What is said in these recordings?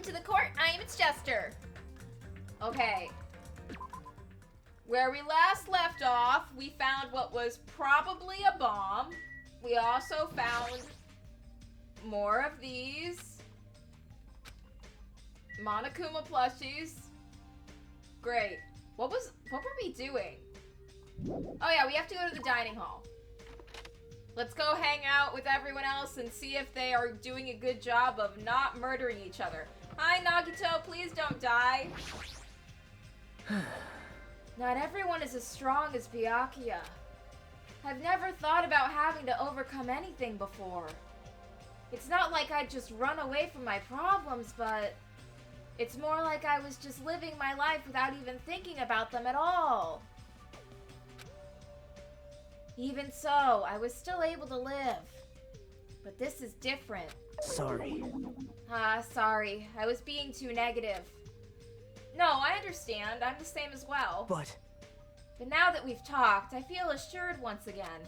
Welcome to the court. I am its Jester. Okay. Where we last left off, we found what was probably a bomb. We also found more of these Monokuma plushies. Great. What were we doing? Oh yeah, we have to go to the dining hall. Let's go hang out with everyone else and see if they are doing a good job of not murdering each other. Hi, Nagito, please don't die. Not everyone is as strong as Byakuya. I've never thought about having to overcome anything before. It's not like I'd just run away from my problems, but it's more like I was just living my life without even thinking about them at all. Even so, I was still able to live. But this is different. Sorry. Sorry. I was being too negative. No, I understand. I'm the same as well. But now that we've talked, I feel assured once again.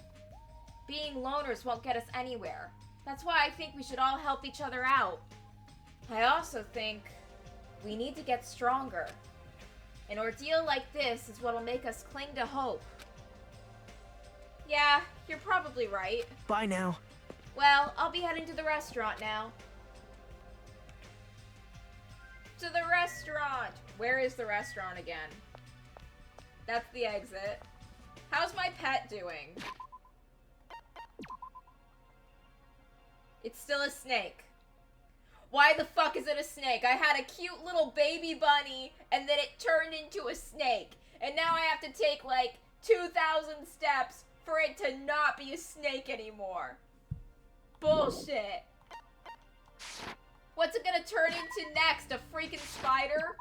Being loners won't get us anywhere. That's why I think we should all help each other out. I also think we need to get stronger. An ordeal like this is what'll make us cling to hope. Yeah, you're probably right. Bye now. Well, I'll be heading to the restaurant now. To the restaurant! Where is the restaurant again? That's the exit. How's my pet doing? It's still a snake. Why the fuck is it a snake? I had a cute little baby bunny, and then it turned into a snake. And now I have to take, like, 2,000 steps for it to not be a snake anymore. Bullshit. What's it gonna turn into next? A freaking spider?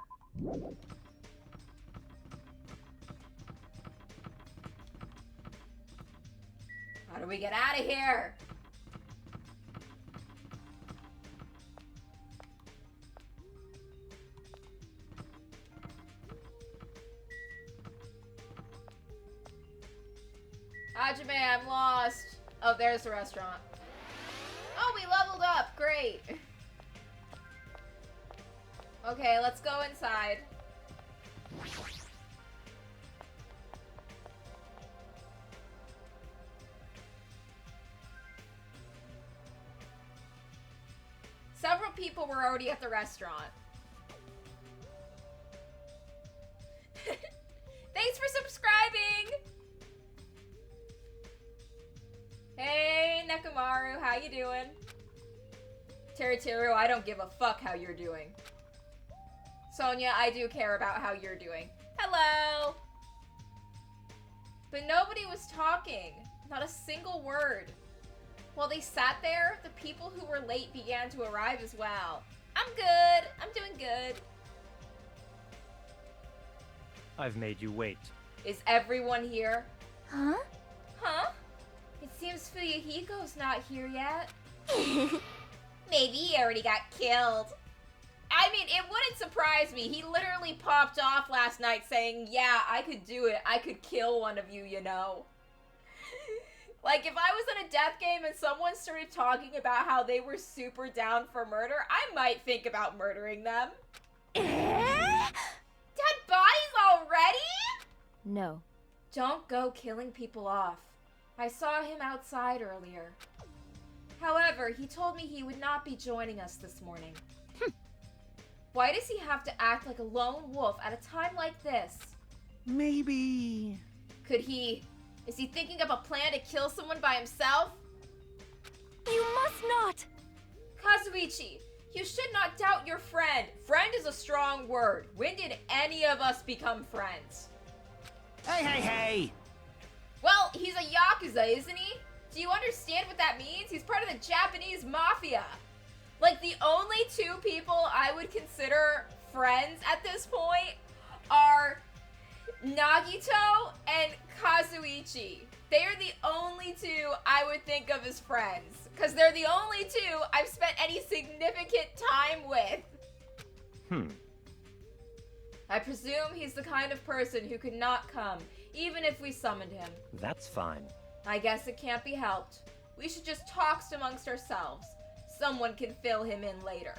How do we get out of here? Hajime, I'm lost. Oh, there's the restaurant. Oh, we leveled up. Great. Okay, let's go inside. Several people were already at the restaurant. Thanks for subscribing! Hey, Nekomaru, how you doing? Teruteru, I don't give a fuck how you're doing. Sonia, I do care about how you're doing. Hello! But nobody was talking. Not a single word. While they sat there, the people who were late began to arrive as well. I'm good. I'm doing good. I've made you wait. Is everyone here? Huh? Huh? It seems Fuyuhiko's not here yet. Maybe he already got killed. I mean, it wouldn't surprise me. He literally popped off last night saying, yeah, I could do it. I could kill one of you, you know. Like, if I was in a death game and someone started talking about how they were super down for murder, I might think about murdering them. Dead bodies already? No. Don't go killing people off. I saw him outside earlier. However, he told me he would not be joining us this morning. Why does he have to act like a lone wolf at a time like this? Maybe... Is he thinking of a plan to kill someone by himself? You must not! Kazuichi, you should not doubt your friend. Friend is a strong word. When did any of us become friends? Hey! Well, he's a Yakuza, isn't he? Do you understand what that means? He's part of the Japanese mafia. Like, the only two people I would consider friends at this point are Nagito and Kazuichi. They are the only two I would think of as friends. Because they're the only two I've spent any significant time with. I presume he's the kind of person who could not come, even if we summoned him. That's fine. I guess it can't be helped. We should just talk amongst ourselves. Someone can fill him in later.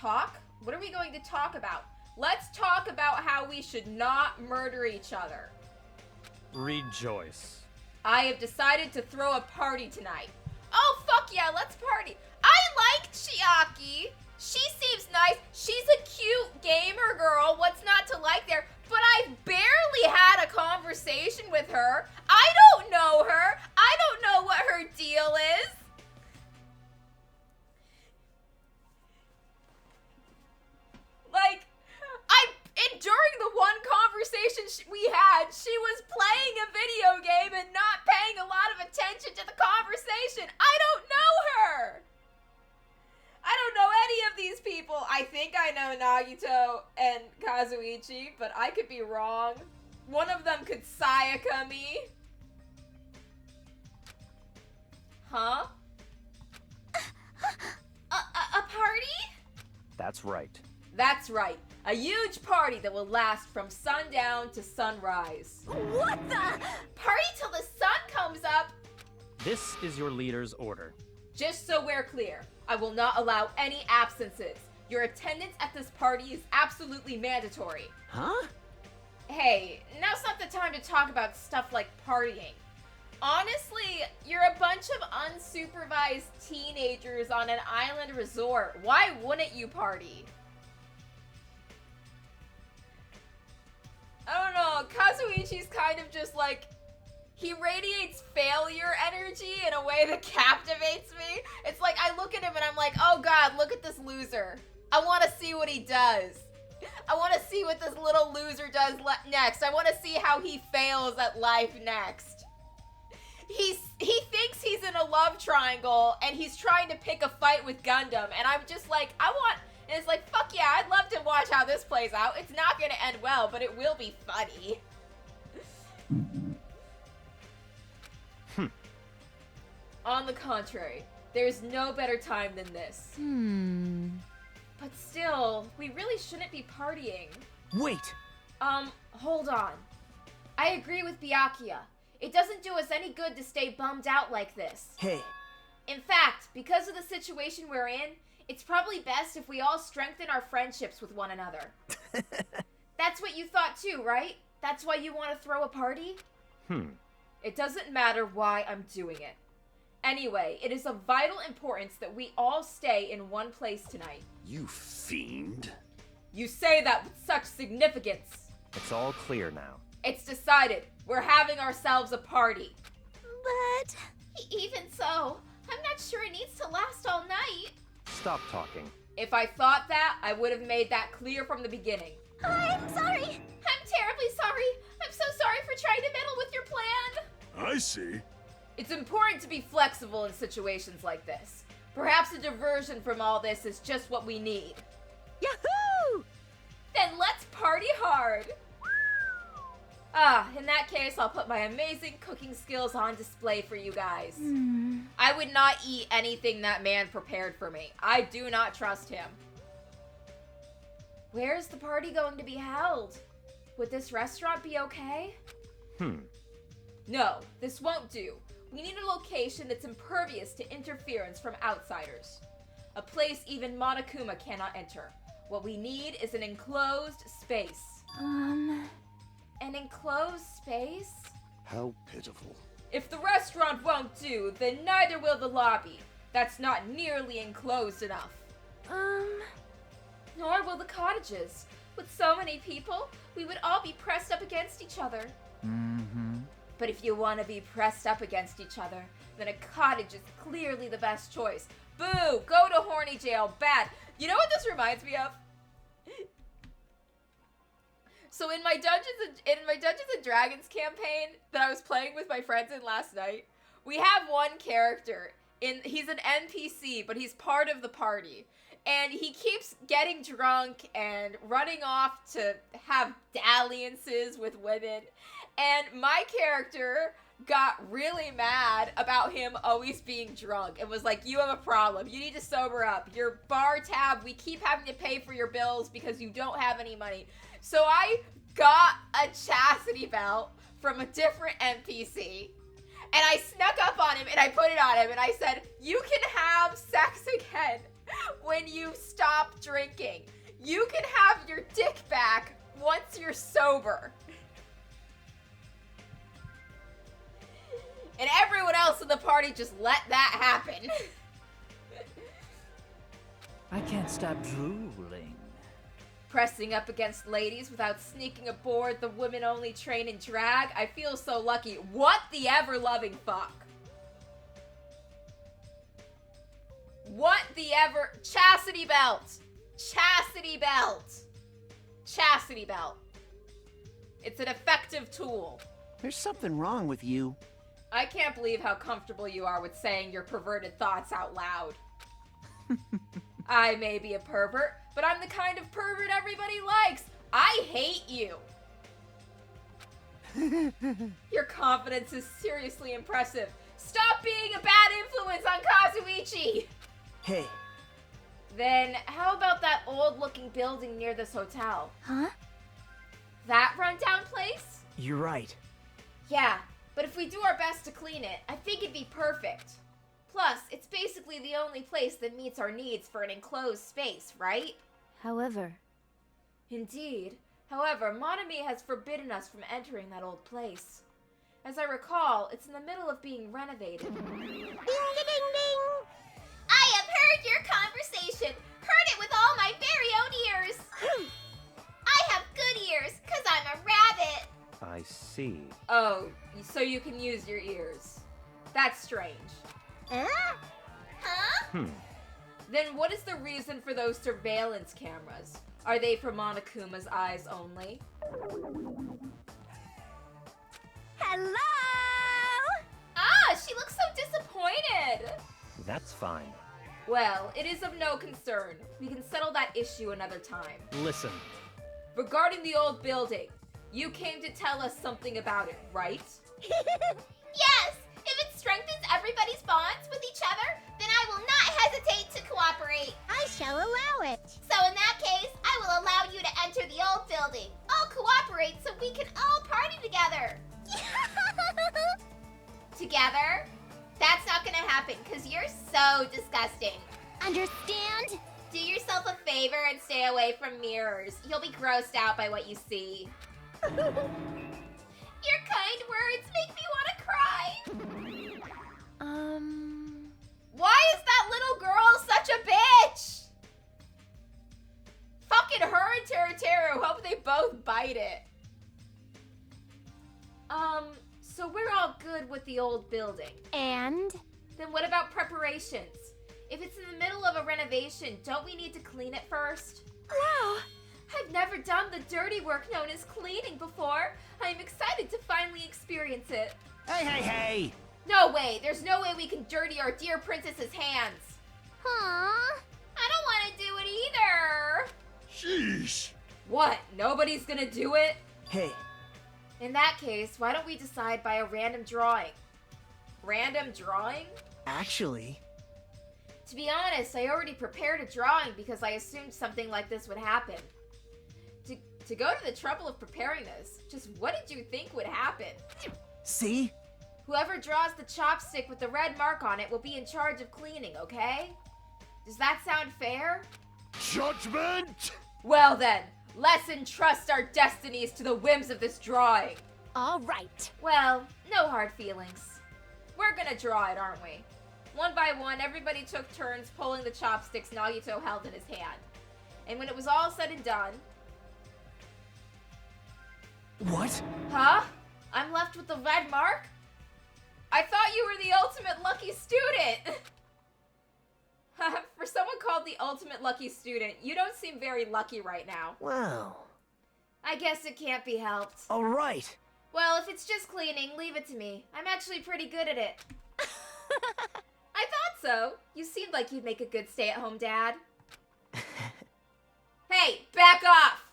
talk? What are we going to talk about? Let's talk about how we should not murder each other. Rejoice. I have decided to throw a party tonight. Oh, fuck yeah, let's party. I like Chiaki. She seems nice. She's a cute gamer girl. What's not to like there? But I've barely had a conversation with her. I don't know her. I don't know what her deal is. Like, during the one conversation we had, she was playing a video game and not paying a lot of attention to the conversation. I don't know her. I don't know any of these people. I think I know Nagito and Kazuichi, but I could be wrong. One of them could Sayaka me. Huh? A party? That's right. That's right. A huge party that will last from sundown to sunrise. What the? Party till the sun comes up? This is your leader's order. Just so we're clear, I will not allow any absences. Your attendance at this party is absolutely mandatory. Huh? Hey, now's not the time to talk about stuff like partying. Honestly, you're a bunch of unsupervised teenagers on an island resort. Why wouldn't you party? I don't know, Kazuichi's kind of just like, he radiates failure energy in a way that captivates me. It's like, I look at him and I'm like, oh god, look at this loser. I want to see what he does. I want to see what this little loser does next. I want to see how he fails at life next. He thinks he's in a love triangle and he's trying to pick a fight with Gundam. And I'm just like, and it's like, fuck yeah, I'd love to watch how this plays out. It's not going to end well, but it will be funny. On the contrary, there's no better time than this. But still, we really shouldn't be partying. Wait! Hold on. I agree with Byakuya. It doesn't do us any good to stay bummed out like this. Hey. In fact, because of the situation we're in, it's probably best if we all strengthen our friendships with one another. That's what you thought too, right? That's why you want to throw a party? It doesn't matter why I'm doing it. Anyway, it is of vital importance that we all stay in one place tonight. You fiend. You say that with such significance. It's all clear now. It's decided. We're having ourselves a party. But... Even so, I'm not sure it needs to last all night. Stop talking. If I thought that, I would have made that clear from the beginning. I'm sorry. I'm terribly sorry. I'm so sorry for trying to meddle with your plan. I see. It's important to be flexible in situations like this. Perhaps a diversion from all this is just what we need. Yahoo! Then let's party hard! In that case, I'll put my amazing cooking skills on display for you guys. I would not eat anything that man prepared for me. I do not trust him. Where's the party going to be held? Would this restaurant be okay? No, this won't do. We need a location that's impervious to interference from outsiders. A place even Monokuma cannot enter. What we need is an enclosed space. An enclosed space? How pitiful. If the restaurant won't do, then neither will the lobby. That's not nearly enclosed enough. Nor will the cottages. With so many people, we would all be pressed up against each other. But if you want to be pressed up against each other, then a cottage is clearly the best choice. Boo! Go to horny jail. Bad. You know what this reminds me of? So in my Dungeons and Dragons campaign that I was playing with my friends in last night, we have one character. He's an NPC, but he's part of the party. And he keeps getting drunk and running off to have dalliances with women. And my character got really mad about him always being drunk and was like, you have a problem. You need to sober up. Your bar tab, we keep having to pay for your bills because you don't have any money. So I got a chastity belt from a different NPC. And I snuck up on him and I put it on him and I said, you can have sex again when you stop drinking. You can have your dick back once you're sober. And everyone else in the party just let that happen. I can't stop drooling. Pressing up against ladies without sneaking aboard the women-only train in drag. I feel so lucky. What the ever-loving fuck? What the ever... Chastity belt. Chastity belt. Chastity belt. It's an effective tool. There's something wrong with you. I can't believe how comfortable you are with saying your perverted thoughts out loud. I may be a pervert, but I'm the kind of pervert everybody likes. I hate you. Your confidence is seriously impressive. Stop being a bad influence on Kazuichi. Hey, Then how about that old-looking building near this hotel? Huh? That rundown place? you're right. Yeah, but if we do our best to clean it, I think it'd be perfect. Plus, it's basically the only place that meets our needs for an enclosed space, right? However, Indeed. However, Monami has forbidden us from entering that old place. As I recall, it's in the middle of being renovated. ding ding ding ding. I have heard your conversation. Heard it with all my very own ears. I have good ears, 'cause I'm a rabbit. I see. Oh, so you can use your ears. That's strange. Huh? Then what is the reason for those surveillance cameras? Are they for Monokuma's eyes only? Hello! Ah, she looks so disappointed. That's fine. Well, it is of no concern. We can settle that issue another time. Listen, Regarding the old building, you came to tell us something about it, right? Yes, if it strengthens everybody's bonds with each other, then I will not hesitate to cooperate. I shall allow it. So in that case, I will allow you to enter the old building. I'll cooperate so we can all party together. Together? That's not gonna happen, because you're so disgusting. Understand? Do yourself a favor and stay away from mirrors. You'll be grossed out by what you see. Your kind words make me want to cry. Why is that little girl such a bitch? Fucking her and Teru. Hope they both bite it. So we're all good with the old building. And? Then what about preparations? If it's in the middle of a renovation, don't we need to clean it first? Wow! I've never done the dirty work known as cleaning before. I'm excited to finally experience it. Hey, hey, hey! No way, there's no way we can dirty our dear princess's hands. Huh? I don't want to do it either. Sheesh. What, nobody's gonna do it? Hey, In that case, why don't we decide by a random drawing? Random drawing? actually, To be honest, I already prepared a drawing because I assumed something like this would happen. To go to the trouble of preparing this, just what did you think would happen? see? Whoever draws the chopstick with the red mark on it will be in charge of cleaning, okay? Does that sound fair? Judgment! Well then, let's entrust our destinies to the whims of this drawing. All right. Well, no hard feelings. We're gonna draw it, aren't we? One by one, everybody took turns pulling the chopsticks Nagito held in his hand. And when it was all said and done... What? Huh? I'm left with the red mark? I thought you were the ultimate lucky student! For someone called the ultimate lucky student, you don't seem very lucky right now. Well, I guess it can't be helped. all right. Well, if it's just cleaning, leave it to me. I'm actually pretty good at it. I thought so. You seemed like you'd make a good stay-at-home dad. Hey, back off!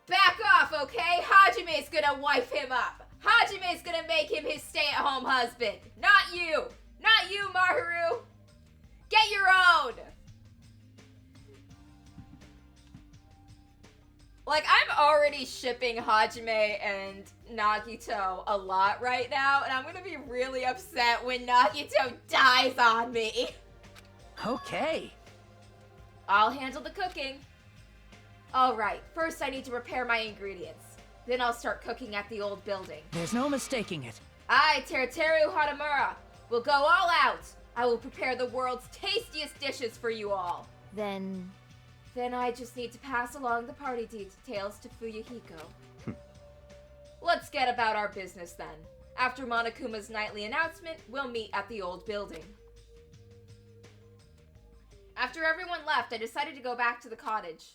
Back off, okay? Hajime's gonna wife him up. Hajime's gonna make him his stay-at-home husband. Not you! Not you, Maharu! Get your own! Like, I'm already shipping Hajime and Nagito a lot right now, and I'm gonna be really upset when Nagito dies on me. Okay. I'll handle the cooking. Alright, first I need to prepare my ingredients. Then I'll start cooking at the old building. There's no mistaking it. I, Teruteru Hatamura, will go all out. I will prepare the world's tastiest dishes for you all. Then... Then I just need to pass along the party details to Fuyuhiko. Let's get about our business then. After Monokuma's nightly announcement, we'll meet at the old building. After everyone left, I decided to go back to the cottage.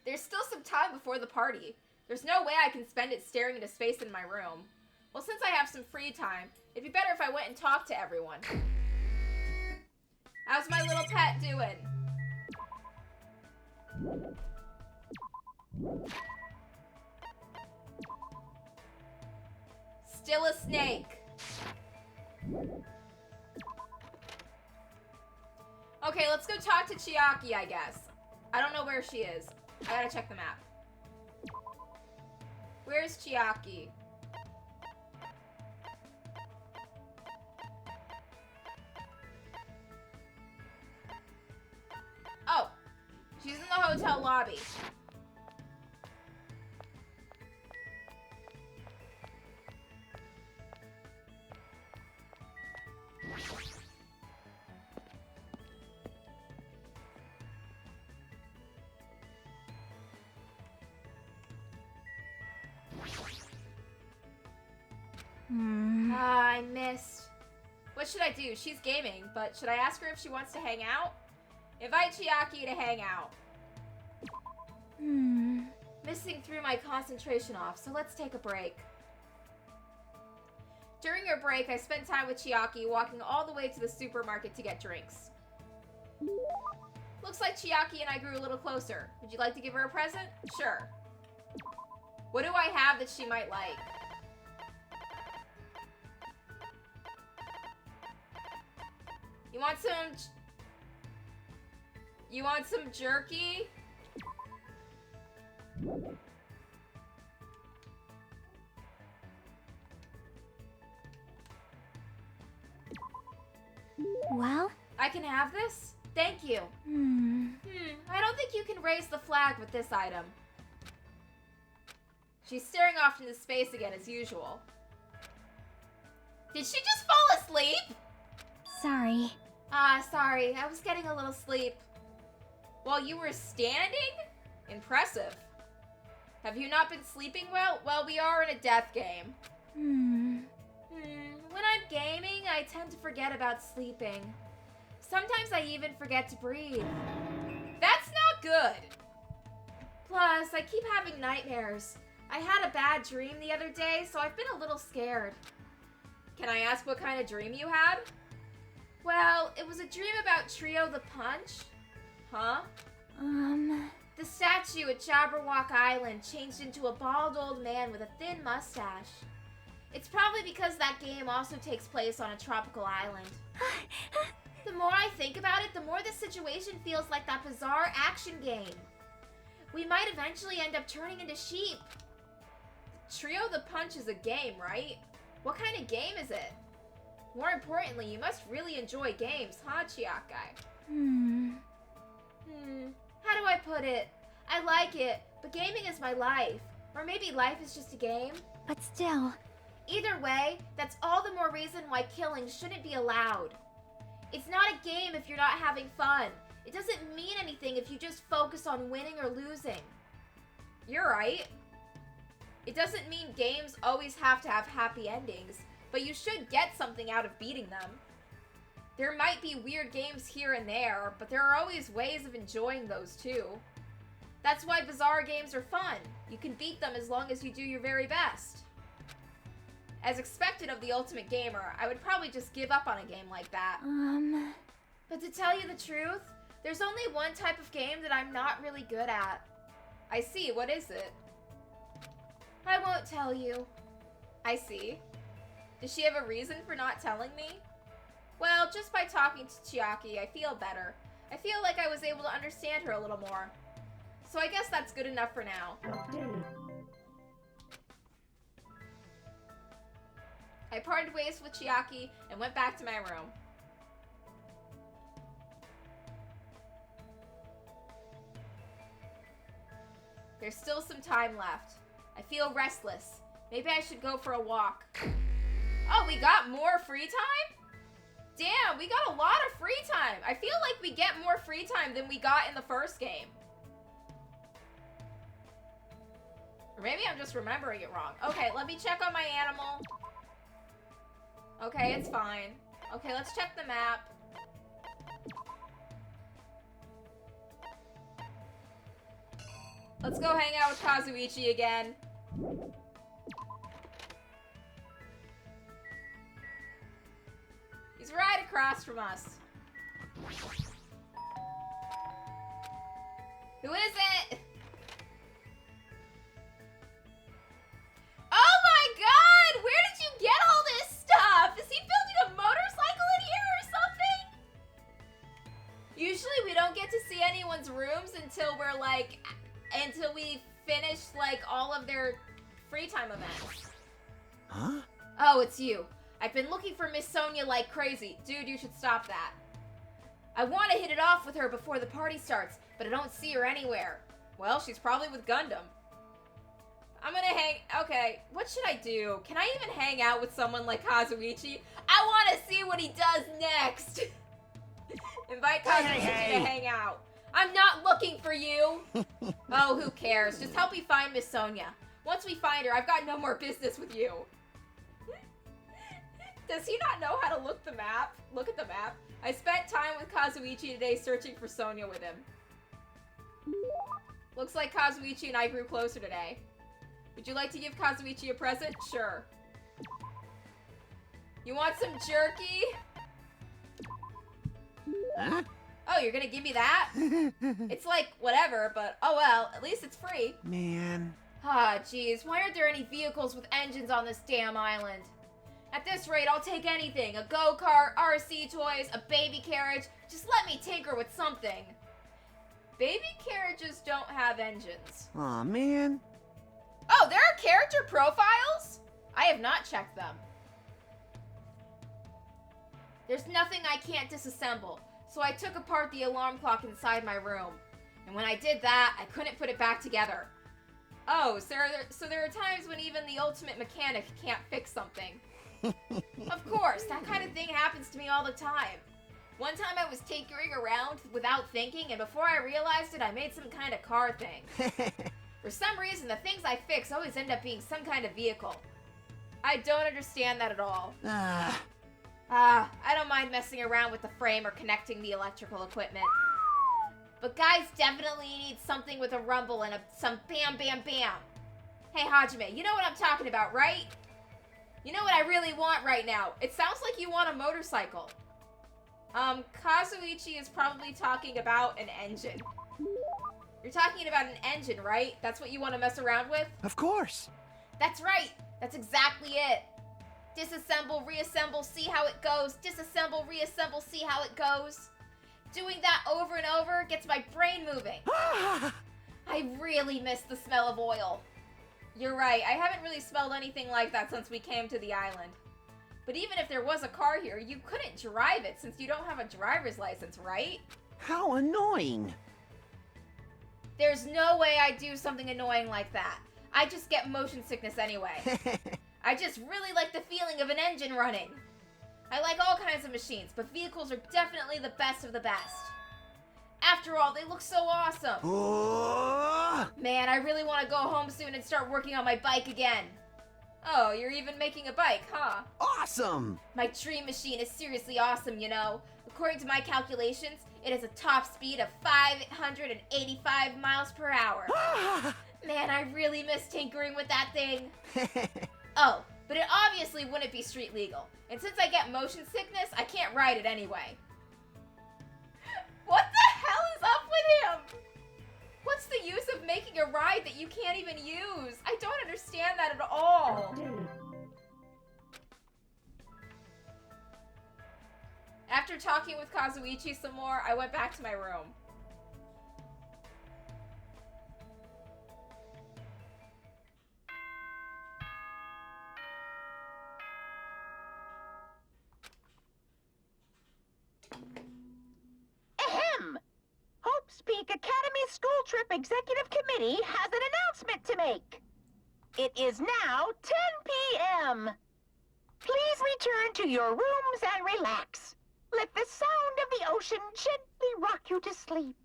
There's still some time before the party. There's no way I can spend it staring into space in my room. Well, since I have some free time, it'd be better if I went and talked to everyone. How's my little pet doing? Still a snake. Okay, let's go talk to Chiaki, I guess. I don't know where she is. I gotta check the map. Where's Chiaki? Oh, she's in the hotel lobby. I missed. What should I do? She's gaming, but should I ask her if she wants to hang out? Invite Chiaki to hang out. Missing threw my concentration off, so let's take a break. During her break, I spent time with Chiaki, walking all the way to the supermarket to get drinks. Looks like Chiaki and I grew a little closer. Would you like to give her a present? Sure. What do I have that she might like? You want some jerky? Well? I can have this? Thank you. I don't think you can raise the flag with this item. She's staring off into space again as usual. Did she just fall asleep? Sorry. Sorry. I was getting a little sleep. While you were standing? Impressive. Have you not been sleeping well? Well, we are in a death game. When I'm gaming, I tend to forget about sleeping. Sometimes I even forget to breathe. That's not good. Plus, I keep having nightmares. I had a bad dream the other day, so I've been a little scared. Can I ask what kind of dream you had? Well, it was a dream about Trio the Punch. Huh? The statue at Jabberwock Island changed into a bald old man with a thin mustache. It's probably because that game also takes place on a tropical island. The more I think about it, the more this situation feels like that bizarre action game. We might eventually end up turning into sheep. Trio the Punch is a game, right? What kind of game is it? More importantly, you must really enjoy games, huh, Chiakai? How do I put it? I like it, but gaming is my life. Or maybe life is just a game. But still... Either way, that's all the more reason why killing shouldn't be allowed. It's not a game if you're not having fun. It doesn't mean anything if you just focus on winning or losing. You're right. It doesn't mean games always have to have happy endings, but you should get something out of beating them. There might be weird games here and there, but there are always ways of enjoying those too. That's why bizarre games are fun. You can beat them as long as you do your very best. As expected of the ultimate gamer, I would probably just give up on a game like that. But to tell you the truth, there's only one type of game that I'm not really good at. I see, what is it? I won't tell you. I see. Does she have a reason for not telling me? Well, just by talking to Chiaki, I feel better. I feel like I was able to understand her a little more. So I guess that's good enough for now. I parted ways with Chiaki and went back to my room. There's still some time left. I feel restless. Maybe I should go for a walk. Oh, we got more free time? Damn, we got a lot of free time. I feel like we get more free time than we got in the first game. Or maybe I'm just remembering it wrong. Okay, let me check on my animal. Okay, it's fine. Okay, let's check the map. Let's go hang out with Kazuichi again. He's right across from us. Who is it? Oh my god! Where did you get all this stuff? Is he building a motorcycle in here or something? Usually we don't get to see anyone's rooms until we're like... until we finish, like, all of their free time events. Huh? Oh, it's you. I've been looking for Miss Sonia like crazy. Dude, you should stop that. I want to hit it off with her before the party starts, but I don't see her anywhere. Well, she's probably with Gundam. I'm gonna hang... Okay, what should I do? Can I even hang out with someone like Kazuichi? I want to see what he does next. Invite Kazuichi to hang out. I'm not looking for you. Oh, who cares? Just help me find Miss Sonia. Once we find her, I've got no more business with you. Does he not know how to look at the map? I spent time with Kazuichi today searching for Sonia with him. Looks like Kazuichi and I grew closer today. Would you like to give Kazuichi a present? Sure. You want some jerky? Huh? Oh, you're gonna give me that? It's like, whatever, but oh well, at least it's free. Man. Ah, jeez, why aren't there any vehicles with engines on this damn island? At this rate, I'll take anything. A go-kart, RC toys, a baby carriage. Just let me tinker with something. Baby carriages don't have engines. Aw, man. Oh, there are character profiles? I have not checked them. There's nothing I can't disassemble. So I took apart the alarm clock inside my room. And when I did that, I couldn't put it back together. Oh, so there are times when even the ultimate mechanic can't fix something. Of course, that kind of thing happens to me all the time. One time I was tinkering around without thinking, and before I realized it, I made some kind of car thing. For some reason, the things I fix always end up being some kind of vehicle. I don't understand that at all. I don't mind messing around with the frame or connecting the electrical equipment. But guys definitely need something with a rumble and some bam bam bam. Hey Hajime, you know what I'm talking about, right? You know what I really want right now? It sounds like you want a motorcycle. Kazuichi is probably talking about an engine. You're talking about an engine, right? That's what you want to mess around with? Of course. That's right. That's exactly it. Disassemble, reassemble, see how it goes. Disassemble, reassemble, see how it goes. Doing that over and over gets my brain moving. I really miss the smell of oil. You're right, I haven't really smelled anything like that since we came to the island. But even if there was a car here, you couldn't drive it since you don't have a driver's license, right? How annoying. There's no way I'd do something annoying like that. I just get motion sickness anyway. I just really like the feeling of an engine running. I like all kinds of machines, but vehicles are definitely the best of the best. After all, they look so awesome. Oh! Man, I really want to go home soon and start working on my bike again. Oh, you're even making a bike, huh? Awesome! My dream machine is seriously awesome, you know. According to my calculations, it has a top speed of 585 miles per hour. Man, I really miss tinkering with that thing. Oh, but it obviously wouldn't be street legal. And since I get motion sickness, I can't ride it anyway. What the hell is up with him? What's the use of making a ride that you can't even use? I don't understand that at all. After talking with Kazuichi some more, I went back to my room. Trip Executive Committee has an announcement to make. It is now 10 p.m. Please return to your rooms and relax. Let the sound of the ocean gently rock you to sleep.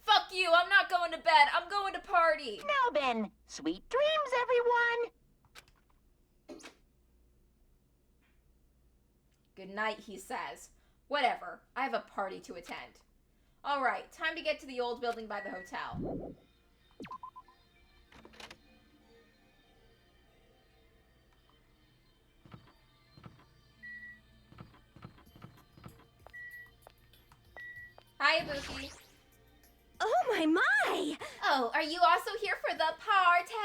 Fuck you, I'm not going to bed. I'm going to party. Now then, sweet dreams, everyone. Good night, he says. Whatever, I have a party to attend. Alright, time to get to the old building by the hotel. Hi, Ibuki. Oh my! Oh, are you also here for the party?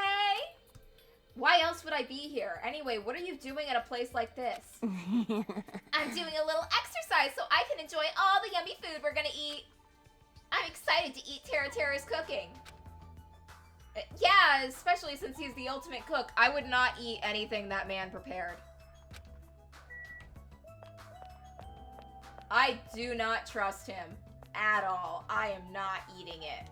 Why else would I be here? Anyway, what are you doing at a place like this? I'm doing a little exercise so I can enjoy all the yummy food we're gonna eat. I'm excited to eat Tera's cooking. Yeah, especially since he's the ultimate cook. I would not eat anything that man prepared. I do not trust him at all. I am not eating it.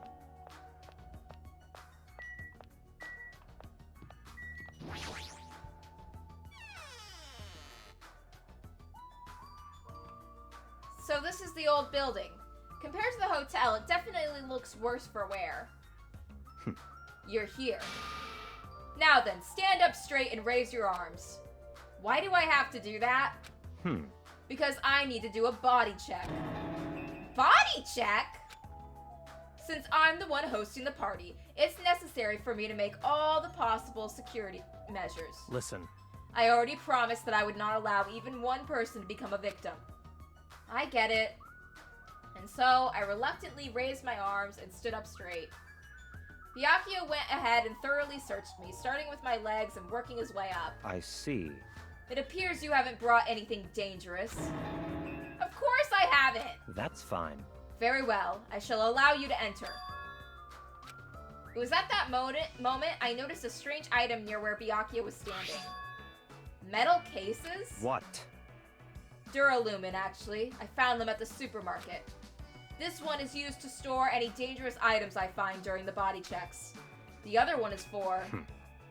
So this is the old building. Compared to the hotel, it definitely looks worse for wear. You're here. Now then, stand up straight and raise your arms. Why do I have to do that? Because I need to do a body check. Body check? Since I'm the one hosting the party, it's necessary for me to make all the possible security measures. Listen, I already promised that I would not allow even one person to become a victim. I get it. And so, I reluctantly raised my arms and stood up straight. Byakuya went ahead and thoroughly searched me, starting with my legs and working his way up. I see. It appears you haven't brought anything dangerous. Of course I haven't! That's fine. Very well, I shall allow you to enter. It was at that moment I noticed a strange item near where Byakuya was standing. Metal cases? What? Duralumin, actually. I found them at the supermarket. This one is used to store any dangerous items I find during the body checks. The other one is for...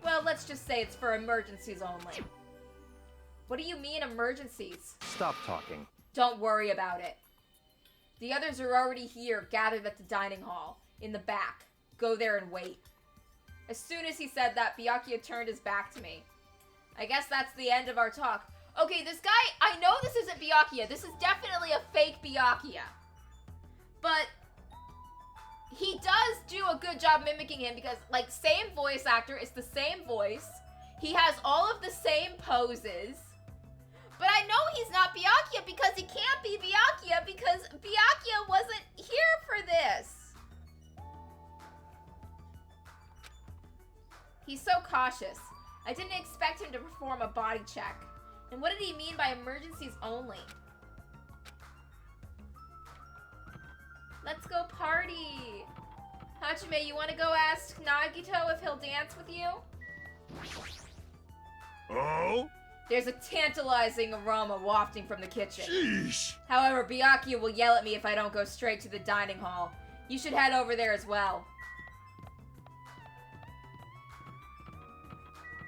well, let's just say it's for emergencies only. What do you mean, emergencies? Stop talking. Don't worry about it. The others are already here, gathered at the dining hall, in the back. Go there and wait. As soon as he said that, Byakuya turned his back to me. I guess that's the end of our talk. Okay, this guy, I know this isn't Byakuya. This is definitely a fake Byakuya. But he does do a good job mimicking him because, like, same voice actor, it's the same voice. He has all of the same poses. But I know he's not Byakuya because he can't be Byakuya because Byakuya wasn't here for this. He's so cautious. I didn't expect him to perform a body check. And what did he mean by emergencies only? Let's go party. Hajime, you want to go ask Nagito if he'll dance with you? Oh? There's a tantalizing aroma wafting from the kitchen. Sheesh. However, Byakuya will yell at me if I don't go straight to the dining hall. You should head over there as well.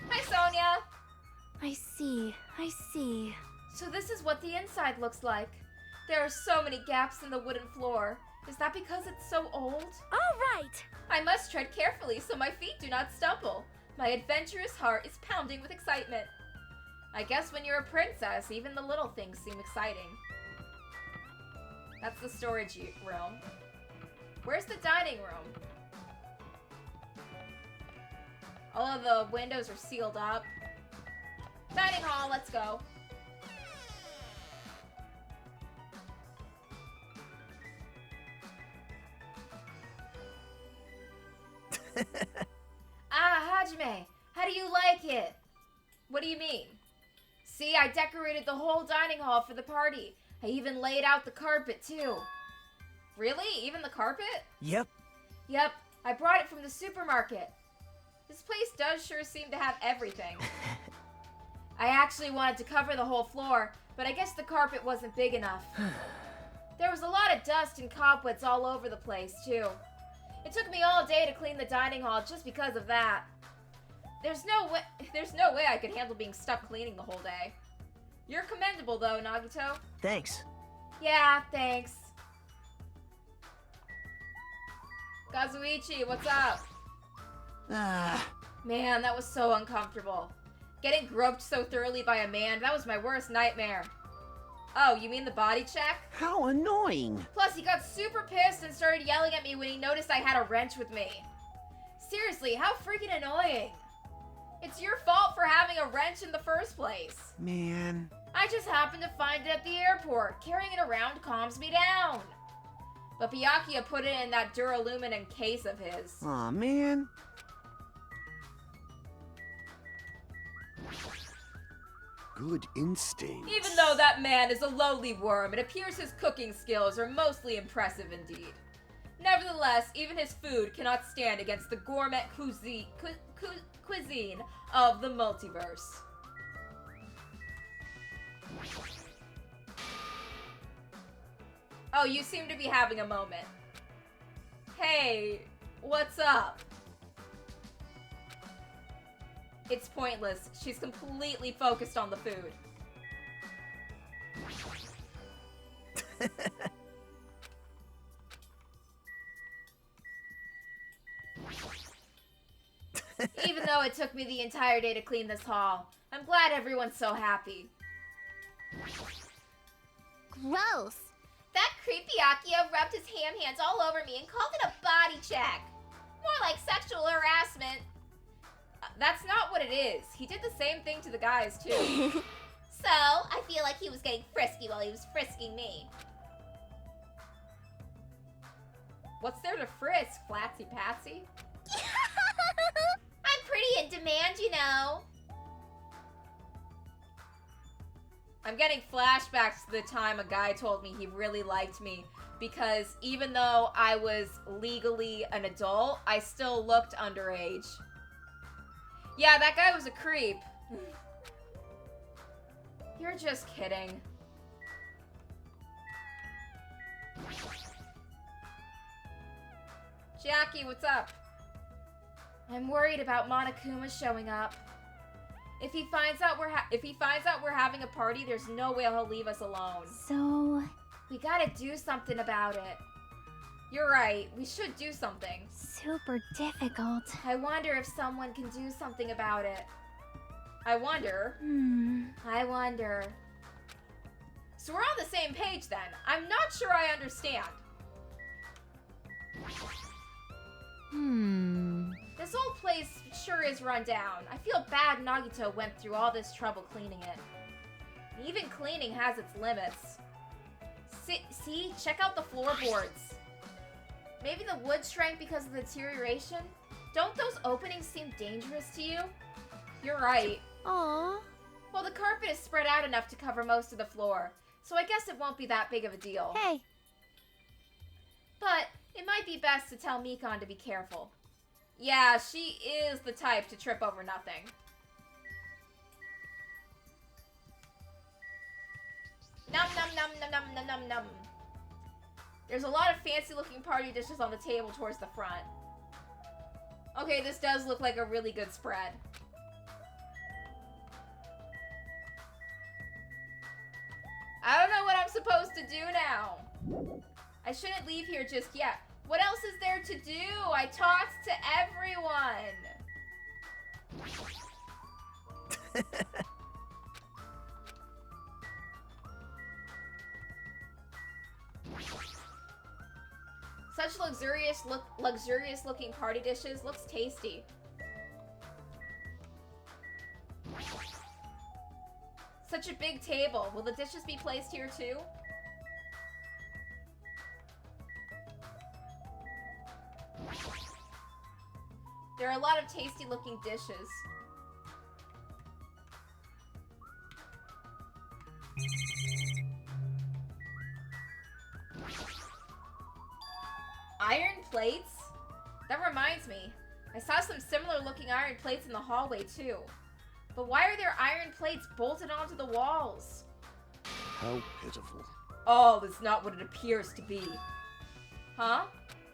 Hi, Sonia! I see. So this is what the inside looks like. There are so many gaps in the wooden floor. Is that because it's so old? Alright! I must tread carefully so my feet do not stumble. My adventurous heart is pounding with excitement. I guess when you're a princess, even the little things seem exciting. That's the storage room. Where's the dining room? All of the windows are sealed up. Dining hall, let's go. Hajime, how do you like it? What do you mean? See, I decorated the whole dining hall for the party. I even laid out the carpet, too. Really? Even the carpet? Yep. Yep, I brought it from the supermarket. This place does sure seem to have everything. I actually wanted to cover the whole floor, but I guess the carpet wasn't big enough. There was a lot of dust and cobwebs all over the place, too. It took me all day to clean the dining hall just because of that. There's no way I could handle being stuck cleaning the whole day. You're commendable though, Nagito. Thanks. Yeah, thanks. Kazuichi, what's up? Man, that was so uncomfortable. Getting groped so thoroughly by a man, that was my worst nightmare. Oh, you mean the body check? How annoying. Plus, he got super pissed and started yelling at me when he noticed I had a wrench with me. Seriously, how freaking annoying. It's your fault for having a wrench in the first place. Man. I just happened to find it at the airport. Carrying it around calms me down. But Byakuya put it in that duralumin case of his. Aw, man. Good instinct. Even though that man is a lowly worm, it appears his cooking skills are mostly impressive indeed. Nevertheless, even his food cannot stand against the gourmet cuisine of the multiverse. Oh, you seem to be having a moment. Hey, what's up? It's pointless. She's completely focused on the food. Even though it took me the entire day to clean this hall, I'm glad everyone's so happy. Gross. That creepy Akio rubbed his ham hands all over me and called it a body check. More like sexual harassment. That's not what it is. He did the same thing to the guys, too. So, I feel like he was getting frisky while he was frisking me. What's there to frisk, Flatsy Patsy? I'm pretty in demand, you know. I'm getting flashbacks to the time a guy told me he really liked me because even though I was legally an adult, I still looked underage. Yeah, that guy was a creep. You're just kidding. Jackie, what's up? I'm worried about Monokuma showing up. If he finds out we're having a party, there's no way he'll leave us alone. So, We gotta do something about it. You're right, we should do something. super difficult. I wonder if someone can do something about it. I wonder. I wonder. So we're on the same page then. I'm not sure I understand. This whole place sure is run down. I feel bad Nagito went through all this trouble cleaning it. And even cleaning has its limits. See? Check out the floorboards. Maybe the wood shrank because of the deterioration? Don't those openings seem dangerous to you? You're right. Aww. Well, the carpet is spread out enough to cover most of the floor, so I guess it won't be that big of a deal. Hey. But it might be best to tell Mikon to be careful. Yeah, she is the type to trip over nothing. Num num num num num num num num. There's a lot of fancy looking party dishes on the table towards the front. Okay, this does look like a really good spread. I don't know what I'm supposed to do now. I shouldn't leave here just yet. What else is there to do? I talked to everyone. Such luxurious looking party dishes. Looks tasty. Such a big table. Will the dishes be placed here too? There are a lot of tasty looking dishes. Iron plates? That reminds me. I saw some similar looking iron plates in the hallway too. But why are there iron plates bolted onto the walls? How pitiful. All is not what it appears to be. Huh?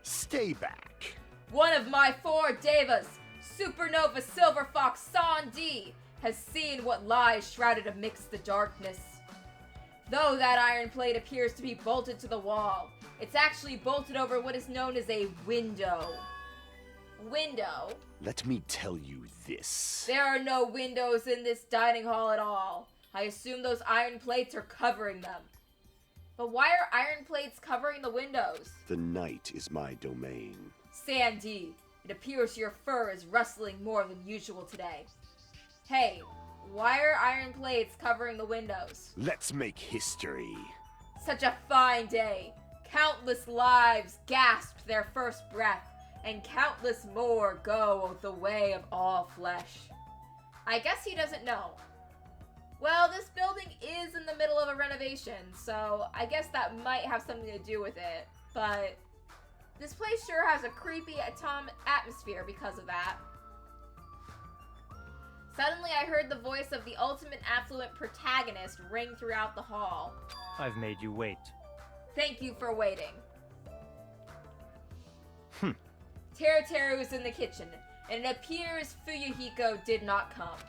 Stay back. One of my 4 devas, Supernova Silver Fox Sandi, has seen what lies shrouded amidst the darkness. Though that iron plate appears to be bolted to the wall, it's actually bolted over what is known as a window. Window? Let me tell you this. There are no windows in this dining hall at all. I assume those iron plates are covering them. But why are iron plates covering the windows? The night is my domain. Sandy, it appears your fur is rustling more than usual today. Hey, why are iron plates covering the windows? Let's make history. Such a fine day. Countless lives gasped their first breath, and countless more go the way of all flesh. I guess he doesn't know. Well, this building is in the middle of a renovation, so I guess that might have something to do with it. But this place sure has a creepy atmosphere because of that. Suddenly I heard the voice of the ultimate affluent protagonist ring throughout the hall. I've made you wait. Thank you for waiting. Teru was in the kitchen, and it appears Fuyuhiko did not come.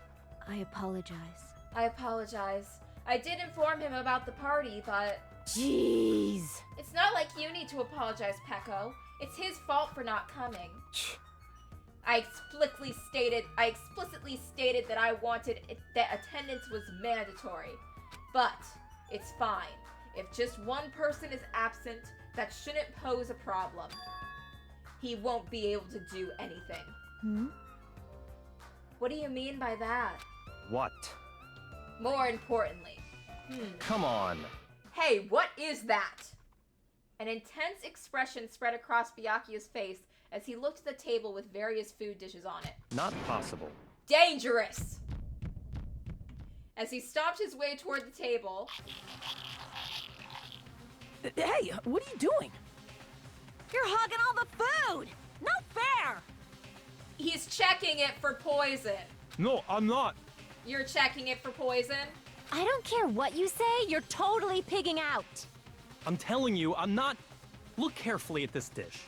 I apologize. I apologize. I did inform him about the party, but... Jeez. It's not like you need to apologize, Peko. It's his fault for not coming. I explicitly stated that I wanted that attendance was mandatory. But it's fine. If just one person is absent, that shouldn't pose a problem. He won't be able to do anything. What do you mean by that? What? More importantly. Come on. Hey, what is that? An intense expression spread across Byakuya's face as he looked at the table with various food dishes on it. Not possible. Dangerous! As he stomped his way toward the table... Hey, what are you doing? You're hogging all the food! Not fair! He's checking it for poison. No, I'm not. You're checking it for poison? I don't care what you say, you're totally pigging out. I'm telling you, I'm not. Look carefully at this dish.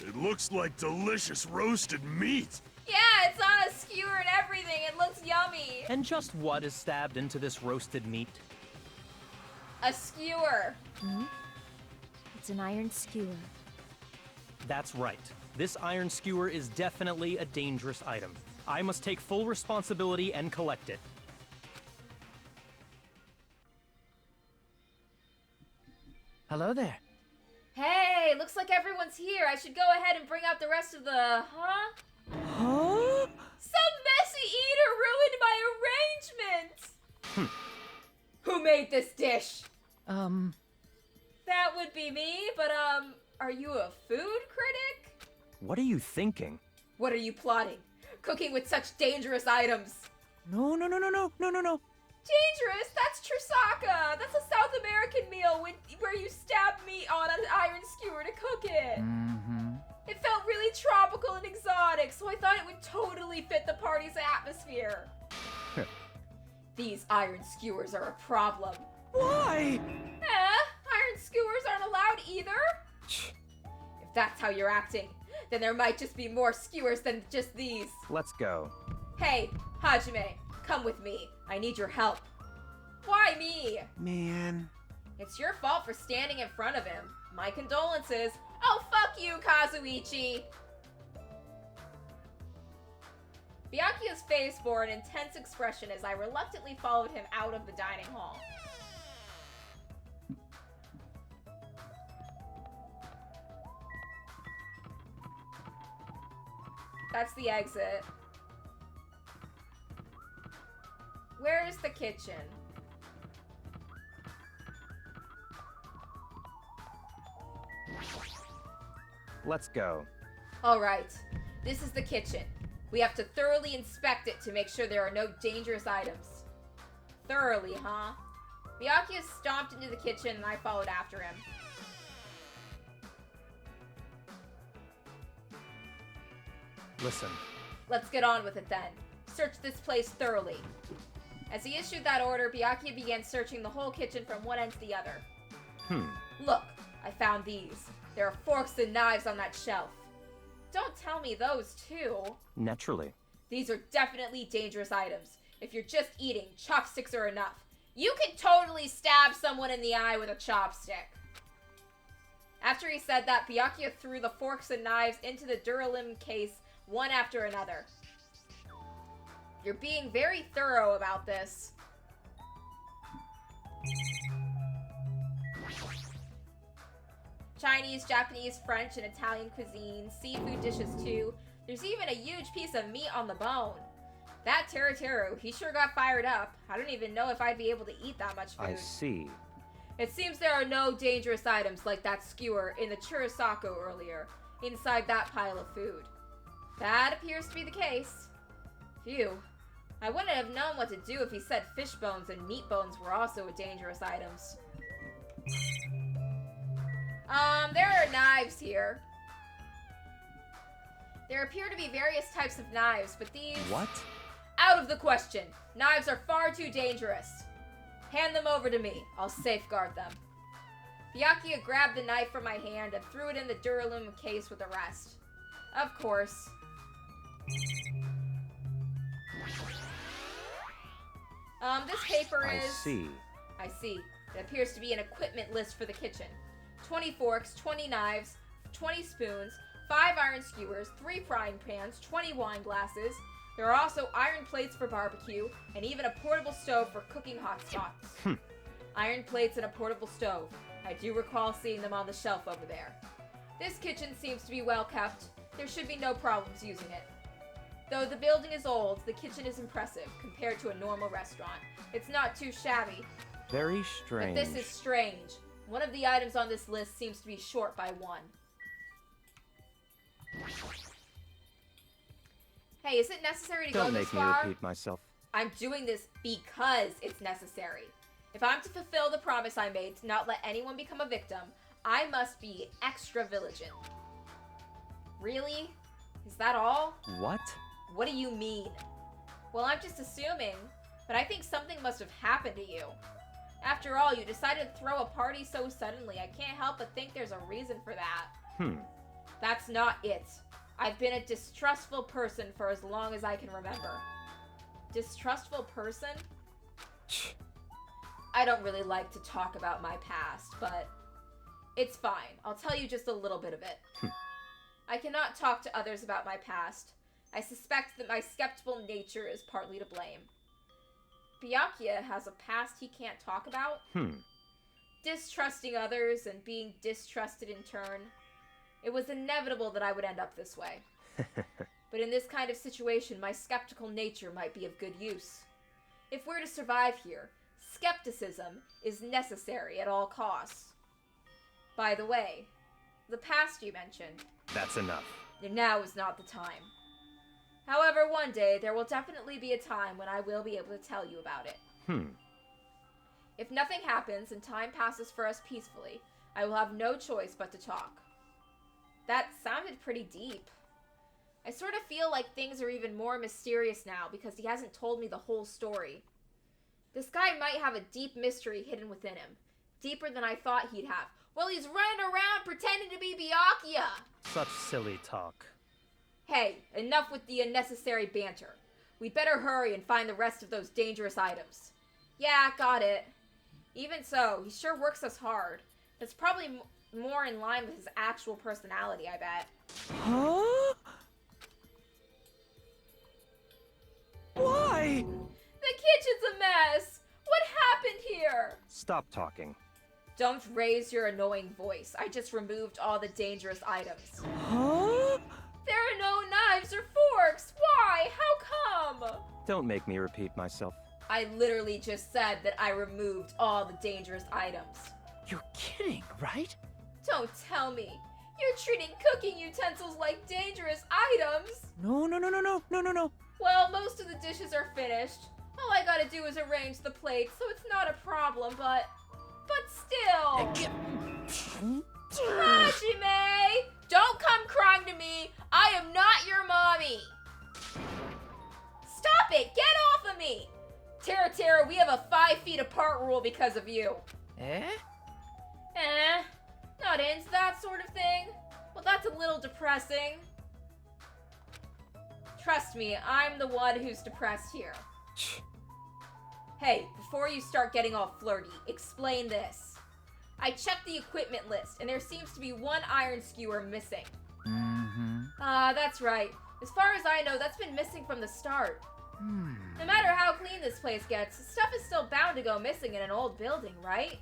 It looks like delicious roasted meat. Yeah, it's on a skewer and everything. It looks yummy. And just what is stabbed into this roasted meat? A skewer. It's an iron skewer. That's right. This iron skewer is definitely a dangerous item. I must take full responsibility and collect it. Hello there. Hey, looks like everyone's here. I should go ahead and bring out the rest of the... Huh? Huh? Some messy eater ruined my arrangement! Who made this dish? That would be me, but are you a food critic? What are you thinking? What are you plotting? Cooking with such dangerous items. No. Dangerous? That's Trisaka! That's a South American meal where you stab meat on an iron skewer to cook it. It felt really tropical and exotic, so I thought it would totally fit the party's atmosphere. These iron skewers are a problem. Why? Iron skewers aren't allowed either. If that's how you're acting, then there might just be more skewers than just these. Let's go. Hey, Hajime, come with me. I need your help. Why me? Man. It's your fault for standing in front of him. My condolences. Oh, fuck you, Kazuichi. Byakuya's face bore an intense expression as I reluctantly followed him out of the dining hall. That's the exit. Where's the kitchen? Let's go. Alright, this is the kitchen. We have to thoroughly inspect it to make sure there are no dangerous items. Thoroughly, huh? Byakuya stomped into the kitchen and I followed after him. Listen. Let's get on with it then. Search this place thoroughly. As he issued that order, Byakuya began searching the whole kitchen from one end to the other. Look, I found these. There are forks and knives on that shelf. don't tell me those too. Naturally. These are definitely dangerous items. If you're just eating, chopsticks are enough. You can totally stab someone in the eye with a chopstick. After he said that, Byakuya threw the forks and knives into the Duralim case one after another. You're being very thorough about this. Chinese, Japanese, French, and Italian cuisine, seafood dishes too. There's even a huge piece of meat on the bone. That Teru, he sure got fired up. I don't even know if I'd be able to eat that much food. I see. It seems there are no dangerous items like that skewer in the Churasako earlier, inside that pile of food. That appears to be the case. Phew. I wouldn't have known what to do if he said fish bones and meat bones were also dangerous items. There are knives here. There appear to be various types of knives, but these... What? Out of the question. Knives are far too dangerous. Hand them over to me. I'll safeguard them. Byakuya grabbed the knife from my hand and threw it in the Duralumin case with the rest. Of course. This paper is... I see. It appears to be an equipment list for the kitchen. 20 forks, 20 knives, 20 spoons, 5 iron skewers, 3 frying pans, 20 wine glasses. There are also iron plates for barbecue, and even a portable stove for cooking hot spots. Iron plates and a portable stove. I do recall seeing them on the shelf over there. This kitchen seems to be well kept. There should be no problems using it. Though the building is old, the kitchen is impressive compared to a normal restaurant. It's not too shabby. Very strange. But this is strange. One of the items on this list seems to be short by 1. Hey, is it necessary to go this far? Don't make me repeat myself. I'm doing this because it's necessary. If I'm to fulfill the promise I made to not let anyone become a victim, I must be extra vigilant. Really? Is that all? What? What do you mean? Well, I'm just assuming, but I think something must have happened to you. After all, you decided to throw a party so suddenly. I can't help but think there's a reason for that. That's not it. I've been a distrustful person for as long as I can remember. Distrustful person? I don't really like to talk about my past, but it's fine. I'll tell you just a little bit of it. I cannot talk to others about my past. I suspect that my skeptical nature is partly to blame. Byakuya has a past he can't talk about. Distrusting others and being distrusted in turn. It was inevitable that I would end up this way. But in this kind of situation, my skeptical nature might be of good use. If we're to survive here, skepticism is necessary at all costs. By the way, the past you mentioned. That's enough. Now is not the time. However, one day, there will definitely be a time when I will be able to tell you about it. If nothing happens and time passes for us peacefully, I will have no choice but to talk. That sounded pretty deep. I sort of feel like things are even more mysterious now because he hasn't told me the whole story. This guy might have a deep mystery hidden within him. Deeper than I thought he'd have. Well, he's running around pretending to be Byakuya! Such silly talk. Hey, enough with the unnecessary banter. We'd better hurry and find the rest of those dangerous items. Yeah, got it. Even so, he sure works us hard. That's probably more in line with his actual personality, I bet. Huh? Why? The kitchen's a mess! What happened here? Stop talking. Don't raise your annoying voice. I just removed all the dangerous items. Huh? There are no knives or forks! Why? How come? Don't make me repeat myself. I literally just said that I removed all the dangerous items. You're kidding, right? Don't tell me. You're treating cooking utensils like dangerous items? No. Well, most of the dishes are finished. All I gotta do is arrange the plates, so it's not a problem, but still. Hajime! Don't come crying to me! I am not your mommy! Stop it! Get off of me! Tara, we have a 5 feet apart rule because of you. Not into that sort of thing? Well, that's a little depressing. Trust me, I'm the one who's depressed here. Hey, before you start getting all flirty, explain this. I checked the equipment list, and there seems to be one iron skewer missing. That's right. As far as I know, that's been missing from the start. No matter how clean this place gets, stuff is still bound to go missing in an old building, right?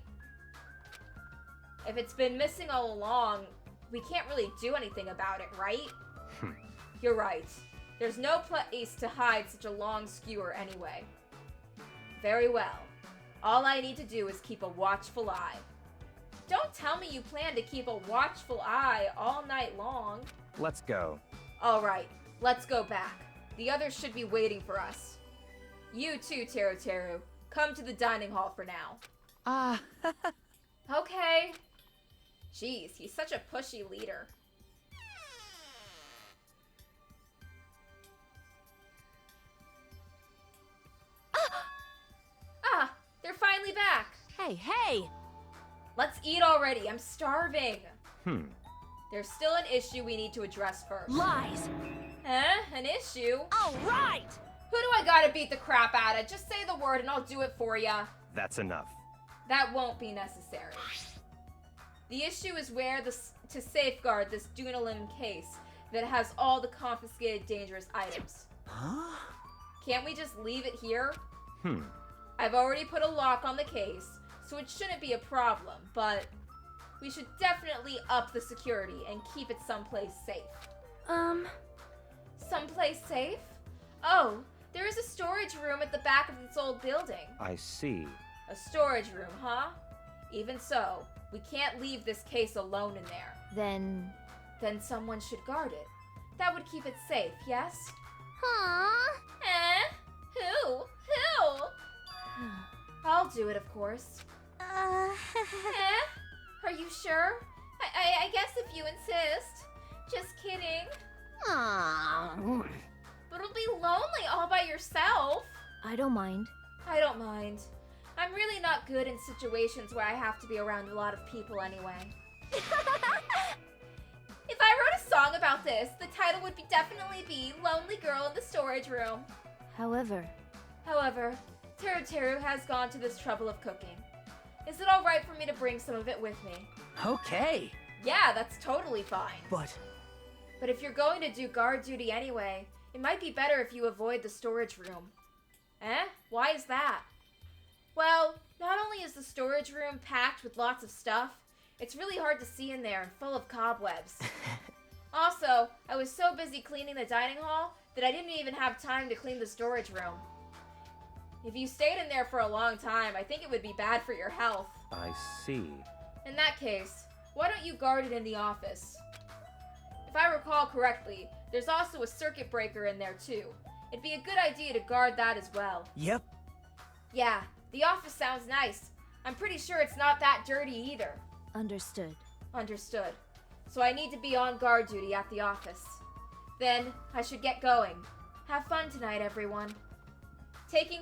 If it's been missing all along, we can't really do anything about it, right? You're right. There's no place to hide such a long skewer anyway. Very well. All I need to do is keep a watchful eye. Don't tell me you plan to keep a watchful eye all night long. Let's go. Alright, let's go back. The others should be waiting for us. You too, Teru Teru. Come to the dining hall for now. Okay. Jeez, he's such a pushy leader. They're finally back. Hey! Let's eat already. I'm starving. There's still an issue we need to address first. Lies! Huh? An issue? All right! Who do I gotta beat the crap out of? Just say the word and I'll do it for ya. That's enough. That won't be necessary. The issue is where to safeguard this Dunalim case that has all the confiscated dangerous items. Huh? Can't we just leave it here? Hmm. I've already put a lock on the case, so it shouldn't be a problem, but we should definitely up the security and keep it someplace safe. Someplace safe? Oh, there is a storage room at the back of this old building. I see. A storage room, huh? Even so, we can't leave this case alone in there. Then someone should guard it. That would keep it safe, yes? Huh? Who? I'll do it, of course. Are you sure? I guess if you insist. Just kidding. Aww. But it'll be lonely all by yourself. I don't mind. I don't mind. I'm really not good in situations where I have to be around a lot of people anyway. If I wrote a song about this, the title would definitely be Lonely Girl in the Storage Room. However, Teru Teru has gone to this trouble of cooking. Is it alright for me to bring some of it with me? Okay. Yeah, that's totally fine. But But if you're going to do guard duty anyway, it might be better if you avoid the storage room. Why is that? Well, not only is the storage room packed with lots of stuff, it's really hard to see in there and full of cobwebs. Also, I was so busy cleaning the dining hall that I didn't even have time to clean the storage room. If you stayed in there for a long time, I think it would be bad for your health. I see. In that case, why don't you guard it in the office? If I recall correctly, there's also a circuit breaker in there too. It'd be a good idea to guard that as well. yep. Yeah, the office sounds nice. I'm pretty sure it's not that dirty either. understood. Understood. So I need to be on guard duty at the office. Then, I should get going. Have fun tonight, everyone. Taking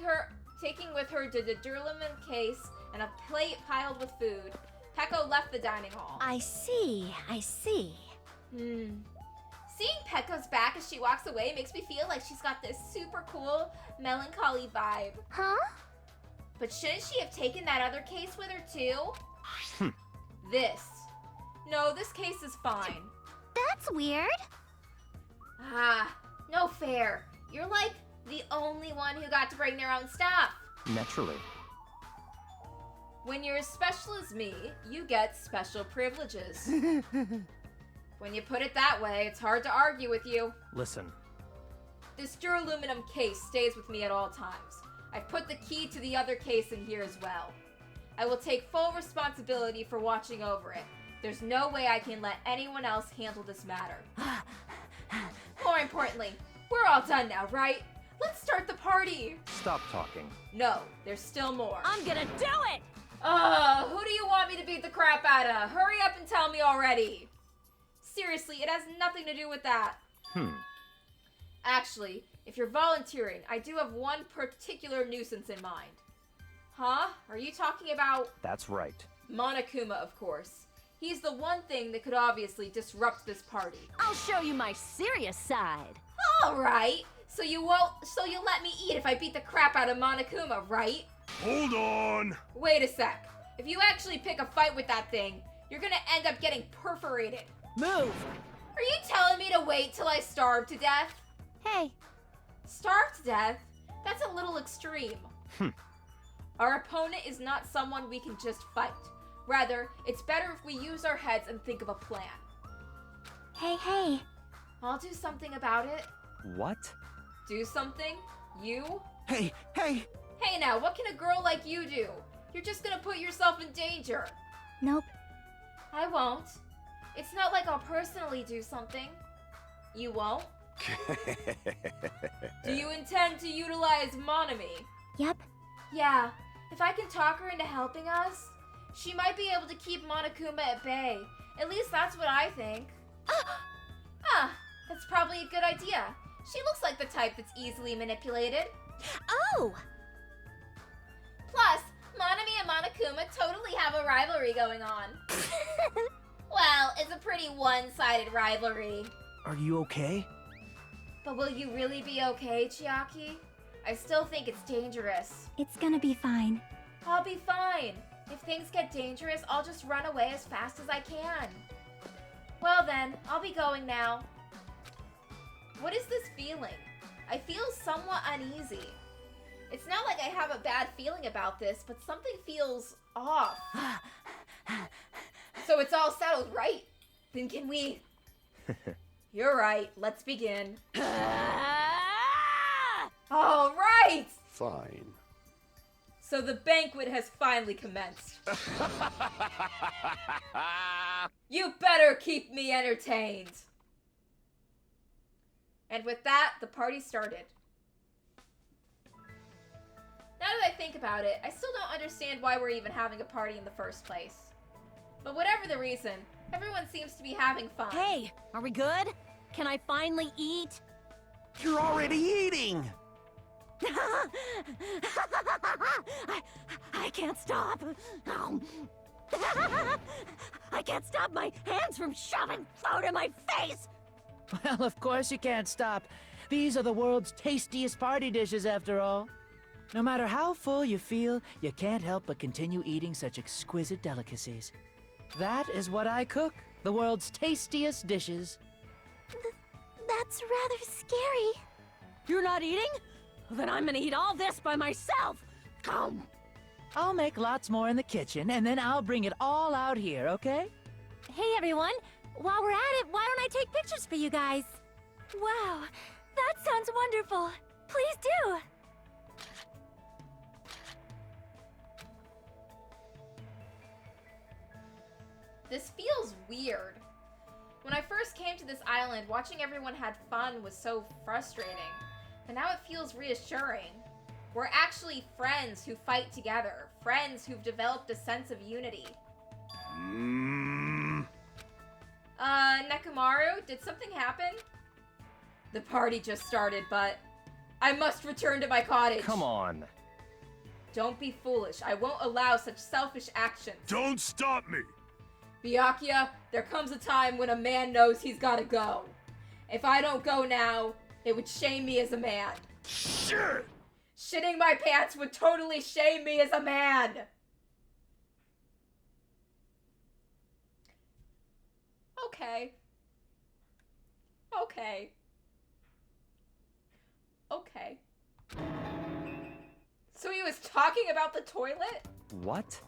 with her the Durlaman case and a plate piled with food, Pekko left the dining hall. I see. Seeing Pekko's back as she walks away makes me feel like she's got this super cool, melancholy vibe. Huh? But shouldn't she have taken that other case with her too? This. No, this case is fine. That's weird. No fair. You're like the only one who got to bring their own stuff. Naturally. When you're as special as me, you get special privileges. When you put it that way, it's hard to argue with you. Listen. This duraluminum case stays with me at all times. I've put the key to the other case in here as well. I will take full responsibility for watching over it. There's no way I can let anyone else handle this matter. More importantly, we're all done now, right? Let's start the party! Stop talking. No, there's still more. I'm gonna do it! Who do you want me to beat the crap out of? Hurry up and tell me already! Seriously, it has nothing to do with that. Actually, if you're volunteering, I do have one particular nuisance in mind. Huh? Are you talking about... That's right. Monokuma, of course. He's the one thing that could obviously disrupt this party. I'll show you my serious side. Alright, so you'll let me eat if I beat the crap out of Monokuma, right? Hold on. Wait a sec. If you actually pick a fight with that thing, you're gonna end up getting perforated. Move! Are you telling me to wait till I starve to death? Hey, Starve to death? That's a little extreme. Our opponent is not someone we can just fight. Rather, it's better if we use our heads and think of a plan. hey. I'll do something about it. What? Do something? You? Hey, hey! Hey now, what can a girl like you do? You're just gonna put yourself in danger. Nope. I won't. It's not like I'll personally do something. You won't? Do you intend to utilize Monami? Yep. Yeah, if I can talk her into helping us, she might be able to keep Monokuma at bay. At least that's what I think. That's probably a good idea. She looks like the type that's easily manipulated. Oh! Plus, Monami and Monokuma totally have a rivalry going on. Well, it's a pretty one-sided rivalry. Are you okay? But will you really be okay, Chiaki? I still think it's dangerous. It's gonna be fine. I'll be fine. If things get dangerous, I'll just run away as fast as I can. Well then, I'll be going now. What is this feeling? I feel somewhat uneasy. It's not like I have a bad feeling about this, but something feels off. So it's all settled, right? Then can we... You're right, let's begin. All right! Fine. So the banquet has finally commenced. You better keep me entertained. And with that, the party started. Now that I think about it, I still don't understand why we're even having a party in the first place. But whatever the reason, everyone seems to be having fun. Hey, are we good? Can I finally eat? You're already eating! I can't stop. I can't stop my hands from shoving food in my face. Well, of course you can't stop. These are the world's tastiest party dishes, after all. No matter how full you feel, you can't help but continue eating such exquisite delicacies. That is what I cook, the world's tastiest dishes. That's rather scary. You're not eating? Then I'm gonna eat all this by myself. Come. I'll make lots more in the kitchen, and then I'll bring it all out here, okay? Hey everyone, while we're at it, why don't I take pictures for you guys? Wow, that sounds wonderful. Please do. This feels weird. When I first came to this island, watching everyone had fun was so frustrating. But now it feels reassuring. We're actually friends who fight together. Friends who've developed a sense of unity. Nekomaru, did something happen? The party just started, but I must return to my cottage. Come on. Don't be foolish. I won't allow such selfish actions. Don't stop me! Byakuya, there comes a time when a man knows he's gotta go. If I don't go now, it would shame me as a man. Shit! Shitting my pants would totally shame me as a man. Okay. Okay. Okay. So he was talking about the toilet? What?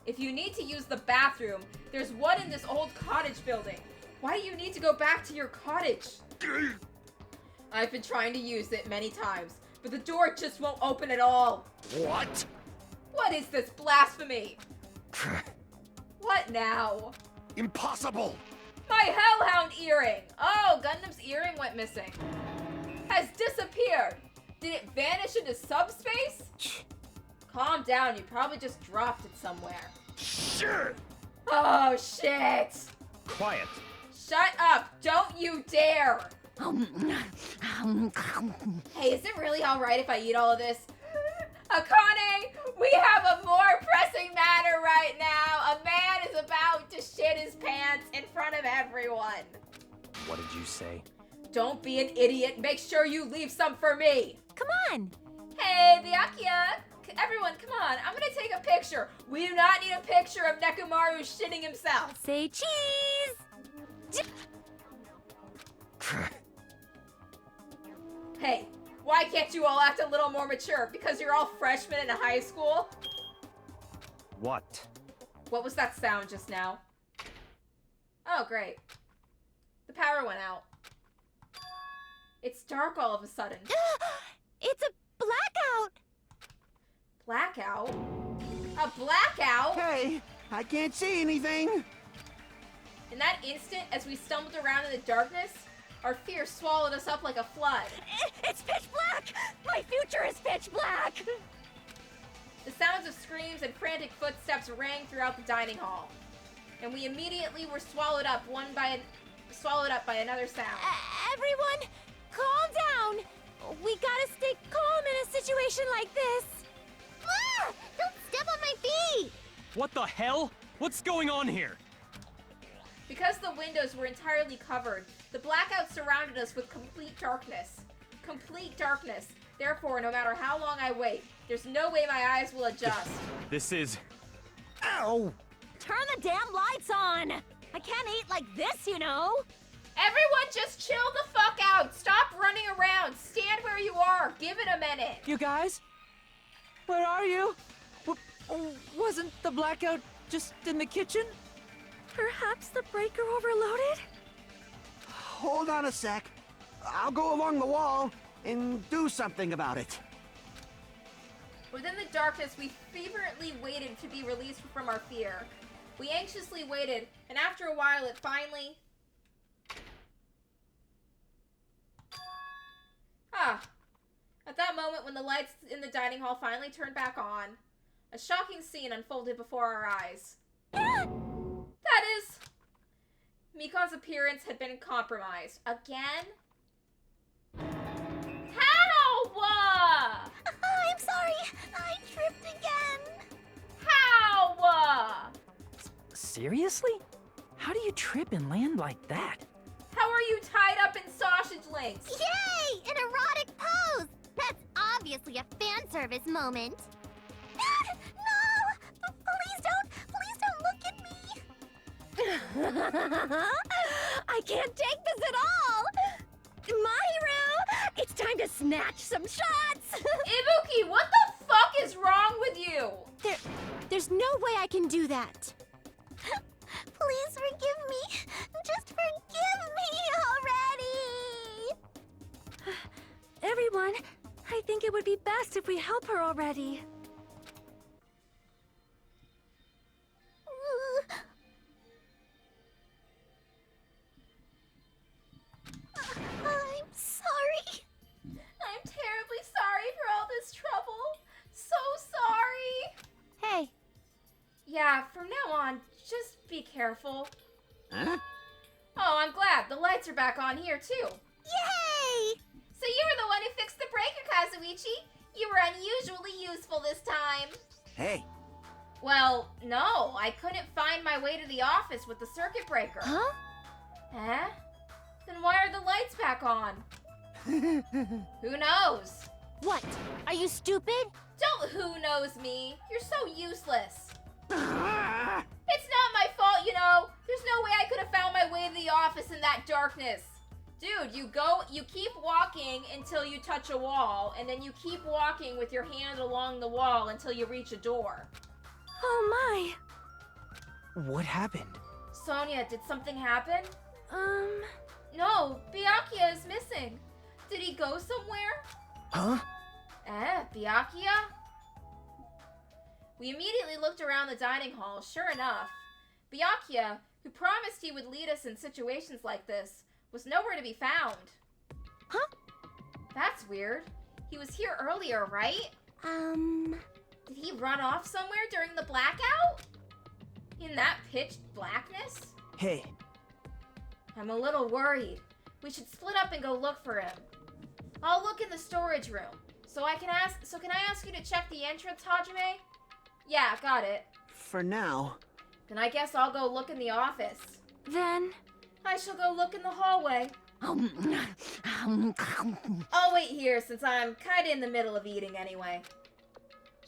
If you need to use the bathroom, there's one in this old cottage building. Why do you need to go back to your cottage? I've been trying to use it many times, but the door just won't open at all. What? What is this blasphemy? What now? Impossible! My Hellhound earring! Oh, Gundam's earring went missing. Has disappeared. Did it vanish into subspace? Calm down, you probably just dropped it somewhere. Shit! Oh, shit! Quiet. Shut up! Don't you dare! Hey, is it really alright if I eat all of this? Akane, we have a more pressing matter right now. A man is about to shit his pants in front of everyone. What did you say? Don't be an idiot. Make sure you leave some for me. Come on. Hey, Byakuya. Everyone, come on. I'm gonna take a picture. We do not need a picture of Nekomaru shitting himself. Say cheese. Hey, why can't you all act a little more mature? Because you're all freshmen in high school? What? What was that sound just now? Oh, great. The power went out. It's dark all of a sudden. It's a blackout. Blackout? A blackout? Hey, I can't see anything. In that instant, as we stumbled around in the darkness, our fear swallowed us up like a flood. It's pitch black. My future is pitch black. The sounds of screams and frantic footsteps rang throughout the dining hall, and we immediately were swallowed up by another sound. Everyone, calm down. We gotta stay calm in a situation like this. Ah! Don't step on my feet. What the hell? What's going on here? Because the windows were entirely covered, the blackout surrounded us with complete darkness. Complete darkness. Therefore, no matter how long I wait, there's no way my eyes will adjust. This is... Ow! Turn the damn lights on. I can't eat like this, you know. Everyone just chill the fuck out. Stop running around. Stand where you are. Give it a minute. You guys? Where are you? Wasn't the blackout just in the kitchen? Perhaps the breaker overloaded? Hold on a sec. I'll go along the wall and do something about it. Within the darkness, we fervently waited to be released from our fear. We anxiously waited, and after a while, it finally... At that moment, when the lights in the dining hall finally turned back on, a shocking scene unfolded before our eyes. That is... Mikon's appearance had been compromised. Again? How? I'm sorry. I tripped again. How? Seriously? How do you trip and land like that? How are you tied up in sausage links? Yay! An erotic pose! That's obviously a fan service moment. No! Please don't look at me! I can't take this at all! Mahiru! It's time to snatch some shots! Ibuki, what the fuck is wrong with you? There's no way I can do that. Please forgive me. Just forgive me already. Everyone, I think it would be best if we help her already. I'm sorry. I'm terribly sorry for all this trouble. So sorry. Hey. Yeah, from now on, just be careful. Huh? Oh, I'm glad. The lights are back on here, too. Yay! So you were the one who fixed the breaker, Kazuichi. You were unusually useful this time. Hey, Well, no. I couldn't find my way to the office with the circuit breaker. Huh? Eh? Then why are the lights back on? Who knows? What? Are you stupid? Don't who knows me. You're so useless. Ah! It's not my fault, you know. There's no way I could have found my way to the office in that darkness. Dude, you keep walking until you touch a wall, and then you keep walking with your hand along the wall until you reach a door. Oh What happened? Sonia, did something happen? my. No, Byakuya is missing. Did he go somewhere? Huh? Byakuya? We immediately looked around the dining hall. Sure enough, Byakuya, who promised he would lead us in situations like this, was nowhere to be found. Huh? That's weird. He was here earlier, right? Did he run off somewhere during the blackout? In that pitch blackness? Hey, I'm a little worried. We should split up and go look for him. I'll look in the storage room. Can I ask you to check the entrance, Hajime? Yeah, got it. For now. Then I guess I'll go look in the office. Then... I shall go look in the hallway. I'll wait here since I'm kinda in the middle of eating anyway.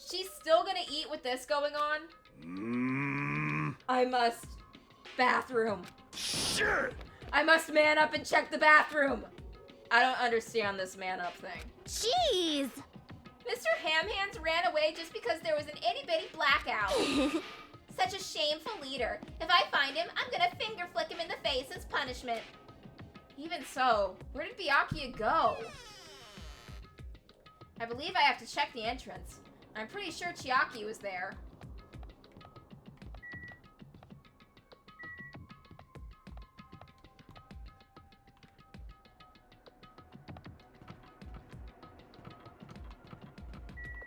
She's still gonna eat with this going on? I must... Bathroom. Sure. I must man up and check the bathroom. I don't understand this man up thing. Jeez! Mr. Hamhands ran away just because there was an itty-bitty blackout. Such a shameful leader. If I find him, I'm gonna finger flick him in the face as punishment. Even so, where did Byakuya go? I believe I have to check the entrance. I'm pretty sure Chiaki was there.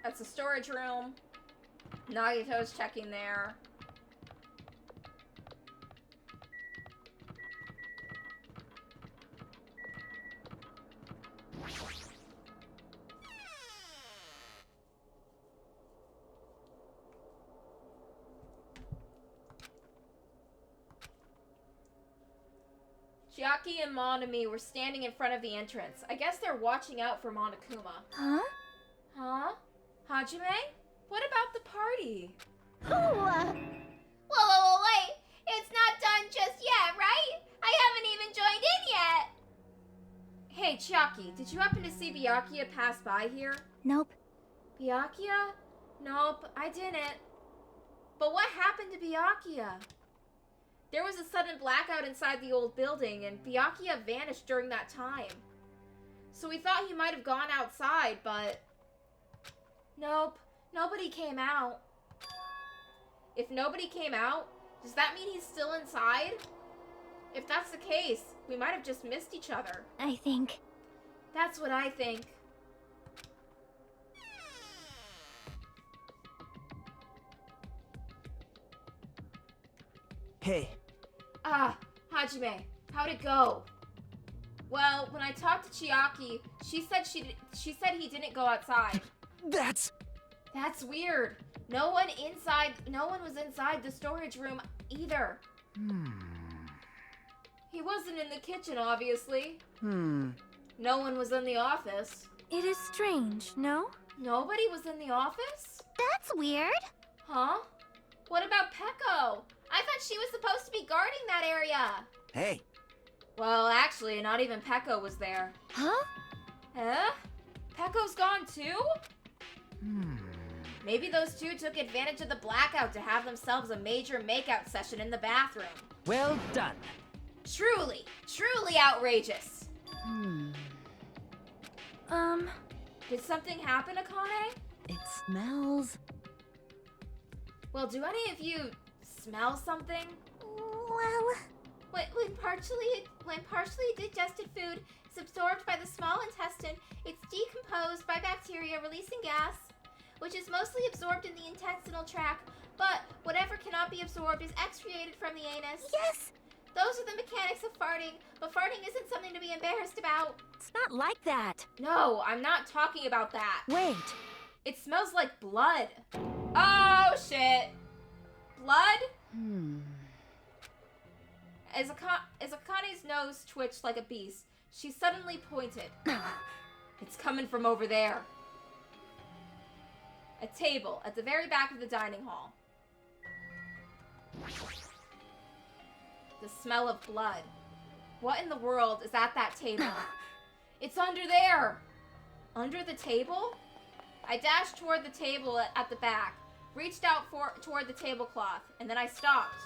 That's a storage room. Nagito's checking there. Chiaki and Monami were standing in front of the entrance. I guess they're watching out for Monokuma. Huh? Huh? Hajime? What about the party? Oh, Whoa, wait. It's not done just yet, right? I haven't even joined in yet. Hey, Chiaki, did you happen to see Byakuya pass by here? Nope. Byakuya? Nope, I didn't. But what happened to Byakuya? There was a sudden blackout inside the old building, and Byakuya vanished during that time. So we thought he might have gone outside, but... Nope, nobody came out. If nobody came out, does that mean he's still inside? If that's the case, we might have just missed each other. I think... That's what I think. Hey, Ah, Hajime, how'd it go? Well, when I talked to Chiaki, she said he didn't go outside. that's... That's weird. No one was inside the storage room either. He wasn't in the kitchen, obviously. No one was in the office. It is strange, no? Nobody was in the office? That's weird. Huh? What about Peko? I thought she was supposed to be guarding that area. Hey, Well, actually, not even Peko was there. Huh? Huh? Peko's gone too? Maybe those two took advantage of the blackout to have themselves a major makeout session in the bathroom. well done. Truly, truly outrageous. Did something happen, Akane? It smells... Well, do any of you smell something? Well... When partially digested food is absorbed by the small intestine, it's decomposed by bacteria releasing gas, which is mostly absorbed in the intestinal tract, but whatever cannot be absorbed is excreted from the anus. Yes! Those are the mechanics of farting, but farting isn't something to be embarrassed about. It's not like that. No, I'm not talking about that. Wait. It smells like blood. Oh, shit. Blood? As Akane's nose twitched like a beast, she suddenly pointed. It's coming from over there. A table at the very back of the dining hall. The smell of blood. What in the world is at that table? It's under there! Under the table? I dashed toward the table at the back, reached out toward the tablecloth, and then I stopped.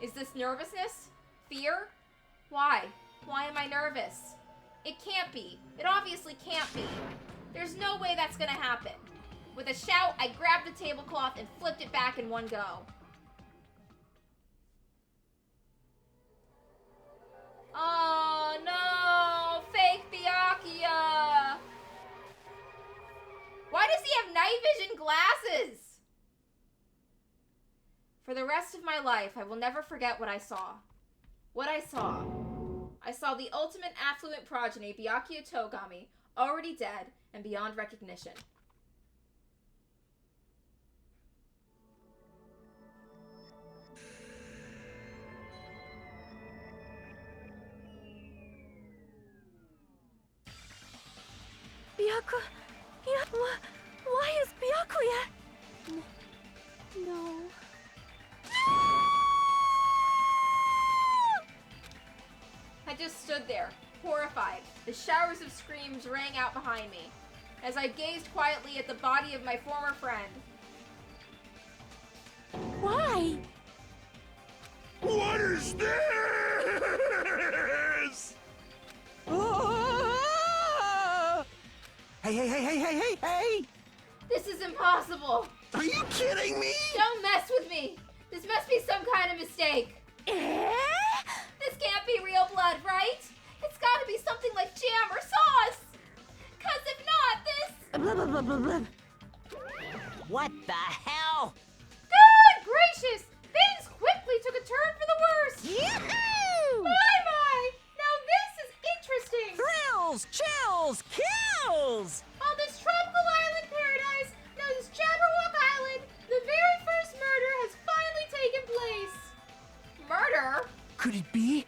Is this nervousness? Fear? Why? Why am I nervous? It can't be. It obviously can't be. There's no way that's gonna happen. With a shout, I grabbed the tablecloth and flipped it back in one go. Oh no! Fake Byakuya! Why does he have night vision glasses? For the rest of my life, I will never forget what I saw. What I saw. I saw the ultimate affluent progeny, Byakuya Togami, already dead, and beyond recognition. Byakuya. Why is Byakuya? No. I just stood there, horrified. The showers of screams rang out behind me, as I gazed quietly at the body of my former friend. Why? What is this? Hey! This is impossible! Are you kidding me? Don't mess with me! This must be some kind of mistake! Eh? This can't be real blood, right? It's gotta be something like jam or sauce! Cause if not, this... Blah, blah, blah, blah, blah. What the hell? Good gracious! Things quickly took a turn for the worse! Yoo-hoo! My! Now this is interesting! Thrills, chills, kills! On this tropical island paradise, known as Jabberwock Island, the very first murder has finally taken place. Murder? Could it be?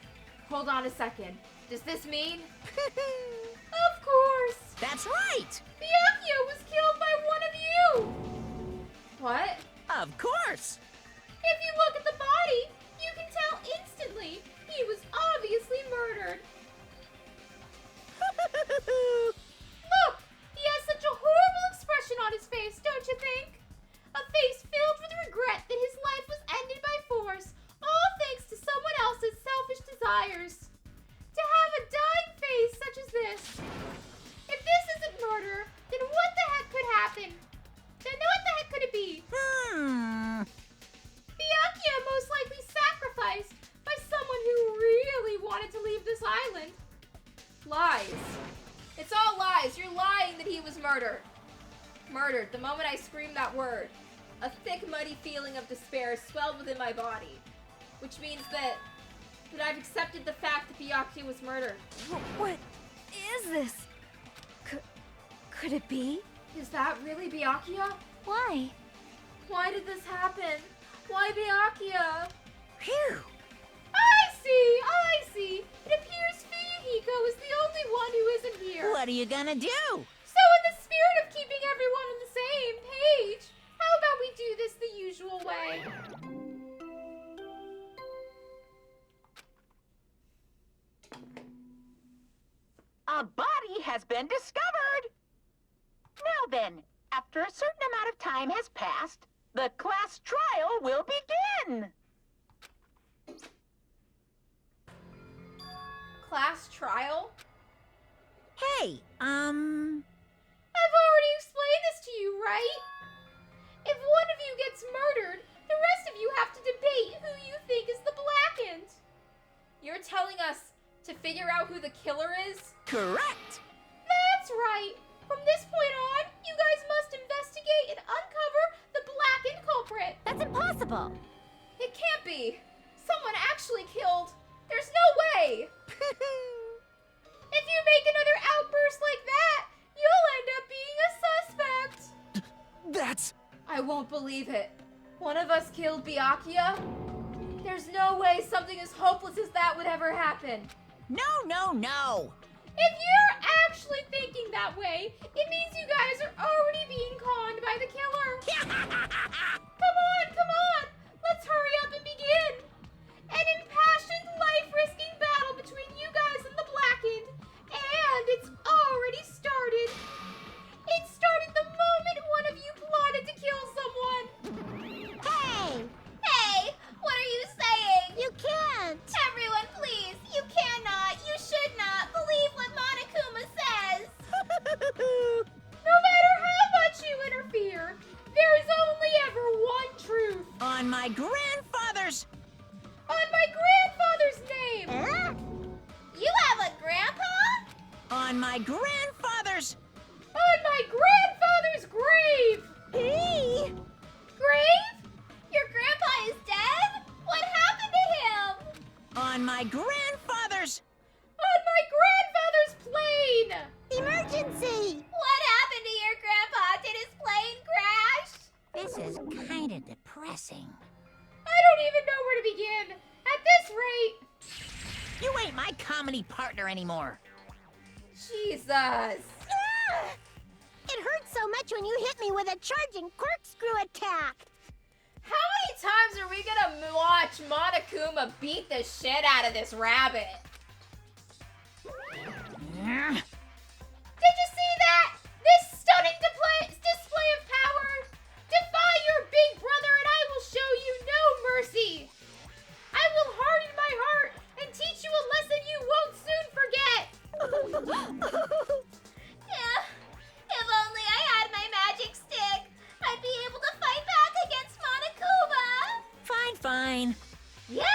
Hold on a second. Does this mean? Of course! That's right! Byakuya was killed by one of you! What? Of course! If you look at the body, you can tell instantly he was obviously murdered. Look! He has such a horrible expression on his face, don't you think? A face filled with regret that his life was ended by force, all thanks to someone else's selfish desires. To have a dying face such as this. If this isn't murder, then what the heck could happen? Then what the heck could it be? Byakuya most likely sacrificed by someone who really wanted to leave this island. Lies. It's all lies. You're lying that he was murdered. Murdered the moment I screamed that word. A thick, muddy feeling of despair swelled within my body. Which means that I've accepted the fact that Byakuya was murdered. What is this? Could it be? Is that really Byakuya? Why? Why did this happen? Why Byakuya? Phew! I see! It appears Fuyuhiko is the only one who isn't here. What are you gonna do? So in the spirit of keeping everyone on the same page, how about we do this the usual way? A body has been discovered! Now then, after a certain amount of time has passed, the class trial will begin! Class trial? Hey, I've already explained this to you, right? If one of you gets murdered, the rest of you have to debate who you think is the blackened. You're telling us to figure out who the killer is? correct! That's right! From this point on, you guys must investigate and uncover the blackened culprit. That's impossible. It can't be. Someone actually killed. There's no way. If you make another outburst like that, you'll end up being a suspect. That's... I won't believe it. One of us killed Byakuya? There's no way something as hopeless as that would ever happen. No! If you're actually thinking that way, it means you guys are already being conned by the killer. Come on! Let's hurry up and begin. An impassioned, life-risking battle between you guys and the blackened. And it's already started. It started the moment one of you plotted to kill someone. Hey, what are you saying? You can't. Everyone, please, you cannot, you should not believe what Monokuma says. No matter how much you interfere, there is only ever one truth. On my grandfather's... On my grandfather's name. Huh? You have a grandpa? On my grandfather's... On my grandfather's grave. Hey! Grave? Your grandpa is dead? What happened to him? On my grandfather's... On my grandfather's plane. Emergency! What This is kinda depressing. I don't even know where to begin. At this rate... You ain't my comedy partner anymore. Jesus. Ah! It hurt so much when you hit me with a charging corkscrew attack. How many times are we gonna watch Monokuma beat the shit out of this rabbit? Did you see that? This stunning display of power? Defy your big brother and I will show you no mercy. I will harden my heart and teach you a lesson you won't soon forget. Yeah, if only I had my magic stick, I'd be able to fight back against Monokuma. Fine. Yeah,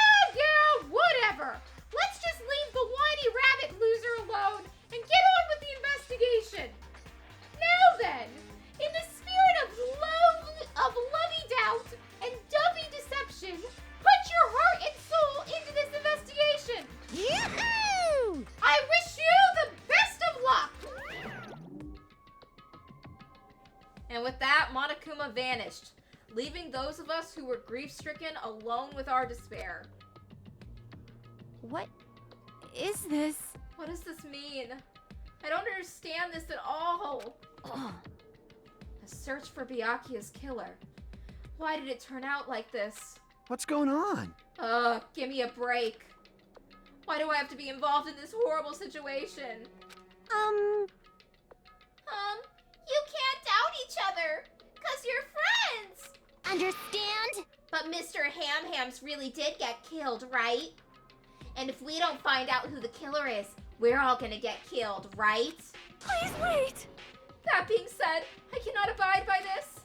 whatever. Let's just leave the whiny rabbit loser alone and get on with the investigation. Now then, in the spirit of lovey-doubt and dovey deception, put your heart and soul into this investigation. Yoo-hoo! I wish you the best of luck. And with that, Monokuma vanished, leaving those of us who were grief-stricken alone with our despair. What is this? What does this mean? I don't understand this at all. A search for Byakuya's killer. Why did it turn out like this? What's going on? Ugh, give me a break. Why do I have to be involved in this horrible situation? You can't doubt each other, 'cause you're friends. Understand? But Mr. Ham-Hams really did get killed, right? And if we don't find out who the killer is, we're all gonna get killed, right? Please wait. That being said, I cannot abide by this.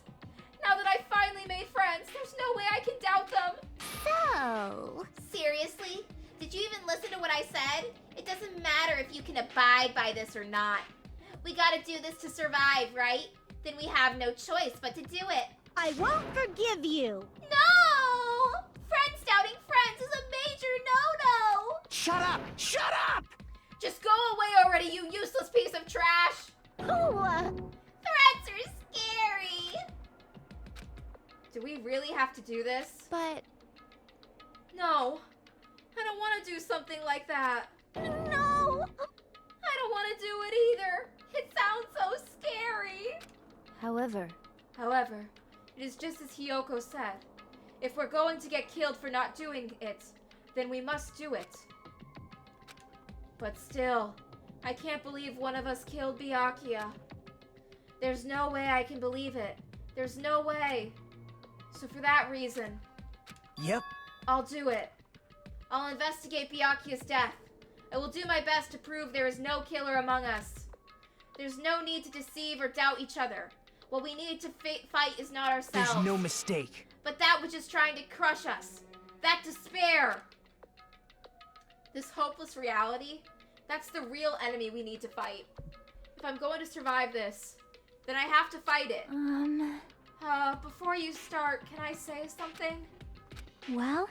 Now that I've finally made friends, there's no way I can doubt them. So... Seriously? Did you even listen to what I said? It doesn't matter if you can abide by this or not. We gotta do this to survive, right? Then we have no choice but to do it. I won't forgive you. No! Friends doubting friends is a major no-no! Shut up! Shut up! Just go away already, you useless piece of trash! Threats are scary! Do we really have to do this? But... No. I don't want to do something like that. No! I don't want to do it either. It sounds so scary. However, it is just as Hiyoko said. If we're going to get killed for not doing it, then we must do it. But still, I can't believe one of us killed Byakuya. There's no way I can believe it. There's no way. So for that reason, Yep. I'll do it. I'll investigate Byakuya's death. I will do my best to prove there is no killer among us. There's no need to deceive or doubt each other. What we need to fight is not ourselves. There's no mistake. But that which is trying to crush us. That despair. This hopeless reality, that's the real enemy we need to fight. If I'm going to survive this, then I have to fight it. Before you start, can I say something? well,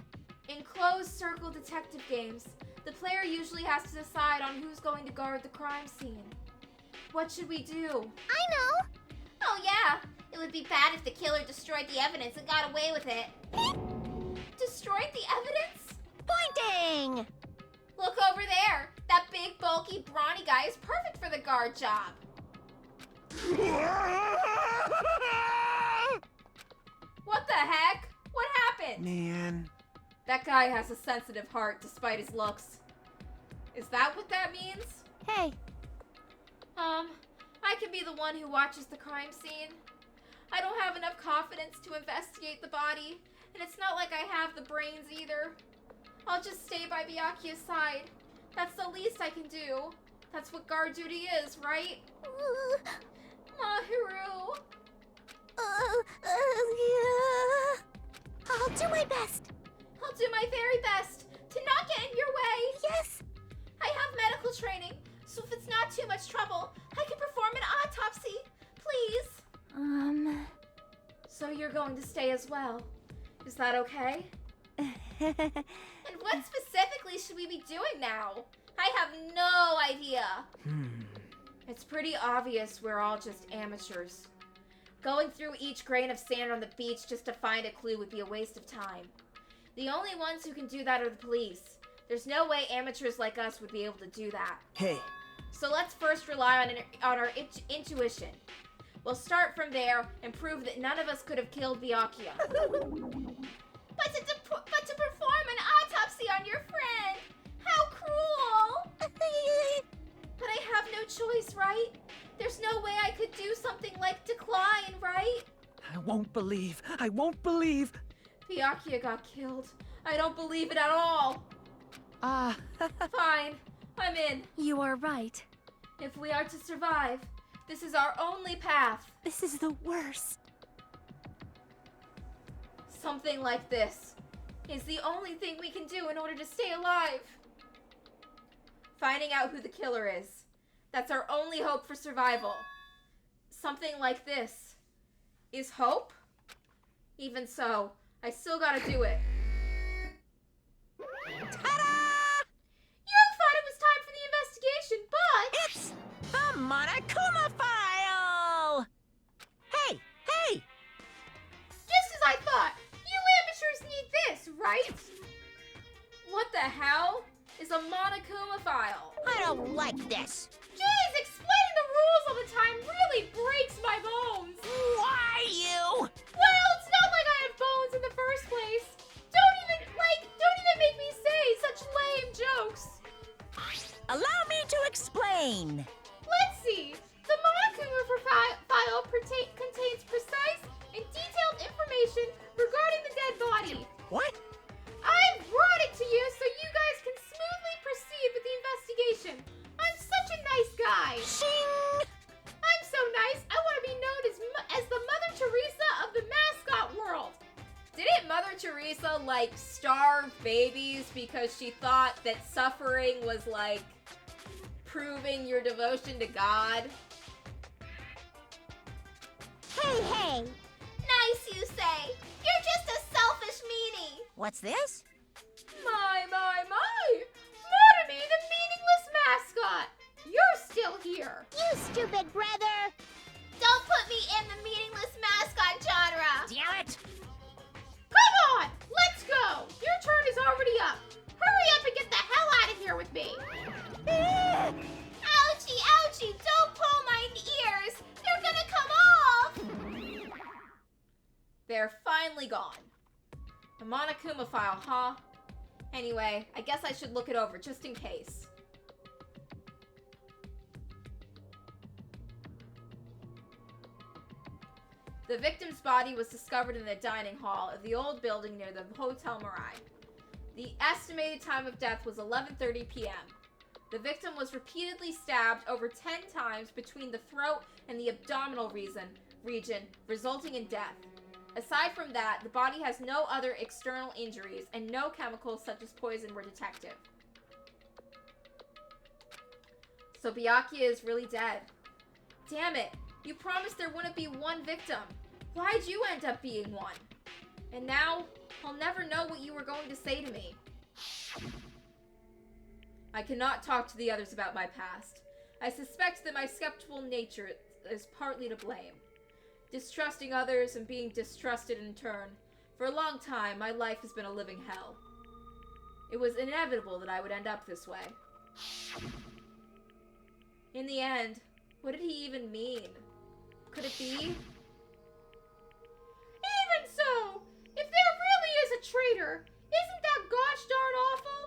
In closed circle detective games, the player usually has to decide on who's going to guard the crime scene. What should we do? I know. Oh yeah, it would be bad if the killer destroyed the evidence and got away with it. Destroyed the evidence? Pointing! Look over there. That big, bulky, brawny guy is perfect for the guard job. What the heck? What happened? Man. That guy has a sensitive heart despite his looks. Is that what that means? Hey, I can be the one who watches the crime scene. I don't have enough confidence to investigate the body, and it's not like I have the brains either. I'll just stay by Byakuya's side. That's the least I can do. That's what guard duty is, right? Mahiru. yeah. I'll do my best. I'll do my very best to not get in your way. Yes. I have medical training, so if it's not too much trouble, I can perform an autopsy. Please. So you're going to stay as well. Is that okay? And what specifically should we be doing now? I have no idea. It's pretty obvious we're all just amateurs. Going through each grain of sand on the beach just to find a clue would be a waste of time. The only ones who can do that are the police. There's no way amateurs like us would be able to do that. Hey, So let's first rely on our intuition. We'll start from there and prove that none of us could have killed Byakuya. But to perform an autopsy on your friend! How cruel! But I have no choice, right? There's no way I could do something like decline, right? I won't believe. I won't believe. Byakuya got killed. I don't believe it at all. Fine. I'm in. You are right. If we are to survive, this is our only path. This is the worst. Something like this is the only thing we can do in order to stay alive. Finding out who the killer is. That's our only hope for survival. Something like this is hope? Even so, I still gotta do it. Ta-da! You thought it was time for the investigation, but... It's the Monokuma file! Hey, hey! Just as I thought, you amateurs need this, right? What the hell is a Monokuma file? I don't like this. Jeez, explaining the rules all the time really breaks my bones. Why you? Well, it's not like I have bones in the first place. Don't even make me say such lame jokes. Allow me to explain. Let's see. The Monokuma file contains precise and detailed information regarding the dead body. What? I brought it to you so you guys can smoothly proceed with the investigation. I'm such a nice guy. Shing! I'm so nice, I want to be known as the Mother Teresa of the mascot world. Didn't Mother Teresa, like, starve babies because she thought that suffering was, like, proving your devotion to God? Hey, hey! Nice, you say! You're just a selfish meanie! What's this? My! Mortamy, the meaningless mascot! You're still here! You stupid brother! Don't put me in the meaningless mascot genre! Damn it! Come on! Let's go! Your turn is already up! Hurry up and get the hell out of here with me! Ouchie, ouchie! Don't pull my ears! They're gonna come off! They're finally gone. The Monokuma file, huh? Anyway, I guess I should look it over just in case. The victim's body was discovered in the dining hall of the old building near the Hotel Mirai. The estimated time of death was 11:30 p.m. The victim was repeatedly stabbed over 10 times between the throat and the abdominal region, resulting in death. Aside from that, the body has no other external injuries and no chemicals such as poison were detected. So Byakuya is really dead. Damn it, you promised there wouldn't be one victim. Why'd you end up being one? And now, I'll never know what you were going to say to me. I cannot talk to the others about my past. I suspect that my skeptical nature is partly to blame. Distrusting others and being distrusted in turn. For a long time, my life has been a living hell. It was inevitable that I would end up this way. In the end, what did he even mean? Could it be? Even so, if there really is a traitor, isn't that gosh darn awful?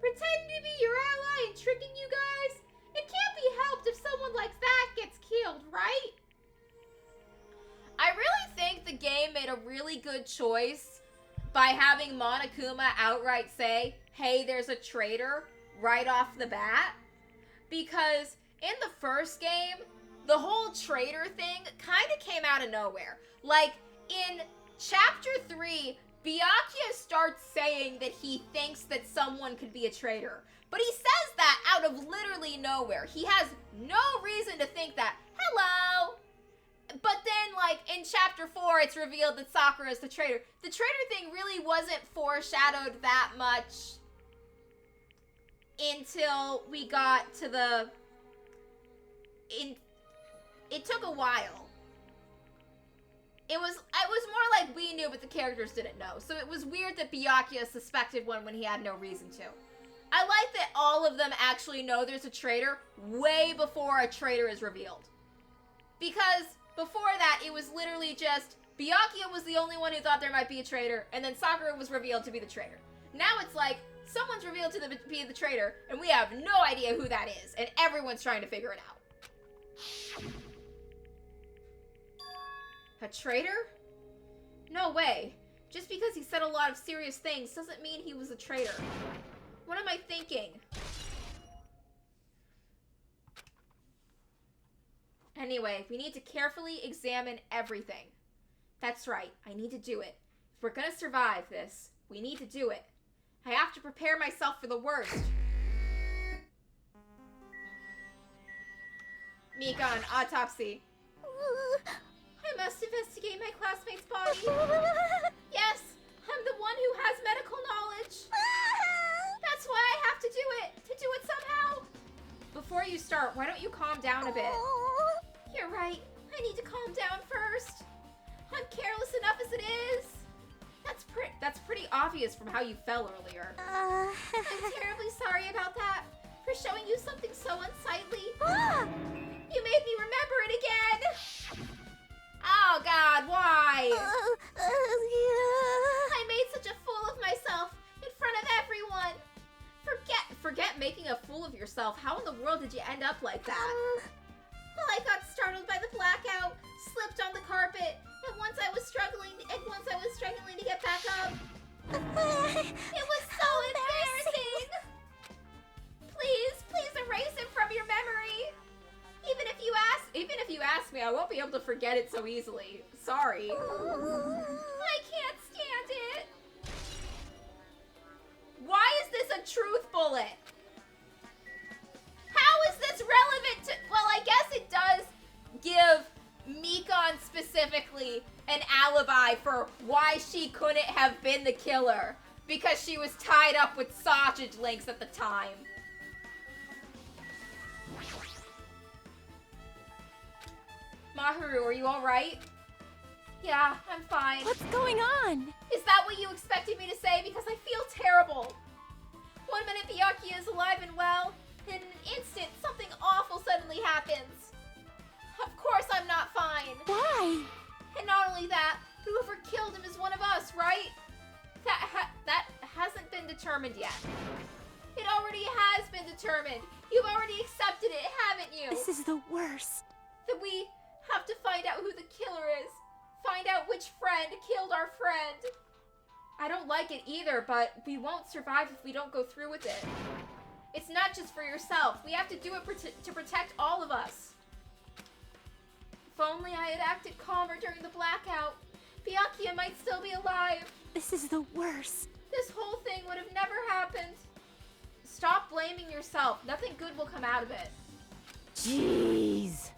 Pretending to be your ally and tricking you guys? It can't be helped if someone like that gets killed, right? I really think the game made a really good choice by having Monokuma outright say, hey, there's a traitor, right off the bat. Because in the first game, the whole traitor thing kind of came out of nowhere. Like, in Chapter 3, Byakuya starts saying that he thinks that someone could be a traitor. But he says that out of literally nowhere. He has no reason to think that. Hello! But then, like, in Chapter 4, it's revealed that Sakura is the traitor. The traitor thing really wasn't foreshadowed that much until we got to the... It took a while. it was more like we knew, but the characters didn't know. So it was weird that Byakuya suspected one when he had no reason to. I like that all of them actually know there's a traitor way before a traitor is revealed. Because before that, it was literally just Byakuya was the only one who thought there might be a traitor, and then Sakura was revealed to be the traitor. Now it's like, someone's revealed to be the traitor, and we have no idea who that is, and everyone's trying to figure it out. A traitor? No way. Just because he said a lot of serious things doesn't mean he was a traitor. What am I thinking? Anyway, we need to carefully examine everything. That's right, I need to do it. If we're gonna survive this, we need to do it. I have to prepare myself for the worst. Mika on autopsy. I must investigate my classmate's body. Yes, I'm the one who has medical knowledge. That's why I have to do it somehow. Before you start, why don't you calm down a bit? You're right, I need to calm down first. I'm careless enough as it is. That's pretty obvious from how you fell earlier. I'm terribly sorry about that. For showing you something so unsightly. You made me remember it again. Oh God, why? I made such a fool of myself in front of everyone. Forget making a fool of yourself. How in the world did you end up like that? Well, I got startled by the blackout, slipped on the carpet, and once I was struggling to get back up. It was so embarrassing. Please erase it from your memory. Even if you ask me, I won't be able to forget it so easily. Sorry. I can't stand it. Why is this a truth bullet? How is this relevant to... Well, I guess it does give Mikon specifically an alibi for why she couldn't have been the killer. Because she was tied up with sausage links at the time. Maharu, are you alright? Yeah, I'm fine. What's going on? Is that what you expected me to say? Because I feel terrible. 1 minute Byakuya is alive and well, in an instant, something awful suddenly happens. Of course I'm not fine. Why? And not only that, whoever killed him is one of us, right? That hasn't been determined yet. It already has been determined. You've already accepted it, haven't you? This is the worst. That we have to find out who the killer is. Find out which friend killed our friend. I don't like it either, but we won't survive if we don't go through with it. It's not just for yourself. We have to do it to protect all of us. If only I had acted calmer during the blackout, Byakuya might still be alive. This is the worst. This whole thing would have never happened. Stop blaming yourself. Nothing good will come out of it. Jeez.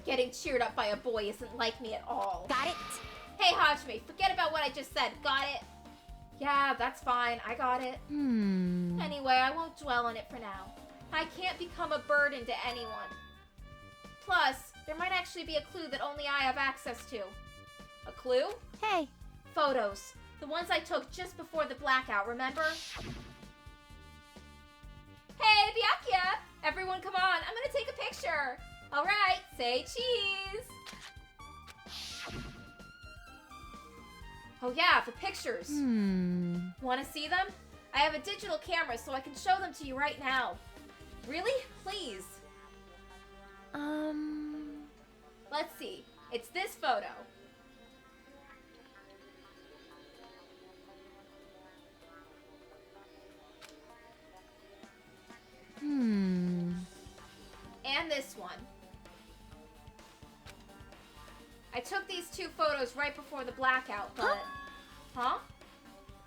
Getting cheered up by a boy isn't like me at all. Got it? Hey, Hajime, forget about what I just said. Got it? Yeah, that's fine. I got it. Anyway, I won't dwell on it for now. I can't become a burden to anyone. Plus, there might actually be a clue that only I have access to. A clue? Hey. Photos. The ones I took just before the blackout, remember? Hey, Byakuya! Everyone come on, I'm gonna take a picture. Alright, say cheese. Oh yeah, the pictures. Wanna see them? I have a digital camera so I can show them to you right now. Really? Please. Let's see. It's this photo. And this one. I took these two photos right before the blackout, but... Huh?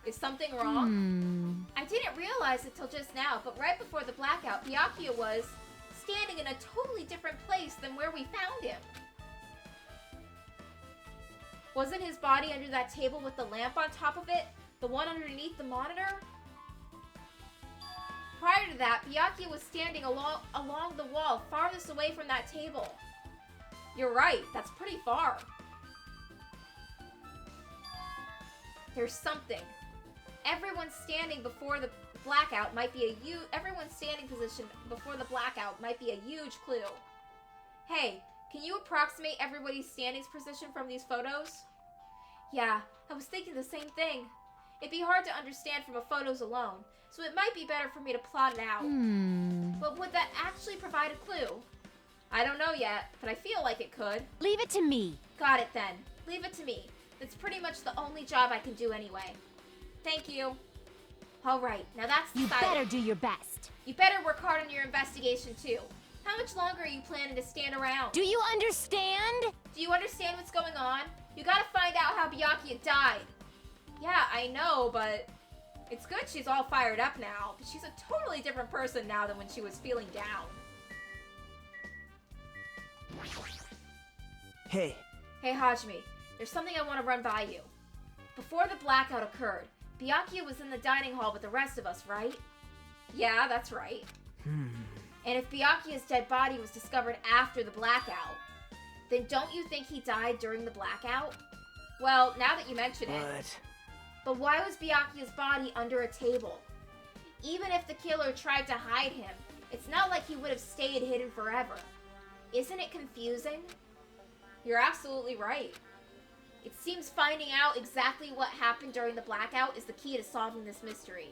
Is something wrong? I didn't realize it till just now, but right before the blackout, Byakuya was standing in a totally different place than where we found him. Wasn't his body under that table with the lamp on top of it? The one underneath the monitor? Prior to that, Byakuya was standing along the wall farthest away from that table. You're right, that's pretty far. There's something. Everyone standing before the blackout might be everyone's standing position before the blackout might be a huge clue. Hey, can you approximate everybody's standing position from these photos? Yeah, I was thinking the same thing. It'd be hard to understand from the photos alone, so it might be better for me to plot it out. But would that actually provide a clue? I don't know yet, but I feel like it could. Leave it to me. Got it then. Leave it to me. That's pretty much the only job I can do anyway. Thank you. Alright, now that's You decided. better do your best. You better work hard on your investigation too. How much longer are you planning to stand around? Do you understand? Do you understand what's going on? You gotta find out how Byakuya died. Yeah, I know, but it's good she's all fired up now. But she's a totally different person now than when she was feeling down. Hey, Hey Hajime, there's something I want to run by you. Before the blackout occurred, Byakuya was in the dining hall with the rest of us, right? Yeah, that's right. And if Byakuya's dead body was discovered after the blackout, then don't you think he died during the blackout? Well, now that you mention it. But why was Byakuya's body under a table? Even if the killer tried to hide him, it's not like he would have stayed hidden forever. Isn't it confusing? You're absolutely right. It seems finding out exactly what happened during the blackout is the key to solving this mystery.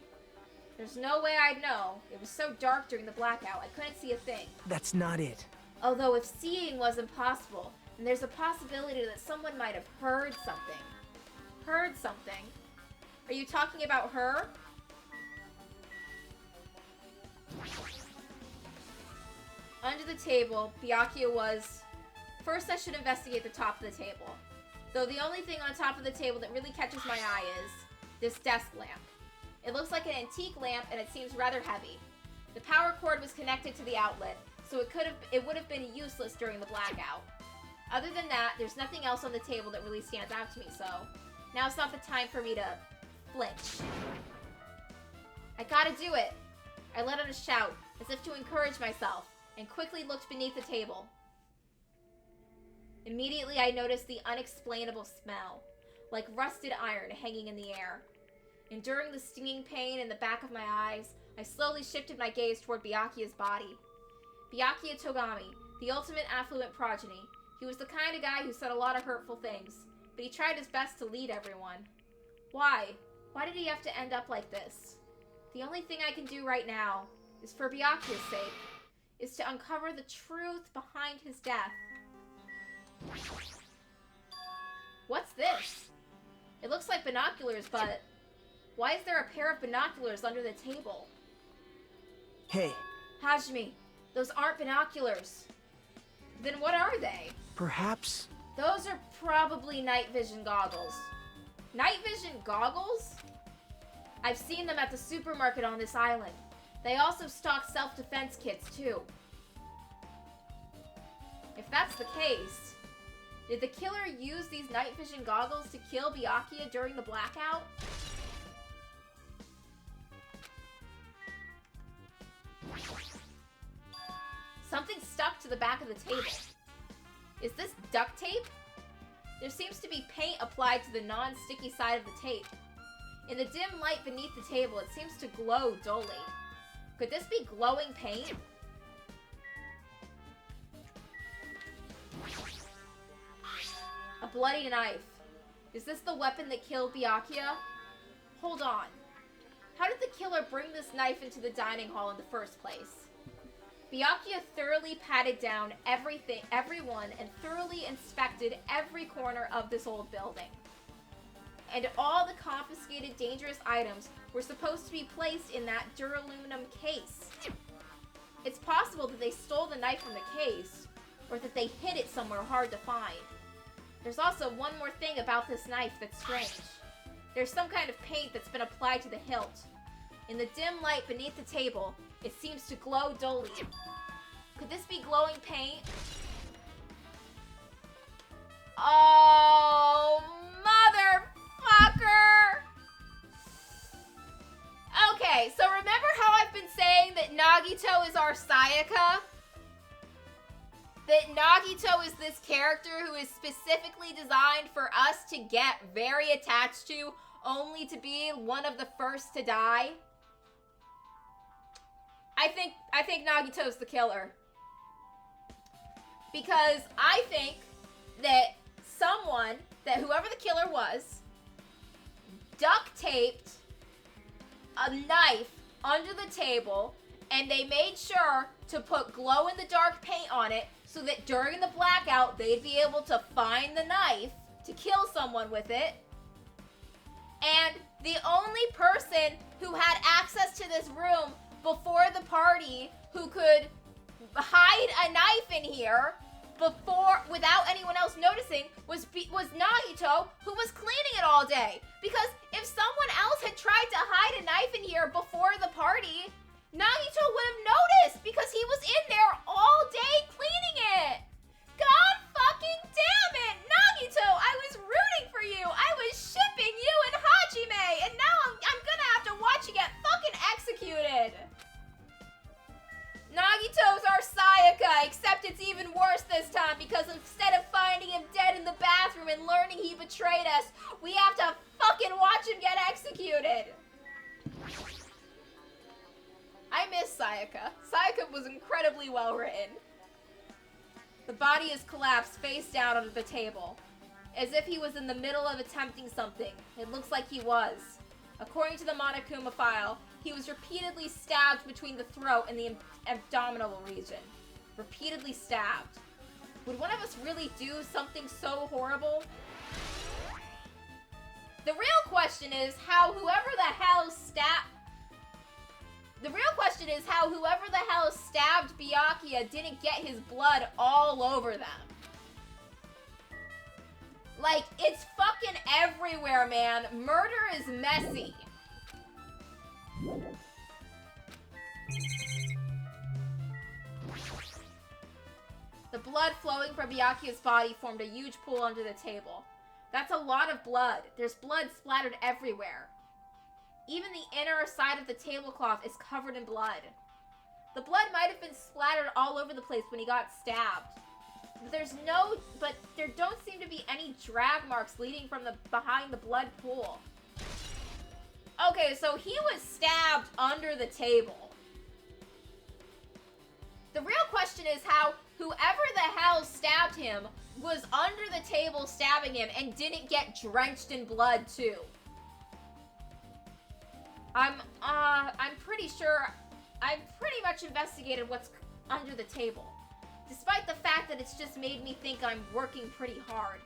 There's no way I'd know. It was so dark during the blackout, I couldn't see a thing. that's not it. Although if seeing was impossible, then there's a possibility that someone might have heard something. Heard something? Are you talking about her? Under the table, Byakuya was... First, I should investigate the top of the table. Though the only thing on top of the table that really catches my eye is this desk lamp. It looks like an antique lamp and it seems rather heavy. The power cord was connected to the outlet, so it would have been useless during the blackout. Other than that, there's nothing else on the table that really stands out to me, so now's not the time for me to flinch. I gotta do it! I let out a shout, as if to encourage myself, and quickly looked beneath the table. Immediately, I noticed the unexplainable smell, like rusted iron hanging in the air. Enduring the stinging pain in the back of my eyes, I slowly shifted my gaze toward Byakuya's body. Byakuya Togami, the ultimate affluent progeny. He was the kind of guy who said a lot of hurtful things, but he tried his best to lead everyone. Why? Why did he have to end up like this? The only thing I can do right now, is for Byakuya's sake, is to uncover the truth behind his death. What's this? It looks like binoculars, but why is there a pair of binoculars under the table? Hey, Hajime, those aren't binoculars. Then what are they? perhaps... Those are probably night vision goggles. Night vision goggles? I've seen them at the supermarket on this island. They also stock self-defense kits, too. If that's the case, did the killer use these night vision goggles to kill Byakuya during the blackout? Something stuck to the back of the table. Is this duct tape? There seems to be paint applied to the non-sticky side of the tape. In the dim light beneath the table, it seems to glow dully. Could this be glowing paint? A bloody knife. Is this the weapon that killed Byakuya? Hold on. How did the killer bring this knife into the dining hall in the first place? Byakuya thoroughly patted down everyone, and thoroughly inspected every corner of this old building. And all the confiscated dangerous items were supposed to be placed in that duraluminum case. It's possible that they stole the knife from the case, or that they hid it somewhere hard to find. There's also one more thing about this knife that's strange. There's some kind of paint that's been applied to the hilt. In the dim light beneath the table, it seems to glow dully. Could this be glowing paint? Oh, motherfucker! Okay, so remember how I've been saying that Nagito is our Sayaka? That Nagito is this character who is specifically designed for us to get very attached to only to be one of the first to die. I think Nagito's the killer. Because I think that whoever the killer was, duct taped a knife under the table, and they made sure to put glow-in-the-dark paint on it so that during the blackout, they'd be able to find the knife to kill someone with it. And the only person who had access to this room before the party who could hide a knife in here without anyone else noticing was Nagito, who was cleaning it all day. Because if someone else had tried to hide a knife in here before the party, Nagito would have noticed because he was in there all day cleaning it. God fucking damn it, Nagito! I was rooting for you. I was shipping you and Hajime, and now I'm gonna have to watch you get fucking executed. Nagito's our Sayaka, except it's even worse this time because instead of finding him dead in the bathroom and learning he betrayed us, we have to fucking watch him get executed. I miss Sayaka. Sayaka was incredibly well written. The body is collapsed face down under the table, as if he was in the middle of attempting something. It looks like he was. According to the Monokuma file, he was repeatedly stabbed between the throat and the abdominal region. Repeatedly stabbed. Would one of us really do something so horrible? The real question is how whoever the hell stabbed Byakuya didn't get his blood all over them. Like, it's fucking everywhere, man. Murder is messy. The blood flowing from Byakuya's body formed a huge pool under the table. That's a lot of blood. There's blood splattered everywhere. Even the inner side of the tablecloth is covered in blood. The blood might have been splattered all over the place when he got stabbed. But there don't seem to be any drag marks leading from behind the blood pool. Okay, so he was stabbed under the table. The real question is how whoever the hell stabbed him was under the table stabbing him and didn't get drenched in blood too. I'm pretty sure I've pretty much investigated what's under the table. Despite the fact that it's just made me think I'm working pretty hard.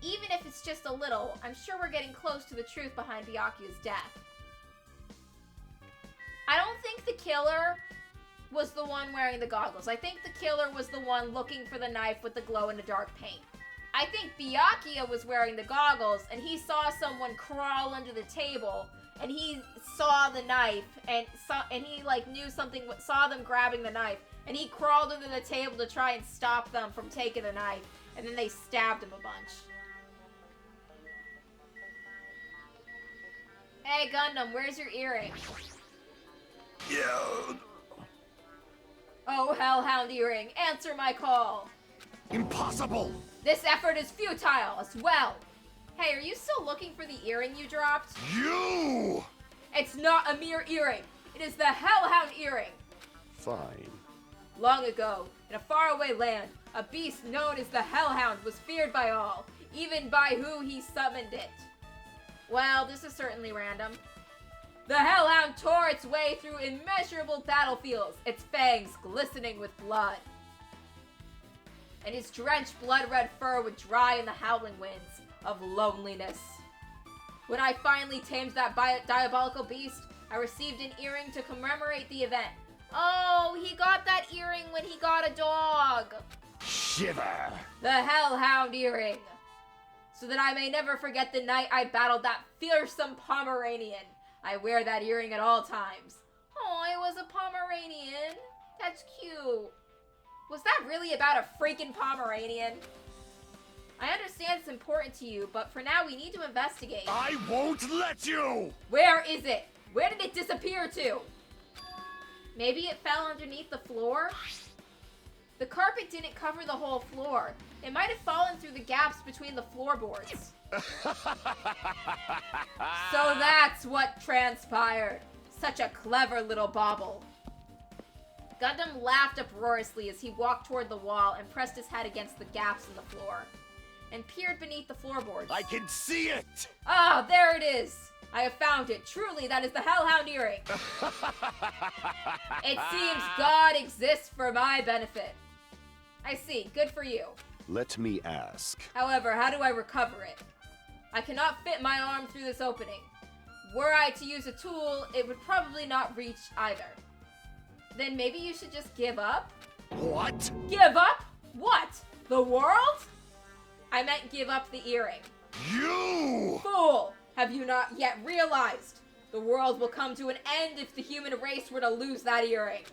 Even if it's just a little, I'm sure we're getting close to the truth behind Byakuya's death. I don't think the killer was the one wearing the goggles. I think the killer was the one looking for the knife with the glow-in-the-dark paint. I think Byakuya was wearing the goggles, and he saw someone crawl under the table, and he saw the knife, and he like knew something, saw them grabbing the knife, and he crawled under the table to try and stop them from taking the knife, and then they stabbed him a bunch. Hey Gundam, where's your earring? Yeah. Oh Hellhound earring, answer my call. Impossible. This effort is futile as well. Hey, are you still looking for the earring you dropped? You! It's not a mere earring. It is the Hellhound earring. Fine. Long ago, in a faraway land, a beast known as the Hellhound was feared by all, even by who he summoned it. Well, this is certainly random. The Hellhound tore its way through immeasurable battlefields, its fangs glistening with blood. And his drenched blood-red fur would dry in the howling winds of loneliness. When I finally tamed that diabolical beast, I received an earring to commemorate the event. Oh, he got that earring when he got a dog. Shiver. The Hellhound earring. So that I may never forget the night I battled that fearsome Pomeranian. I wear that earring at all times. Oh, it was a Pomeranian. That's cute. Was that really about a freaking Pomeranian? I understand it's important to you, but for now we need to investigate. I won't let you! Where is it? Where did it disappear to? Maybe it fell underneath the floor? The carpet didn't cover the whole floor. It might have fallen through the gaps between the floorboards. So that's what transpired. Such a clever little bauble. Gundam laughed uproariously as he walked toward the wall and pressed his head against the gaps in the floor, and peered beneath the floorboards. I can see it! Ah, there it is! I have found it. Truly, that is the Hellhound earring. It seems God exists for my benefit. I see. Good for you. Let me ask. However, how do I recover it? I cannot fit my arm through this opening. Were I to use a tool, it would probably not reach either. Then maybe you should just give up? What? Give up? What? The world? I meant give up the earring. You! Fool! Have you not yet realized? The world will come to an end if the human race were to lose that earring.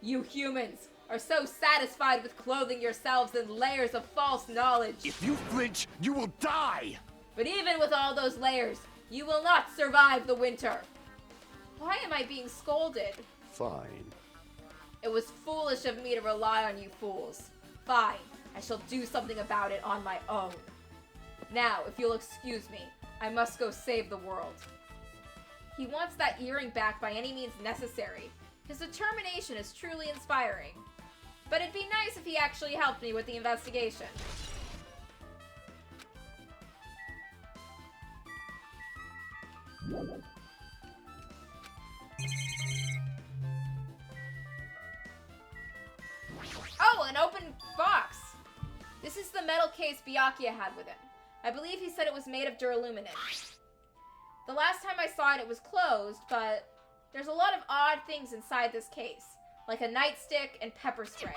You humans are so satisfied with clothing yourselves in layers of false knowledge. If you flinch, you will die! But even with all those layers, you will not survive the winter. Why am I being scolded? Fine. It was foolish of me to rely on you fools. Fine, I shall do something about it on my own. Now, if you'll excuse me, I must go save the world. He wants that earring back by any means necessary. His determination is truly inspiring. But it'd be nice if he actually helped me with the investigation. Oh, an open box! This is the metal case Byakuya had with him. I believe he said it was made of duralumin. The last time I saw it, it was closed, but there's a lot of odd things inside this case, like a nightstick and pepper spray.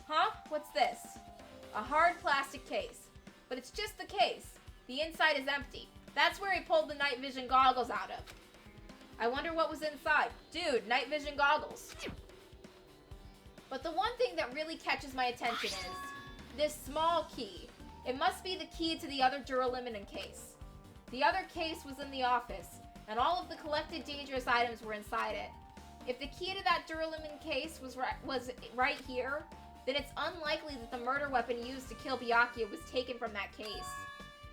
Huh? What's this? A hard plastic case. But it's just the case. The inside is empty. That's where he pulled the night vision goggles out of. I wonder what was inside. Dude, night vision goggles. But the one thing that really catches my attention is this small key. It must be the key to the other duralumin case. The other case was in the office, and all of the collected dangerous items were inside it. If the key to that duralumin case was right here, then it's unlikely that the murder weapon used to kill Byakuya was taken from that case.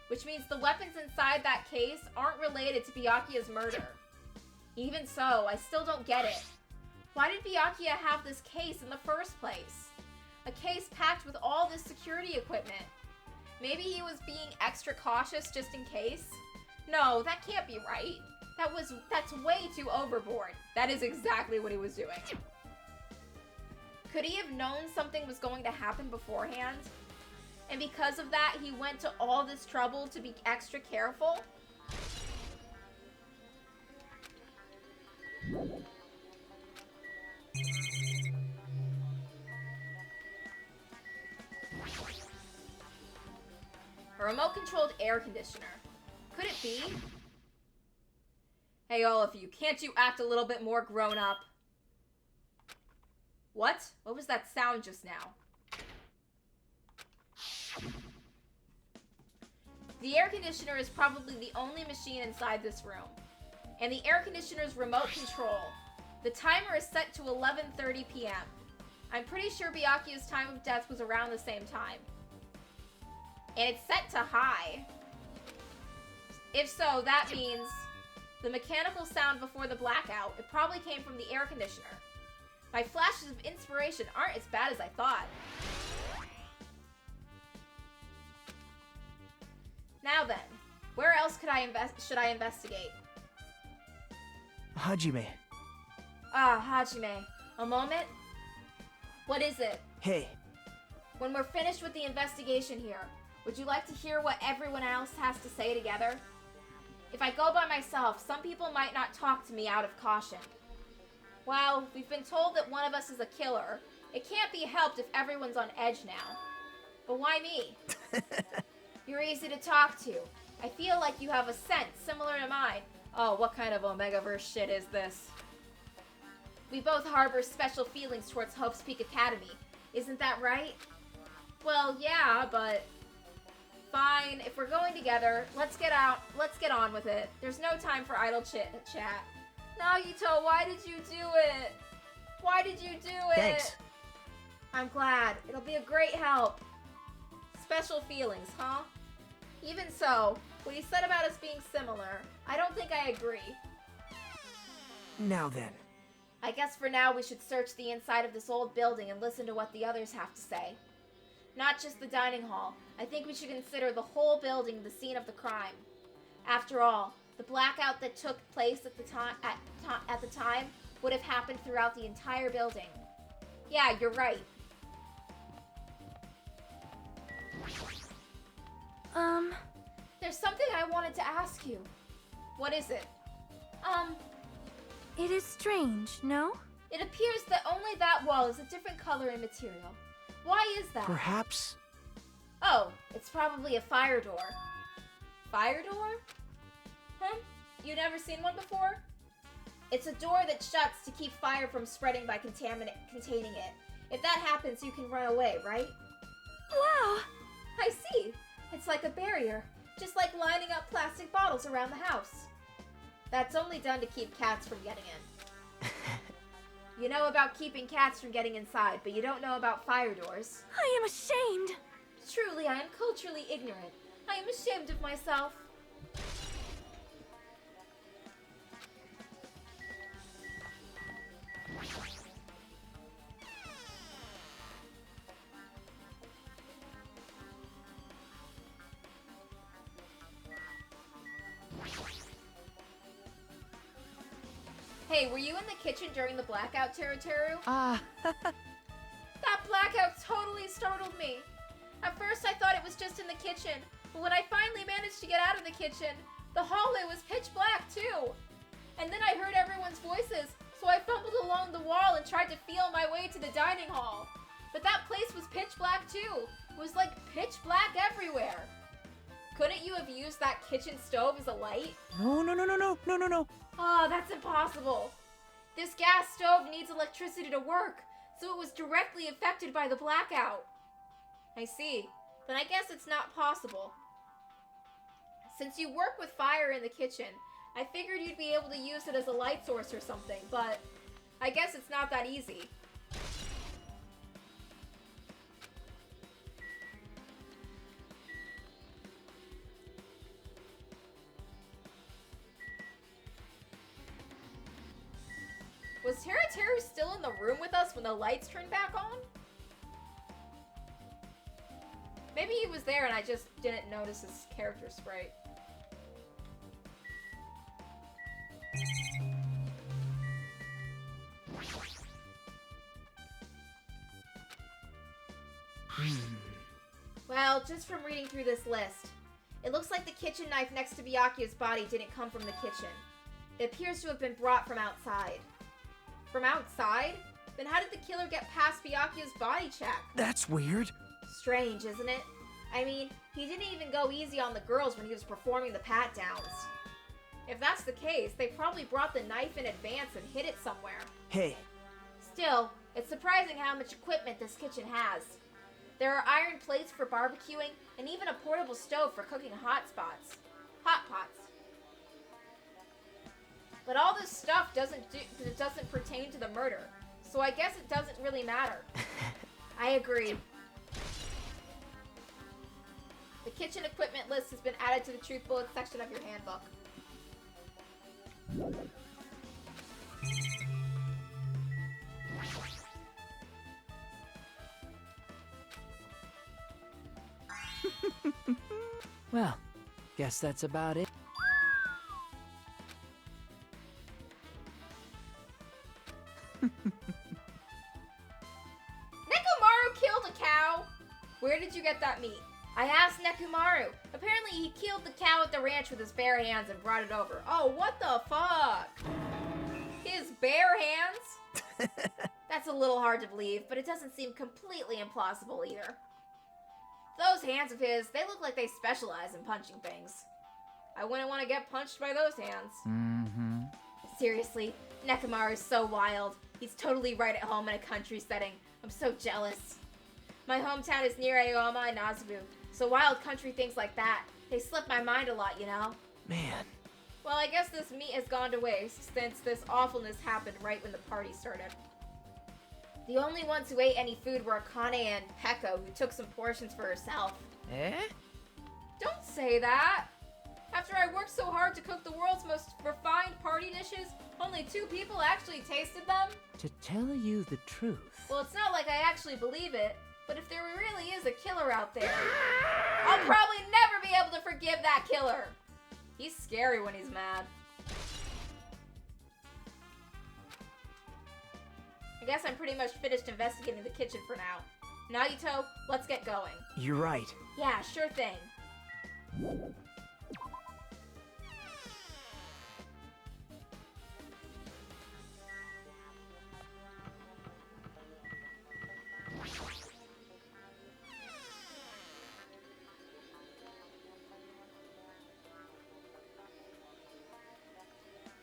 Which means the weapons inside that case aren't related to Byakuya's murder. Even so, I still don't get it. Why did Byakuya have this case in the first place? A case packed with all this security equipment. Maybe he was being extra cautious just in case? No, that can't be right. That's way too overboard. That is exactly what he was doing. Could he have known something was going to happen beforehand? And because of that, he went to all this trouble to be extra careful? A remote-controlled air conditioner. Could it be? Hey, all of you, can't you act a little bit more grown up? What? What was that sound just now? The air conditioner is probably the only machine inside this room. And the air conditioner's remote control. The timer is set to 11:30 p.m. I'm pretty sure Byakuya's time of death was around the same time. And it's set to high. If so, that means the mechanical sound before the blackout, it probably came from the air conditioner. My flashes of inspiration aren't as bad as I thought. Now then, where else should I investigate? Hajime. Ah, Hajime. A moment? What is it? Hey. When we're finished with the investigation here, would you like to hear what everyone else has to say together? If I go by myself, some people might not talk to me out of caution. Well, we've been told that one of us is a killer. It can't be helped if everyone's on edge now. But why me? You're easy to talk to. I feel like you have a scent similar to mine. Oh, what kind of Omegaverse shit is this? We both harbor special feelings towards Hope's Peak Academy. Isn't that right? Well, yeah, but... Fine, if we're going together, let's get on with it. There's no time for idle chat. Nagito, why did you do it? Why did you do it? Thanks. I'm glad. It'll be a great help. Special feelings, huh? Even so, what you said about us being similar, I don't think I agree. Now then. I guess for now we should search the inside of this old building and listen to what the others have to say. Not just the dining hall. I think we should consider the whole building the scene of the crime. After all, the blackout that took place at the time would have happened throughout the entire building. Yeah, you're right. There's something I wanted to ask you. What is it? It is strange, no? It appears that only that wall is a different color and material. Why is that? Perhaps? Oh, it's probably a fire door. Fire door? Huh? You never seen one before? It's a door that shuts to keep fire from spreading by containing it. If that happens, you can run away, right? Wow! I see. It's like a barrier, just like lining up plastic bottles around the house. That's only done to keep cats from getting in. You know about keeping cats from getting inside, but you don't know about fire doors. I am ashamed. Truly, I am culturally ignorant. I am ashamed of myself. Hey, were you in the kitchen during the blackout, Teru? That blackout totally startled me. At first I thought it was just in the kitchen, but when I finally managed to get out of the kitchen, the hallway was pitch black too. And then I heard everyone's voices, so I fumbled along the wall and tried to feel my way to the dining hall. But that place was pitch black too. It was like pitch black everywhere. Couldn't you have used that kitchen stove as a light? No. Oh, that's impossible. This gas stove needs electricity to work, so it was directly affected by the blackout. I see. Then I guess it's not possible. Since you work with fire in the kitchen, I figured you'd be able to use it as a light source or something, but I guess it's not that easy. Was Teru still in the room with us when the lights turned back on? Maybe he was there and I just didn't notice his character sprite. Well, just from reading through this list, it looks like the kitchen knife next to Byakuya's body didn't come from the kitchen. It appears to have been brought from outside. From outside? Then how did the killer get past Byakuya's body check? That's weird. Strange, isn't it? I mean, he didn't even go easy on the girls when he was performing the pat-downs. If that's the case, they probably brought the knife in advance and hid it somewhere. Hey. Still, it's surprising how much equipment this kitchen has. There are iron plates for barbecuing and even a portable stove for cooking hot pots. But all this stuff doesn't pertain to the murder, so I guess it doesn't really matter. I agree. The kitchen equipment list has been added to the Truth Bullet section of your handbook. Well, guess that's about it. Nekomaru killed a cow! Where did you get that meat? I asked Nekomaru. Apparently he killed the cow at the ranch with his bare hands and brought it over. Oh, what the fuck? His bare hands? That's a little hard to believe, but it doesn't seem completely implausible either. Those hands of his, they look like they specialize in punching things. I wouldn't want to get punched by those hands. Mm-hmm. Seriously, Nekomaru is so wild. He's totally right at home in a country setting. I'm so jealous. My hometown is near Aoyama and Nazubu, so wild country things like that, they slip my mind a lot, you know? Man. Well, I guess this meat has gone to waste since this awfulness happened right when the party started. The only ones who ate any food were Akane and Peko, who took some portions for herself. Eh? Don't say that! After I worked so hard to cook the world's most refined party dishes, only 2 people actually tasted them? To tell you the truth. Well, it's not like I actually believe it, but if there really is a killer out there, I'll probably never be able to forgive that killer! He's scary when he's mad. I guess I'm pretty much finished investigating the kitchen for now. Nagito, let's get going. You're right. Yeah, sure thing.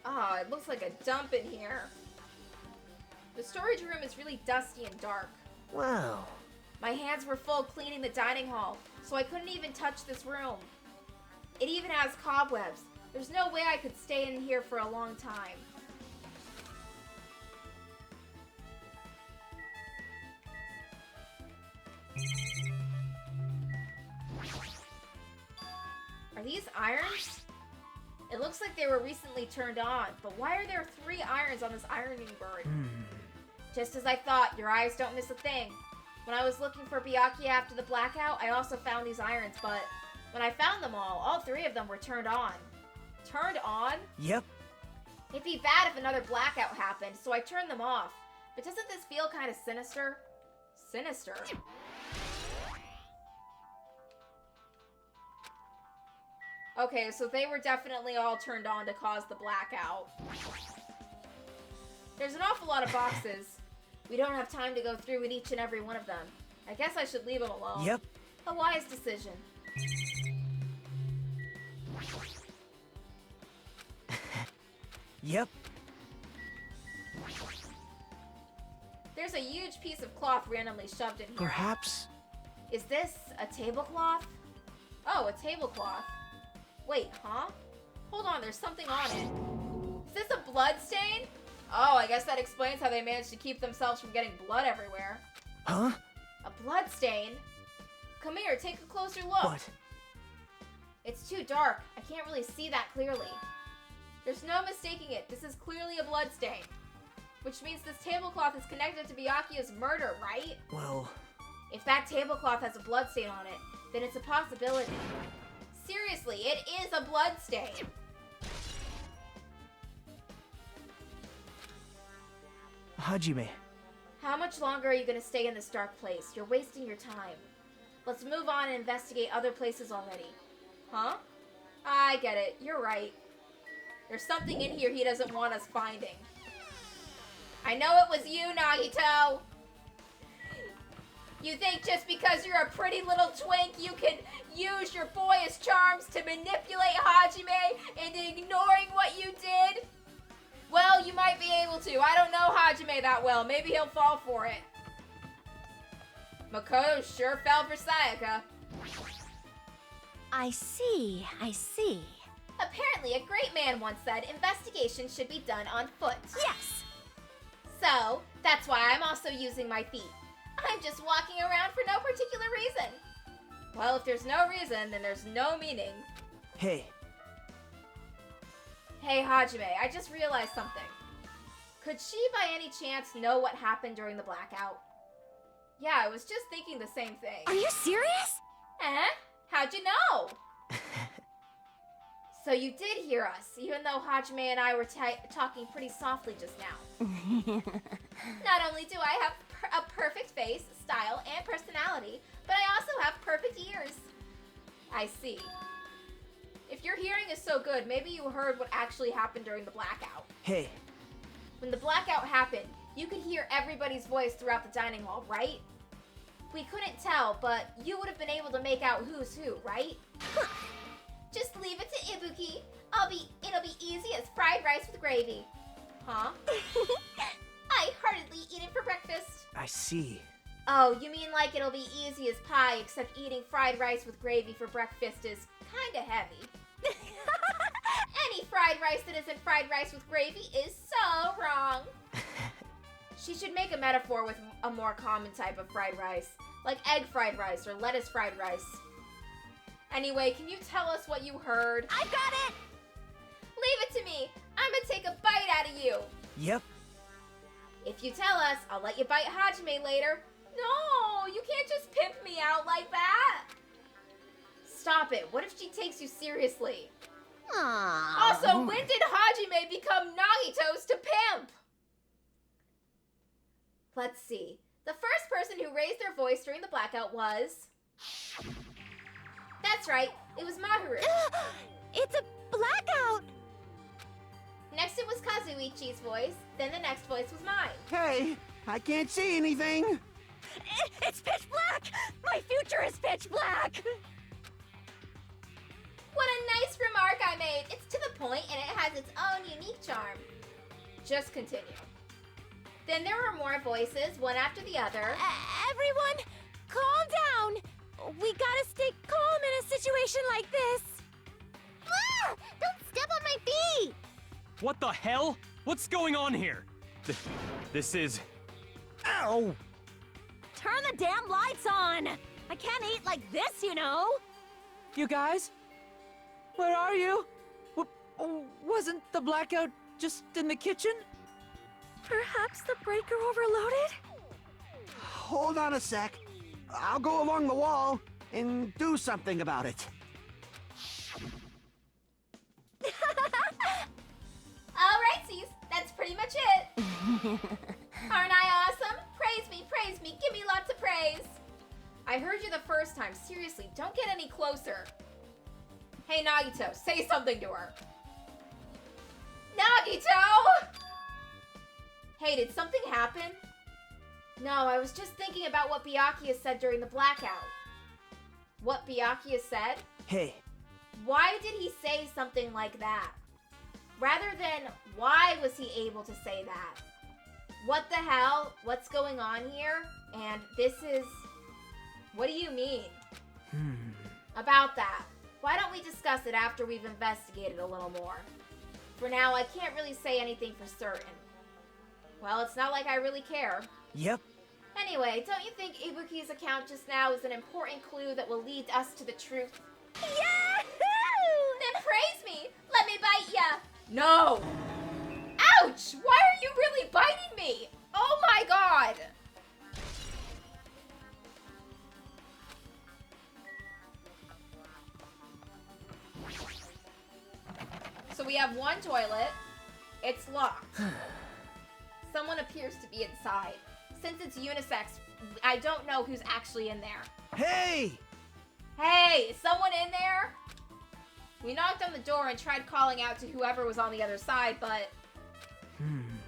Ah, it looks like a dump in here. The storage room is really dusty and dark. Well, My hands were full cleaning the dining hall, so I couldn't even touch this room. It even has cobwebs. There's no way I could stay in here for a long time. Are these irons? It looks like they were recently turned on, but why are there 3 irons on this ironing board? Just as I thought, your eyes don't miss a thing. When I was looking for Byakuya after the blackout, I also found these irons, but when I found them all 3 of them were turned on. Turned on? Yep. It'd be bad if another blackout happened, so I turned them off. But doesn't this feel kind of sinister? Sinister? Okay, so they were definitely all turned on to cause the blackout. There's an awful lot of boxes. We don't have time to go through with each and every one of them. I guess I should leave them alone. Yep. A wise decision. Yep. There's a huge piece of cloth randomly shoved in here. Perhaps. Is this a tablecloth? Oh, a tablecloth. Wait, huh? Hold on, there's something on it. Is this a blood stain? Oh, I guess that explains how they managed to keep themselves from getting blood everywhere. Huh? A blood stain? Come here, take a closer look. What? It's too dark. I can't really see that clearly. There's no mistaking it. This is clearly a blood stain. Which means this tablecloth is connected to Byakuya's murder, right? Well, If that tablecloth has a blood stain on it, then it's a possibility. Seriously, it is a blood stain. Hajime. How much longer are you gonna stay in this dark place? You're wasting your time. Let's move on and investigate other places already. Huh? I get it. You're right. There's something in here he doesn't want us finding. I know it was you, Nagito! You think just because you're a pretty little twink, you can use your boyish charms to manipulate Hajime into ignoring what you did? Well, you might be able to. I don't know Hajime that well. Maybe he'll fall for it. Makoto sure fell for Sayaka. I see, I see. Apparently, a great man once said investigations should be done on foot. Yes! So, that's why I'm also using my feet. I'm just walking around for no particular reason. Well, if there's no reason, then there's no meaning. Hey. Hey, Hajime, I just realized something. Could she by any chance know what happened during the blackout? Yeah, I was just thinking the same thing. Are you serious? Eh? How'd you know? So you did hear us, even though Hajime and I were talking pretty softly just now. Not only do I have a perfect face, style, and personality, but I also have perfect ears. I see. If your hearing is so good, maybe you heard what actually happened during the blackout. Hey. When the blackout happened, you could hear everybody's voice throughout the dining hall, right? We couldn't tell, but you would have been able to make out who's who, right? Just leave it to Ibuki. It'll be easy as fried rice with gravy. Huh? I heartedly eat it for breakfast. I see. Oh, you mean like it'll be easy as pie, except eating fried rice with gravy for breakfast is kinda heavy. Any fried rice that isn't fried rice with gravy is so wrong. She should make a metaphor with a more common type of fried rice, like egg fried rice or lettuce fried rice. Anyway, can you tell us what you heard? I've got it! Leave it to me! I'm gonna take a bite out of you! Yep. If you tell us, I'll let you bite Hajime later. No, you can't just pimp me out like that! Stop it, what if she takes you seriously? Aww. Also, when did Hajime become Nagito's to pimp? Let's see. The first person who raised their voice during the blackout was... That's right, it was Mahiru. It's a blackout! Next it was Kazuichi's voice, then the next voice was mine. Hey, I can't see anything. It's pitch black! My future is pitch black! What a nice remark I made. It's to the point and it has its own unique charm. Just continue. Then there were more voices, one after the other. Everyone, calm down! We gotta stay calm in a situation like this. Ah! Don't step on my feet! What the hell? What's going on here? This is... Ow! Turn the damn lights on! I can't eat like this, you know! You guys? Where are you? Wasn't the blackout just in the kitchen? Perhaps the breaker overloaded? Hold on a sec. I'll go along the wall and do something about it. Alright, C's, that's pretty much it. Aren't I awesome? Praise me, give me lots of praise. I heard you the first time, seriously, don't get any closer. Hey Nagito, say something to her. Nagito! Hey, did something happen? No, I was just thinking about what Byakuya said during the blackout. What Byakuya said? Hey. Why did he say something like that? Rather than, why was he able to say that? What the hell? What's going on here? And this is... What do you mean? About that. Why don't we discuss it after we've investigated a little more? For now, I can't really say anything for certain. Well, it's not like I really care. Yep. Anyway, don't you think Ibuki's account just now is an important clue that will lead us to the truth? Yahoo! Then praise me! Let me bite ya! No! Ouch! Why are you really biting me? Oh my god! So we have one toilet. It's locked. Someone appears to be inside. Since it's unisex, I don't know who's actually in there. Hey! Hey, is someone in there? We knocked on the door and tried calling out to whoever was on the other side, but...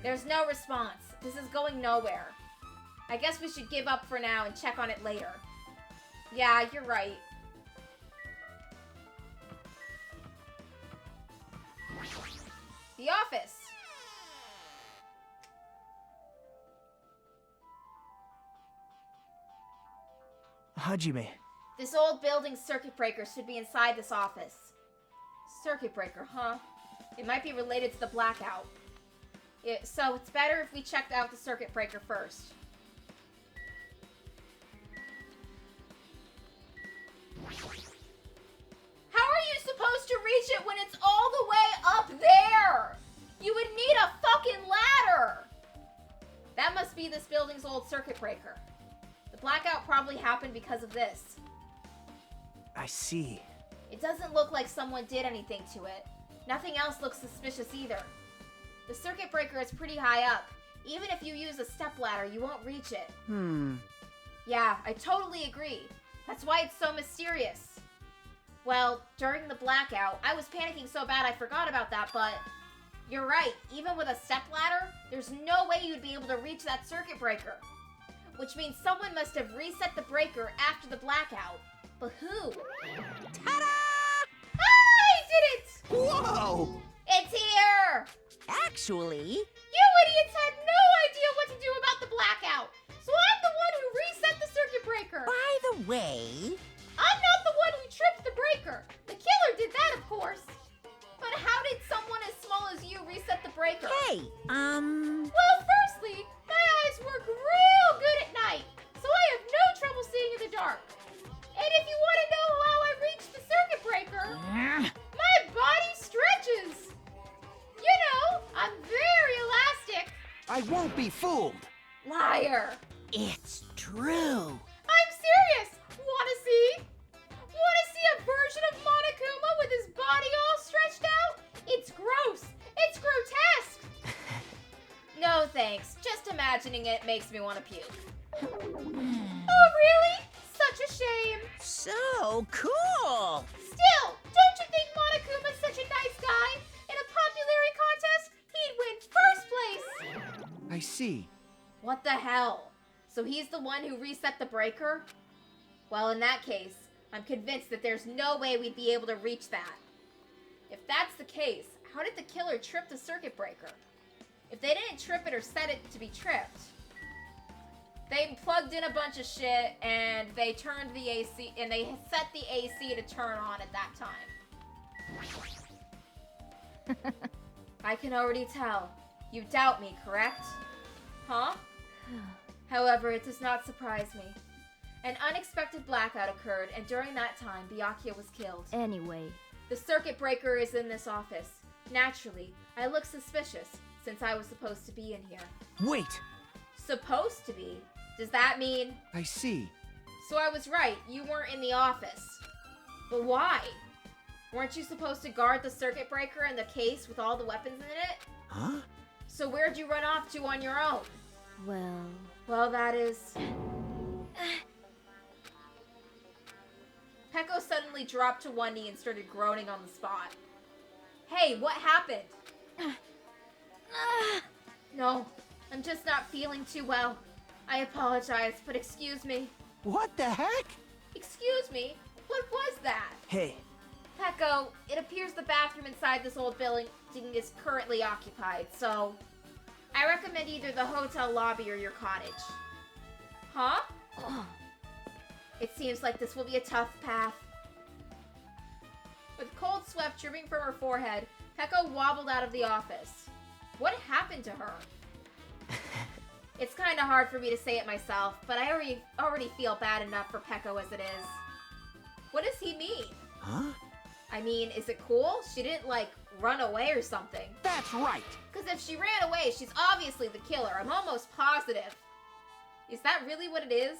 There's no response. This is going nowhere. I guess we should give up for now and check on it later. Yeah, you're right. The office. Hajime. This old building's circuit breaker should be inside this office. Circuit breaker, huh? It might be related to the blackout. So it's better if we checked out the circuit breaker first. How are you supposed to reach it when it's all the way up there? You would need a fucking ladder! That must be this building's old circuit breaker. The blackout probably happened because of this. I see. It doesn't look like someone did anything to it. Nothing else looks suspicious either. The circuit breaker is pretty high up. Even if you use a stepladder, you won't reach it. Yeah, I totally agree. That's why it's so mysterious. Well, during the blackout, I was panicking so bad I forgot about that, but... You're right, even with a stepladder, there's no way you'd be able to reach that circuit breaker. Which means someone must have reset the breaker after the blackout. But who? Ta-da! I did it! Whoa! It's here! Actually, You idiots had no idea what to do about the blackout! So I'm the one who reset the circuit breaker! by the way, I'm not the one who tripped the breaker! The killer did that, of course! But how did someone as small as you reset the breaker? hey, Well, firstly, my eyes won't be fooled. Liar! It's true. I'm serious! Wanna see? Wanna see a version of Monokuma with his body all stretched out? It's gross! It's grotesque! No thanks. Just imagining it makes me want to puke. Oh really? Such a shame. So cool. Still, don't you think Monokuma's such a nice guy? In a popularity contest, he'd win first place. I see. What the hell? So he's the one who reset the breaker? Well, in that case, I'm convinced that there's no way we'd be able to reach that. If that's the case, how did the killer trip the circuit breaker? If they didn't trip it or set it to be tripped, they plugged in a bunch of shit and they turned the AC and they set the AC to turn on at that time. I can already tell. You doubt me, correct? Huh? However, it does not surprise me. An unexpected blackout occurred, and during that time, Byakuya was killed. Anyway, The circuit breaker is in this office. Naturally, I look suspicious, since I was supposed to be in here. Wait! Supposed to be? Does that mean... I see. So I was right, you weren't in the office. But why? Weren't you supposed to guard the circuit breaker and the case with all the weapons in it? Huh? So where'd you run off to on your own? well... Well, that is... Peko suddenly dropped to one knee and started groaning on the spot. Hey, what happened? No, I'm just not feeling too well. I apologize, but excuse me. What the heck? Excuse me? What was that? Hey, Peko, it appears the bathroom inside this old building is currently occupied, so... I recommend either the hotel lobby or your cottage. Huh? It seems like this will be a tough path. With cold sweat dripping from her forehead, Peko wobbled out of the office. What happened to her? It's kind of hard for me to say it myself, but I already feel bad enough for Peko as it is. What does he mean? huh? I mean, is it cool? She didn't, like, run away or something. That's right! Because if she ran away, she's obviously the killer. I'm almost positive. Is that really what it is?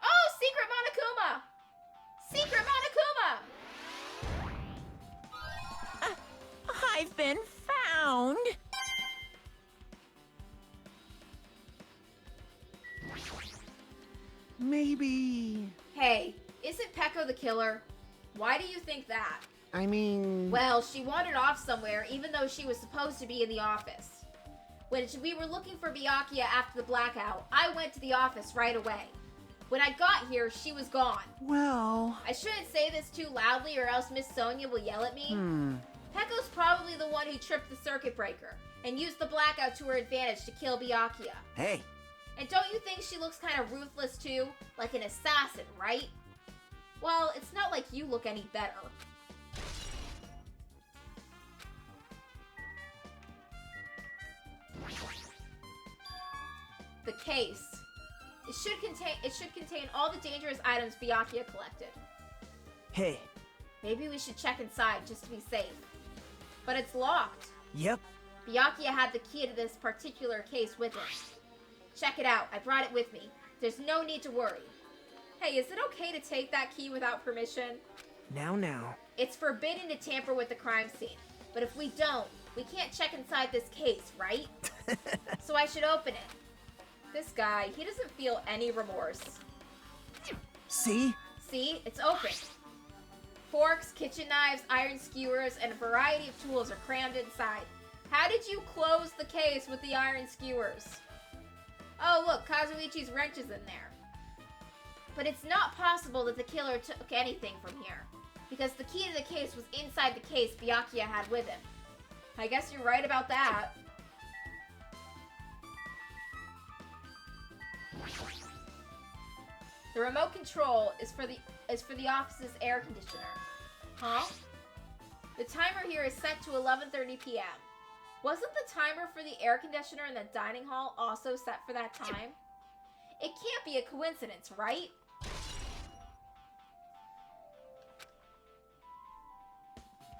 Oh, Secret Monokuma! Secret Monokuma! I've been found. Maybe... Hey, isn't Peko the killer? Why do you think that? I mean... Well, she wandered off somewhere even though she was supposed to be in the office. When we were looking for Byakuya after the blackout, I went to the office right away. When I got here, she was gone. Well... I shouldn't say this too loudly or else Miss Sonia will yell at me. Peko's probably the one who tripped the circuit breaker and used the blackout to her advantage to kill Byakuya. Hey, And don't you think she looks kind of ruthless too? Like an assassin, right? Well, it's not like you look any better. The case. It should contain all the dangerous items Byakuya collected. Hey, Maybe we should check inside just to be safe. But it's locked. yep. Byakuya had the key to this particular case with him. Check it out. I brought it with me. There's no need to worry. Hey, is it okay to take that key without permission? Now. It's forbidden to tamper with the crime scene. But if we don't, we can't check inside this case, right? So I should open it. This guy, he doesn't feel any remorse. See? See? It's open. Forks, kitchen knives, iron skewers, and a variety of tools are crammed inside. How did you close the case with the iron skewers? Oh, look, Kazuichi's wrench is in there. But it's not possible that the killer took anything from here, because the key to the case was inside the case Byakuya had with him. I guess you're right about that. The remote control is for the office's air conditioner. Huh? The timer here is set to 11:30 p.m. Wasn't the timer for the air conditioner in the dining hall also set for that time? It can't be a coincidence, right?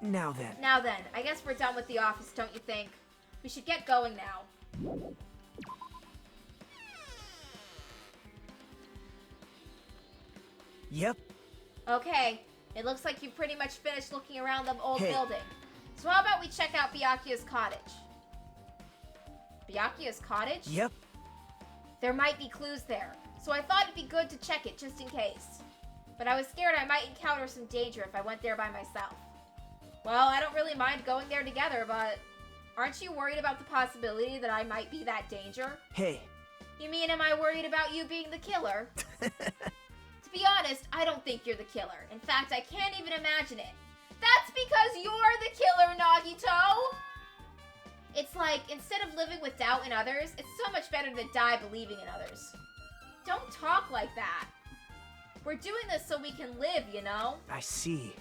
Now then. Now then, I guess we're done with the office, don't you think? We should get going now. Yep. Okay, it looks like you've pretty much finished looking around the old Hey. building. So how about we check out Byakuya's cottage? Byakuya's cottage? Yep. There might be clues there, so I thought it'd be good to check it just in case. But I was scared I might encounter some danger if I went there by myself. Well, I don't really mind going there together, but aren't you worried about the possibility that I might be that danger? Hey. You mean, am I worried about you being the killer? To be honest, I don't think you're the killer. In fact, I can't even imagine it. That's because you're the killer, Nagito! It's like, instead of living with doubt in others, it's so much better to die believing in others. Don't talk like that. We're doing this so we can live, you know? I see.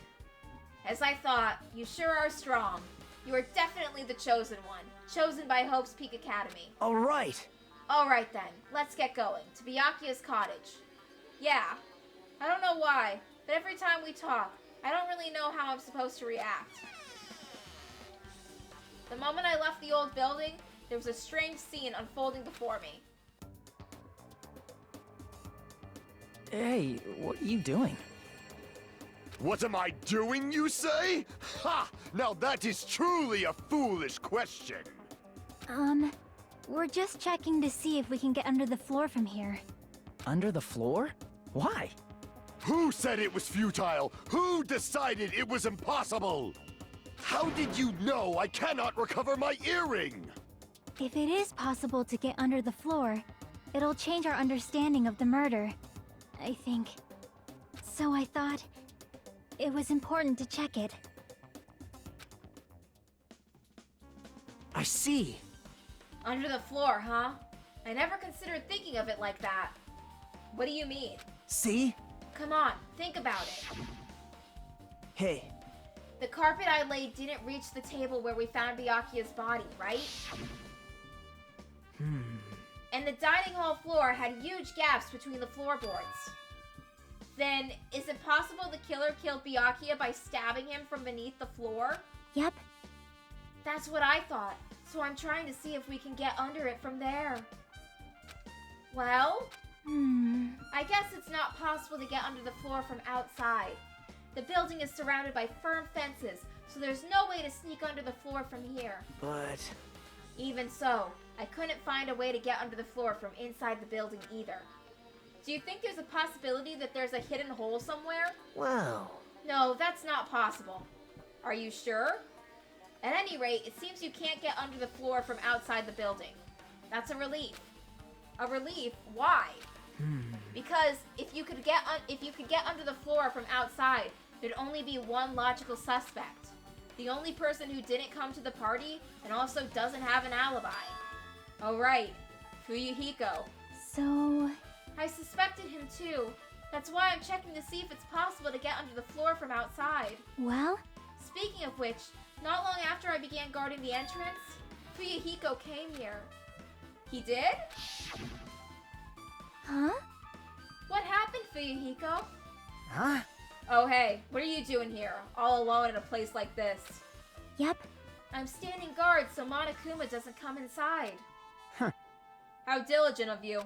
As I thought, you sure are strong. You are definitely the chosen one. Chosen by Hope's Peak Academy. All right. Alright then, let's get going. To Byakuya's cottage. Yeah. I don't know why, but every time we talk, I don't really know how I'm supposed to react. The moment I left the old building, there was a strange scene unfolding before me. Hey, what are you doing? What am I doing, you say? Ha! Now that is truly a foolish question. We're just checking to see if we can get under the floor from here. Under the floor? Why? Who said it was futile? Who decided it was impossible? How did you know I cannot recover my earring? If it is possible to get under the floor, it'll change our understanding of the murder, I think. So I thought it was important to check it. I see. Under the floor, huh? I never considered thinking of it like that. What do you mean? See? Come on, think about it. Hey. The carpet I laid didn't reach the table where we found Byakuya's body, right? And the dining hall floor had huge gaps between the floorboards. Then, is it possible the killer killed Byakuya by stabbing him from beneath the floor? Yep. That's what I thought, so I'm trying to see if we can get under it from there. Well? I guess it's not possible to get under the floor from outside. The building is surrounded by firm fences, so there's no way to sneak under the floor from here. But... Even so, I couldn't find a way to get under the floor from inside the building either. Do you think there's a possibility that there's a hidden hole somewhere? well... No, that's not possible. Are you sure? At any rate, it seems you can't get under the floor from outside the building. That's a relief. A relief? Why? Because if you could get under the floor from outside, there'd only be one logical suspect. The only person who didn't come to the party and also doesn't have an alibi. Oh right, Fuyuhiko. So... I suspected him too. That's why I'm checking to see if it's possible to get under the floor from outside. well? Speaking of which, not long after I began guarding the entrance, Fuyuhiko came here. He did? Huh? What happened, Fuyuhiko? Huh? Oh hey, what are you doing here, all alone in a place like this? Yep. I'm standing guard so Monokuma doesn't come inside. Huh. How diligent of you.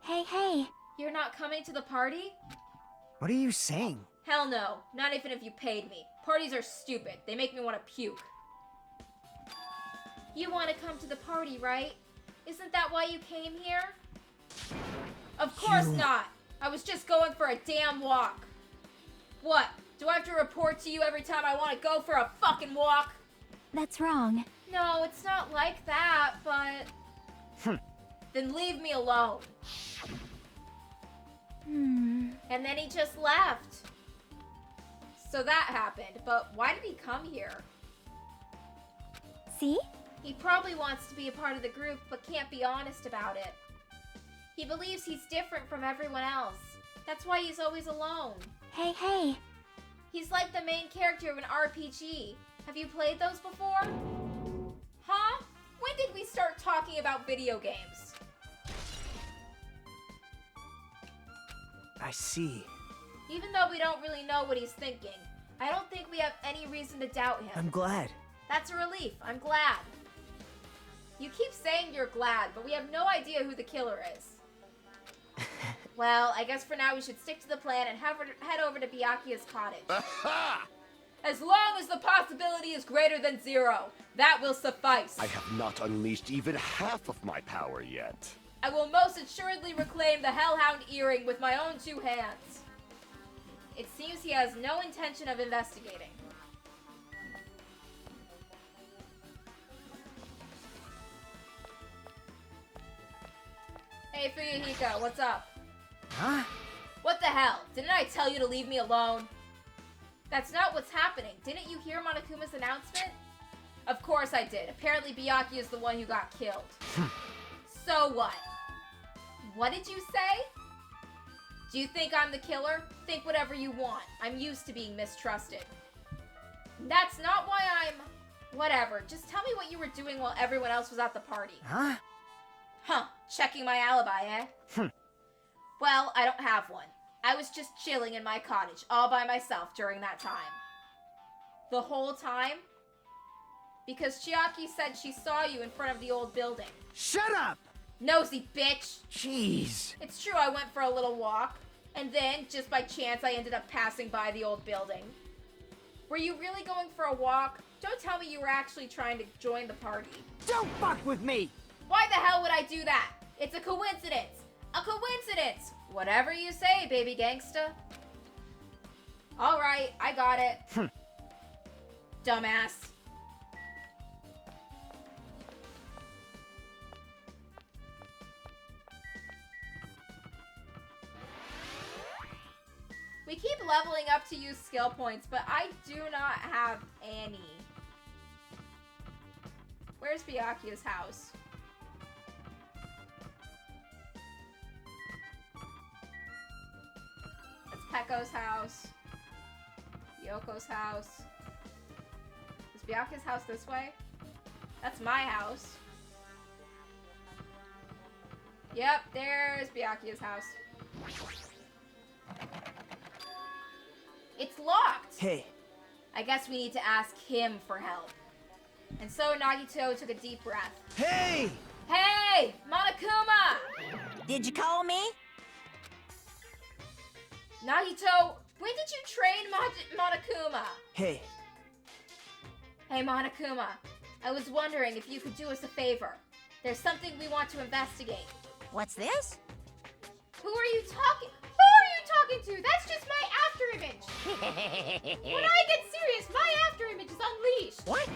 Hey. You're not coming to the party? What are you saying? Hell no, not even if you paid me. Parties are stupid. They make me want to puke. You want to come to the party, right? Isn't that why you came here? Of course not. I was just going for a damn walk. What? Do I have to report to you every time I want to go for a fucking walk? That's wrong. No, it's not like that, but... Then leave me alone. And then he just left. So that happened, but why did he come here? See? He probably wants to be a part of the group, but can't be honest about it. He believes he's different from everyone else. That's why he's always alone. Hey. He's like the main character of an RPG. Have you played those before? Huh? When did we start talking about video games? I see. Even though we don't really know what he's thinking, I don't think we have any reason to doubt him. I'm glad. That's a relief. I'm glad. You keep saying you're glad, but we have no idea who the killer is. Well, I guess for now we should stick to the plan and head over to Byakuya's cottage. Aha! As long as the possibility is greater than 0, that will suffice. I have not unleashed even half of my power yet. I will most assuredly reclaim the Hellhound earring with my own 2 hands. It seems he has no intention of investigating. Hey, Fuyuhiko, what's up? Huh? What the hell? Didn't I tell you to leave me alone? That's not what's happening. Didn't you hear Monokuma's announcement? Of course I did. Apparently Byakuya is the one who got killed. So what? What did you say? Do you think I'm the killer? Think whatever you want. I'm used to being mistrusted. That's not why I'm... Whatever. Just tell me what you were doing while everyone else was at the party. Huh? Huh. Checking my alibi, eh? Well, I don't have one. I was just chilling in my cottage all by myself during that time. The whole time? Because Chiaki said she saw you in front of the old building. Shut up! Nosy bitch! Jeez. It's true I went for a little walk, and then, just by chance, I ended up passing by the old building. Were you really going for a walk? Don't tell me you were actually trying to join the party. Don't fuck with me! Why the hell would I do that? It's a coincidence! A coincidence! Whatever you say, baby gangsta. Alright, I got it. Dumbass. We keep leveling up to use skill points, but I do not have any. Where's Byakuya's house? That's Pekko's house. Yoko's house. Is Byakuya's house this way? That's my house. Yep, there's Byakuya's house. It's locked! Hey. I guess we need to ask him for help. And so Nagito took a deep breath. Hey! Hey! Monokuma! Did you call me? Nagito, when did you train Monokuma? Hey. Hey, Monokuma. I was wondering if you could do us a favor. There's something we want to investigate. What's this? Who are you talking? Who are you talking to? That's just my afterimage. When I get serious, my afterimage is unleashed. What?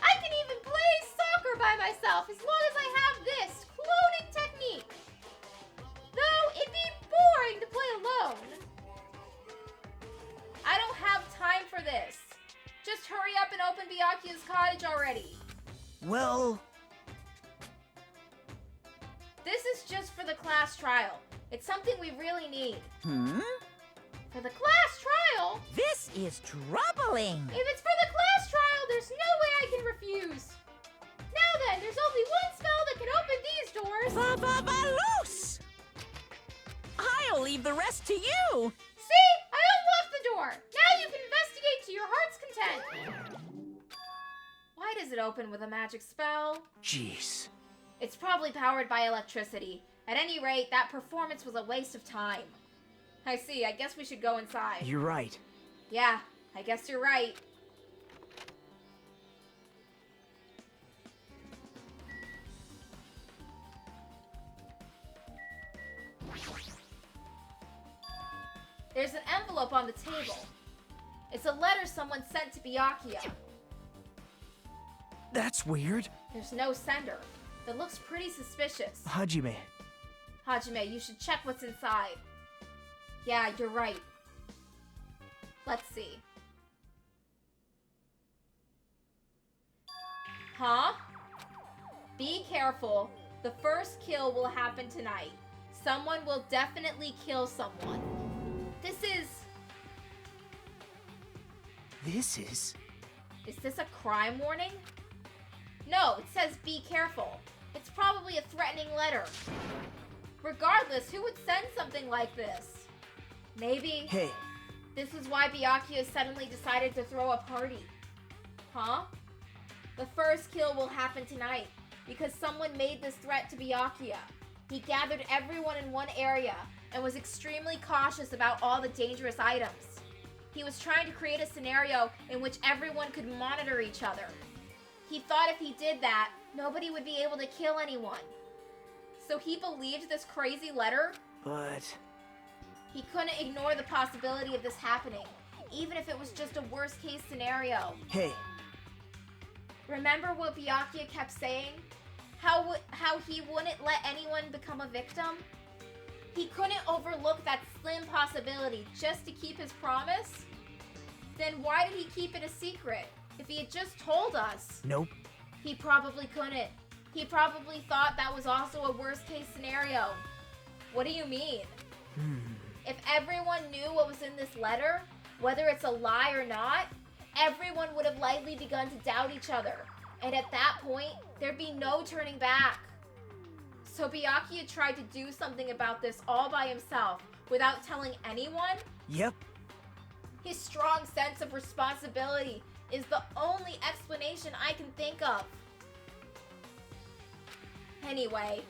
I can even play soccer by myself as long as I have this cloning technique. Though it'd be boring to play alone. I don't have time for this. Just hurry up and open Byakuya's cottage already. Well... This is just for the class trial. It's something we really need. For the class trial? This is troubling. If it's for the class trial, there's no way I can refuse. Now then, there's only one spell that can open these doors. Loose! I'll leave the rest to you. See? I unlocked the door. Now you can investigate to your heart's content. Why does it open with a magic spell? Jeez. It's probably powered by electricity. At any rate, that performance was a waste of time. I see. I guess we should go inside. You're right. Yeah, I guess you're right. There's an envelope on the table. It's a letter someone sent to Byakuya. That's weird. There's no sender. That looks pretty suspicious. Hajime. Hajime, you should check what's inside. Yeah, you're right. Let's see. Huh? Be careful. The first kill will happen tonight. Someone will definitely kill someone. This is... Is this a crime warning? No, it says be careful. It's probably a threatening letter. Regardless, who would send something like this? Maybe... Hey. This is why Byakuya suddenly decided to throw a party. Huh? The first kill will happen tonight, because someone made this threat to Byakuya. He gathered everyone in one area, and was extremely cautious about all the dangerous items. He was trying to create a scenario in which everyone could monitor each other. He thought if he did that, nobody would be able to kill anyone. So he believed this crazy letter? But... He couldn't ignore the possibility of this happening, even if it was just a worst-case scenario. Hey. Remember what Byakuya kept saying? How he wouldn't let anyone become a victim? He couldn't overlook that slim possibility just to keep his promise? Then why did he keep it a secret? If he had just told us. Nope. He probably couldn't. He probably thought that was also a worst-case scenario. What do you mean? If everyone knew what was in this letter, whether it's a lie or not, everyone would have likely begun to doubt each other. And at that point, there'd be no turning back. So Byakuya tried to do something about this all by himself, without telling anyone? Yep. His strong sense of responsibility is the only explanation I can think of. Anyway,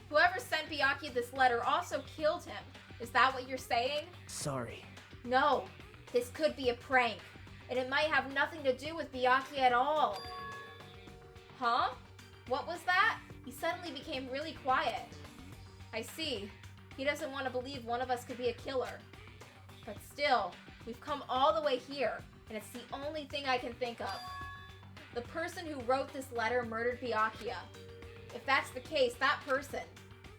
whoever sent Byakuya this letter also killed him. Is that what you're saying? Sorry. No, this could be a prank, and it might have nothing to do with Byakuya at all. Huh? What was that? He suddenly became really quiet. I see. He doesn't want to believe one of us could be a killer. But still, we've come all the way here, and it's the only thing I can think of. The person who wrote this letter murdered Byakuya. If that's the case, that person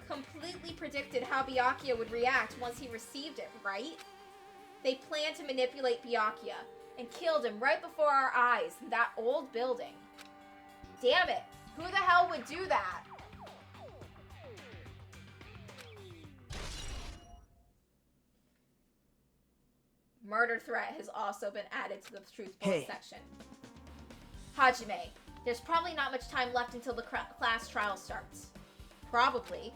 completely predicted how Byakuya would react once he received it, right? They planned to manipulate Byakuya and killed him right before our eyes in that old building. Damn it! Who the hell would do that? Murder threat has also been added to the truth bullet section. Hajime, there's probably not much time left until the class trial starts. Probably.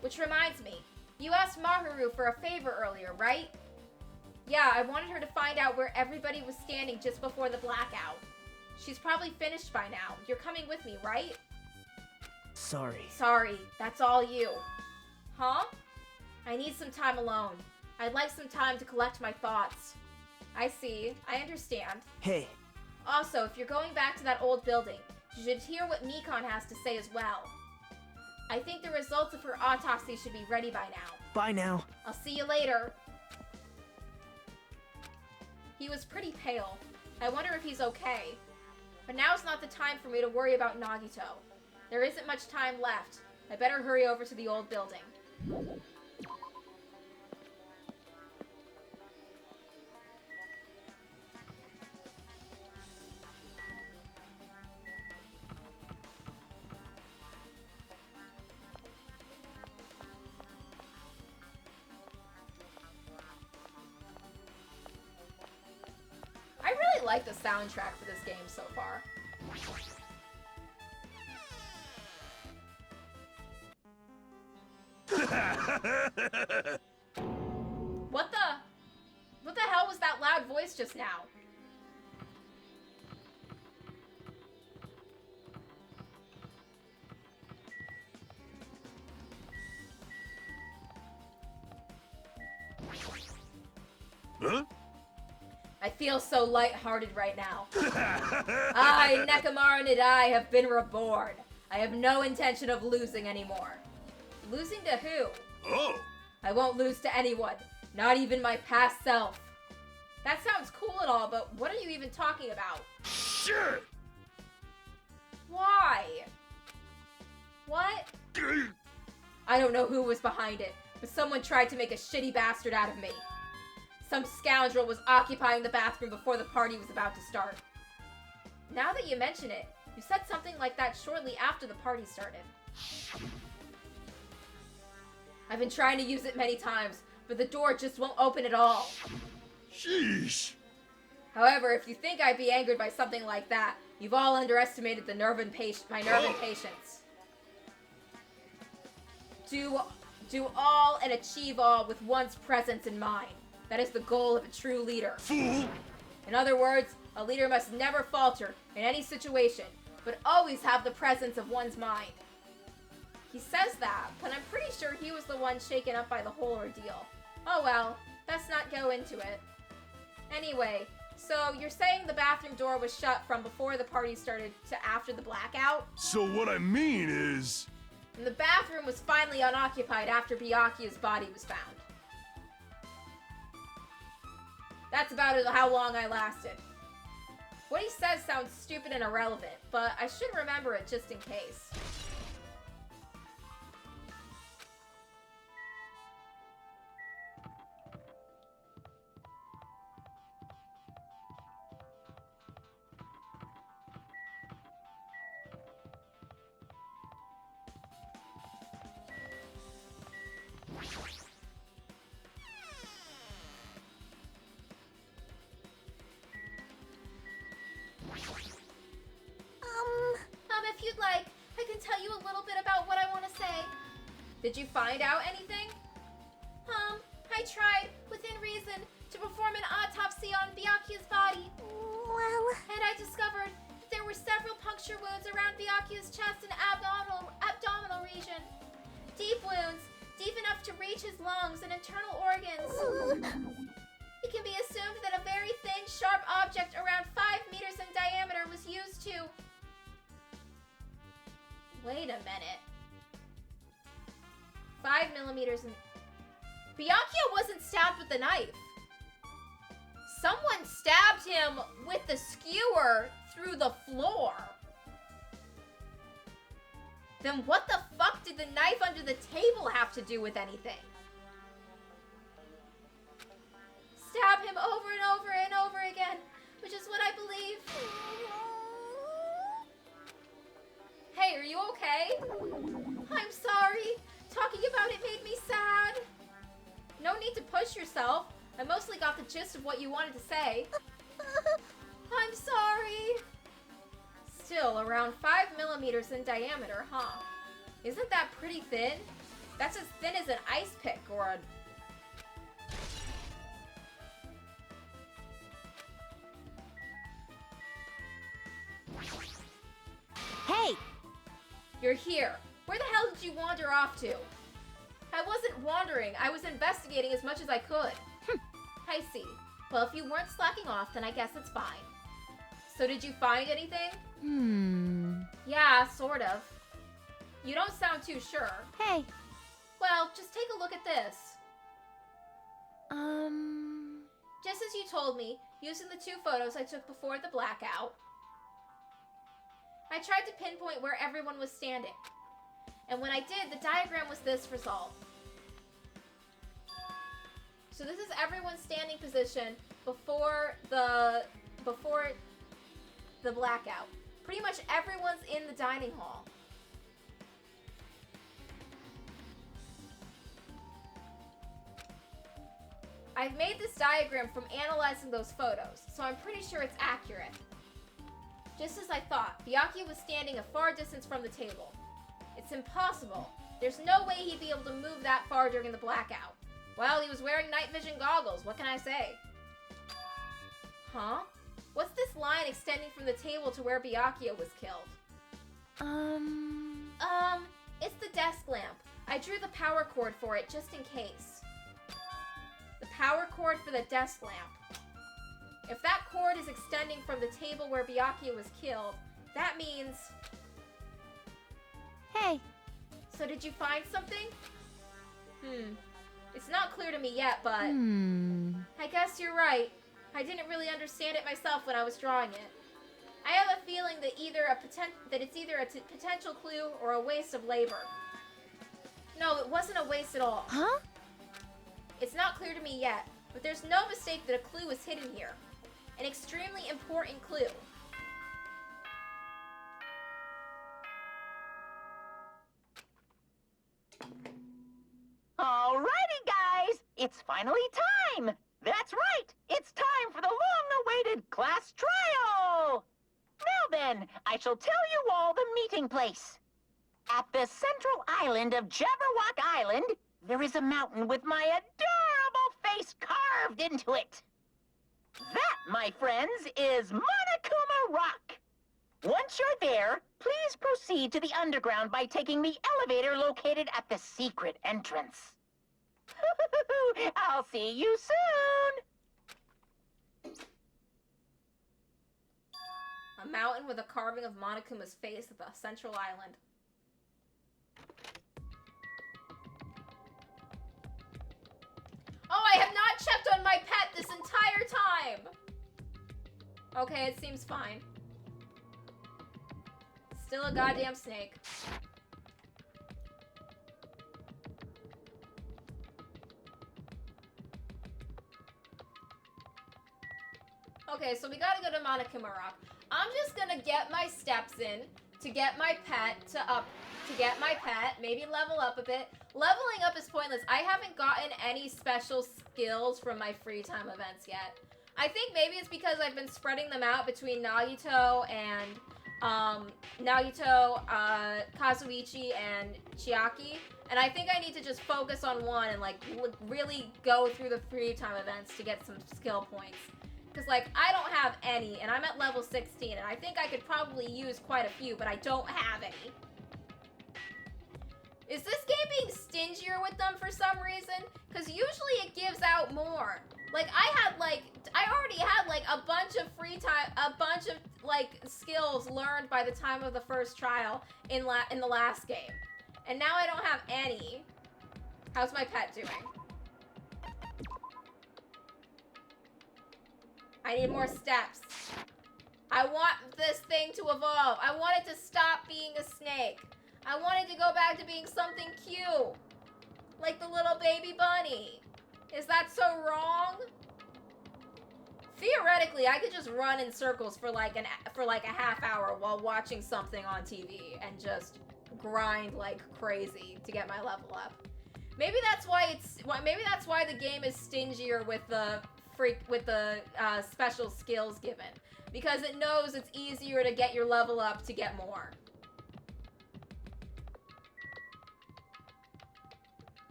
Which reminds me, you asked Maharu for a favor earlier, right? Yeah, I wanted her to find out where everybody was standing just before the blackout. She's probably finished by now. You're coming with me, right? Sorry. Sorry, that's all you. Huh? I need some time alone. I'd like some time to collect my thoughts. I see. I understand. Hey. Also, if you're going back to that old building, you should hear what Nikon has to say as well. I think the results of her autopsy should be ready by now. Bye now. I'll see you later. He was pretty pale. I wonder if he's okay. But now's not the time for me to worry about Nagito. There isn't much time left. I better hurry over to the old building. I really like the soundtrack for this game so far. What the hell was that loud voice just now? Huh? I feel so lighthearted right now. I, Nekomaru Nidai, have been reborn. I have no intention of losing anymore. Losing to who? Oh! I won't lose to anyone, not even my past self. That sounds cool and all, but what are you even talking about? Sure! Why? What? I don't know who was behind it, but someone tried to make a shitty bastard out of me. Some scoundrel was occupying the bathroom before the party was about to start. Now that you mention it, you said something like that shortly after the party started. I've been trying to use it many times, but the door just won't open at all. Sheesh! However, if you think I'd be angered by something like that, you've all underestimated my nerve and patience. Do all and achieve all with one's presence in mind. That is the goal of a true leader. Fool! In other words, a leader must never falter in any situation, but always have the presence of one's mind. He says that, but I'm pretty sure he was the one shaken up by the whole ordeal. Oh well, let's not go into it. Anyway, so you're saying the bathroom door was shut from before the party started to after the blackout? So what I mean is... And the bathroom was finally unoccupied after Byakuya's body was found. That's about how long I lasted. What he says sounds stupid and irrelevant, but I should remember it just in case. If you'd like, I can tell you a little bit about what I want to say. Did you find out anything? I tried, within reason, to perform an autopsy on Byakuya's body. Well... And I discovered that there were several puncture wounds around Byakuya's chest and abdominal region. Deep wounds, deep enough to reach his lungs and internal organs. It can be assumed that a very thin, sharp object around 5 meters in diameter was used to... Wait a minute. 5 millimeters in... Byakuya wasn't stabbed with the knife. Someone stabbed him with the skewer through the floor. Then what the fuck did the knife under the table have to do with anything? Stab him over and over and over again, which is what I believe. Hey, are you okay? I'm sorry. Talking about it made me sad. No need to push yourself. I mostly got the gist of what you wanted to say. I'm sorry. Still, around 5 millimeters in diameter, huh? Isn't that pretty thin? That's as thin as an ice pick or a... Hey! You're here. Where the hell did you wander off to? I wasn't wandering. I was investigating as much as I could. I see. Well, if you weren't slacking off, then I guess it's fine. So did you find anything? Yeah, sort of. You don't sound too sure. Hey. Well, just take a look at this. Just as you told me, using the 2 photos I took before the blackout, I tried to pinpoint where everyone was standing. And when I did, the diagram was this result. So this is everyone's standing position before the blackout. Pretty much everyone's in the dining hall. I've made this diagram from analyzing those photos, so I'm pretty sure it's accurate. Just as I thought, Byakuya was standing a far distance from the table. It's impossible. There's no way he'd be able to move that far during the blackout. Well, he was wearing night vision goggles, what can I say? Huh? What's this line extending from the table to where Byakuya was killed? It's the desk lamp. I drew the power cord for it just in case. The power cord for the desk lamp. If that cord is extending from the table where Byakuya was killed, that means... Hey. So did you find something? It's not clear to me yet, but... I guess you're right. I didn't really understand it myself when I was drawing it. I have a feeling that it's either a potential clue or a waste of labor. No, it wasn't a waste at all. Huh? It's not clear to me yet, but there's no mistake that a clue is hidden here. An extremely important clue. Alrighty, guys! It's finally time! That's right! It's time for the long-awaited class trial! Now then, I shall tell you all the meeting place. At the central island of Jabberwock Island, there is a mountain with my adorable face carved carved into it. That, my friends, is Monokuma Rock. Once you're there, please proceed to the underground by taking the elevator located at the secret entrance. I'll see you soon! A mountain with a carving of Monokuma's face at the central island. Oh, I have not checked on my pet this entire time! Okay, it seems fine. Still a goddamn snake. Okay, so we gotta go to Monokuma Rock. I'm just gonna get my steps in to get my pet maybe level up a bit. Leveling up is pointless. I haven't gotten any special skills from my free time events yet. I think maybe it's because I've been spreading them out between Nagito and Kazuichi and Chiaki, and I think I need to just focus on one and like really go through the free time events to get some skill points. Because, like, I don't have any, and I'm at level 16, and I think I could probably use quite a few, but I don't have any. Is this game being stingier with them for some reason? Because usually it gives out more. Like, I already had, like, a bunch of free time, a bunch of, like, skills learned by the time of the first trial in the last game. And now I don't have any. How's my pet doing? I need more steps. I want this thing to evolve. I want it to stop being a snake. I want it to go back to being something cute. Like the little baby bunny. Is that so wrong? Theoretically, I could just run in circles for like a half hour while watching something on TV and just grind like crazy to get my level up. Maybe that's why the game is stingier with the special skills given, because it knows it's easier to get your level up to get more.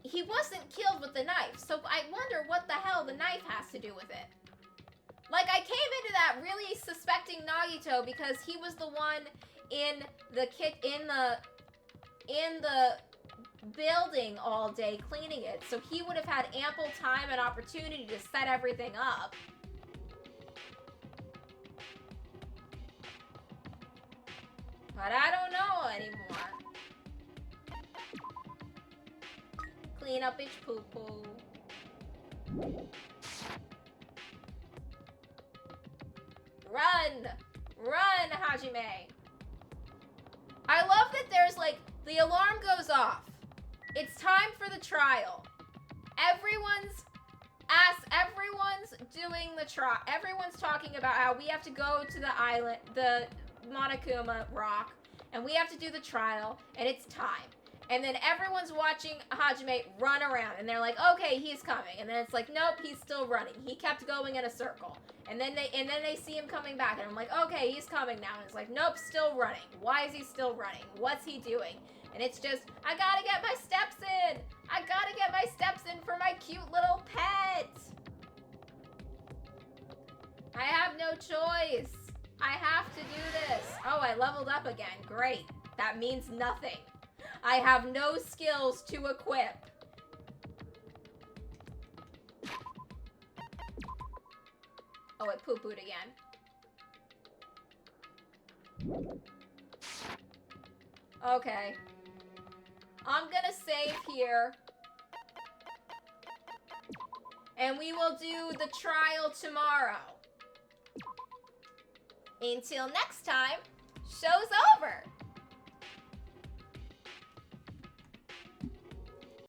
He wasn't killed with the knife, so I wonder what the hell the knife has to do with it. Like, I came into that really suspecting Nagito because he was the one in the building all day cleaning it, so he would have had ample time and opportunity to set everything up. But I don't know anymore. Clean up each poo-poo. Run! Run, Hajime! I love that there's like, the alarm goes off. It's time for the trial. Everyone's doing the trial. Everyone's talking about how we have to go to the island, the Monokuma Rock, and we have to do the trial, and it's time. And then everyone's watching Hajime run around, and they're like, okay, he's coming. And then it's like, nope, he's still running. He kept going in a circle. And then they see him coming back, and I'm like, okay, he's coming now. And it's like, nope, still running. Why is he still running? What's he doing? And it's just, I gotta get my steps in. I gotta get my steps in for my cute little pet. I have no choice. I have to do this. Oh, I leveled up again. Great. That means nothing. I have no skills to equip. Oh, it poo-pooed again. Okay. I'm gonna save here. And we will do the trial tomorrow. Until next time, show's